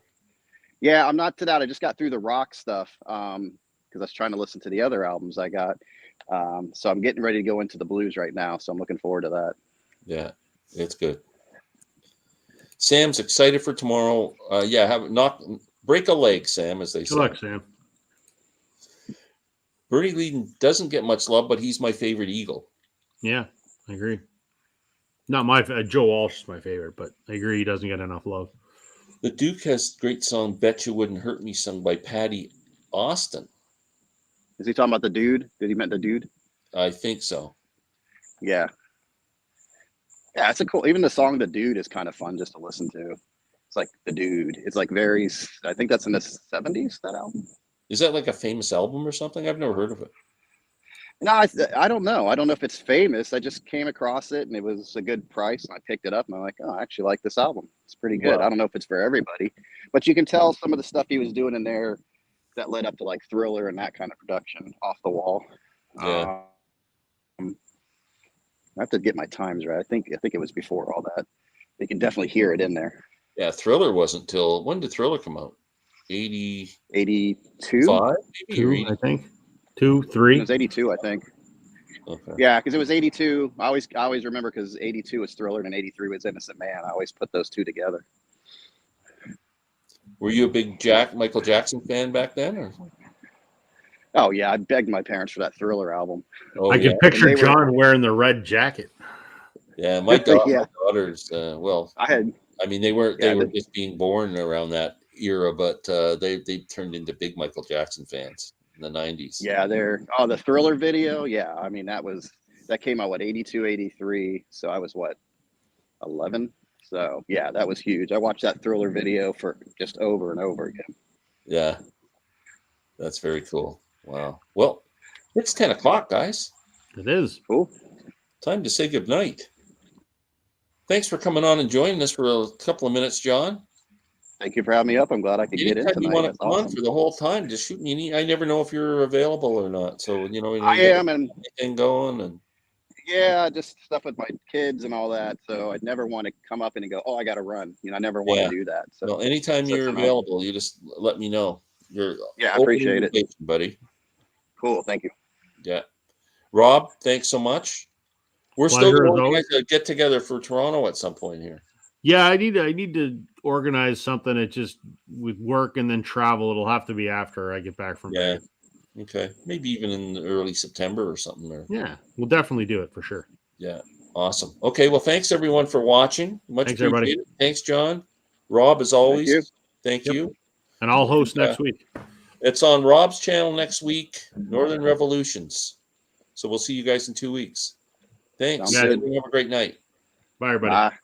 Yeah, I'm not to that. I just got through the rock stuff because I was trying to listen to the other albums I got. So I'm getting ready to go into the blues right now. So I'm looking forward to that. Yeah, it's good. Sam's excited for tomorrow. Break a leg, Sam, as they say. Good luck, Sam. Bernie Leadon doesn't get much love, but he's my favorite Eagle. Yeah, I agree. Not my Joe Walsh is my favorite, but I agree he doesn't get enough love. The Duke has great song "Bet You Wouldn't Hurt Me," sung by Patty Austin. Is he talking about the dude? Did he meant the dude? I think so. Yeah. Yeah, it's a cool. Even the song "The Dude" is kind of fun just to listen to. It's like the dude. It's like very. I think that's in the 70s. That album. Is that like a famous album or something? I've never heard of it. No, I don't know. I don't know if it's famous. I just came across it and it was a good price and I picked it up and I'm like, oh, I actually like this album. It's pretty good. Wow. I don't know if it's for everybody, but you can tell some of the stuff he was doing in there that led up to like Thriller and that kind of production off the wall. Yeah. I have to get my times right. I think it was before all that. You can definitely hear it in there. Yeah, Thriller wasn't till when did Thriller come out? 82? 5, maybe? I think. 2, 3. It was 82, I think. Okay. Yeah, because it was 82. I always remember because 82 was Thriller and 83 was Innocent Man. I always put those two together. Were you a big Michael Jackson fan back then? Or? Oh yeah, I begged my parents for that Thriller album. Oh I yeah, can picture And they were- John wearing the red jacket. yeah. My Yeah. daughters. Well, I had I mean, they were Yeah, just being born around that era, but they turned into big Michael Jackson fans in the '90s. yeah, the Thriller video. Yeah, I mean that came out what 82, 83. So I was what 11. So yeah, that was huge. I watched that Thriller video for just over and over again. Yeah, that's very cool. Wow. Well, it's 10 o'clock, guys. It is. Cool. Time to say goodnight. Thanks for coming on and joining us for a couple of minutes, John. Thank you for having me up. I'm glad I could get in Anytime you tonight. want to That's come on awesome. for the whole time, just shoot me. I never know if you're available or not. So you I am, and anything going and yeah, just stuff with my kids and all that. So I'd never want to come up and go, oh, I got to run. I never want yeah. to do that. So Well, anytime so you're tonight- available, you just let me know. You're Yeah, I open appreciate it. invitation, buddy. Cool. Thank you. Yeah. Rob, thanks so much. We're Pleasure still as going always. to get together for Toronto at some point here. Yeah, I need to organize something. It just with work and then travel. It'll have to be after I get back from Yeah. Vegas. Okay. Maybe even in early September or something there. Yeah, we'll definitely do it for sure. Yeah. Awesome. Okay. Well, thanks everyone for watching. Much Thanks, everybody. appreciated. Thanks, John. Rob, as always. you. Thank Yep. you. And I'll host Yeah. next week. It's on Rob's channel next week, Northern Revolutions. So we'll see you guys in 2 weeks. Thanks. Sounds good. Everyone have a great night. Bye, everybody. Bye.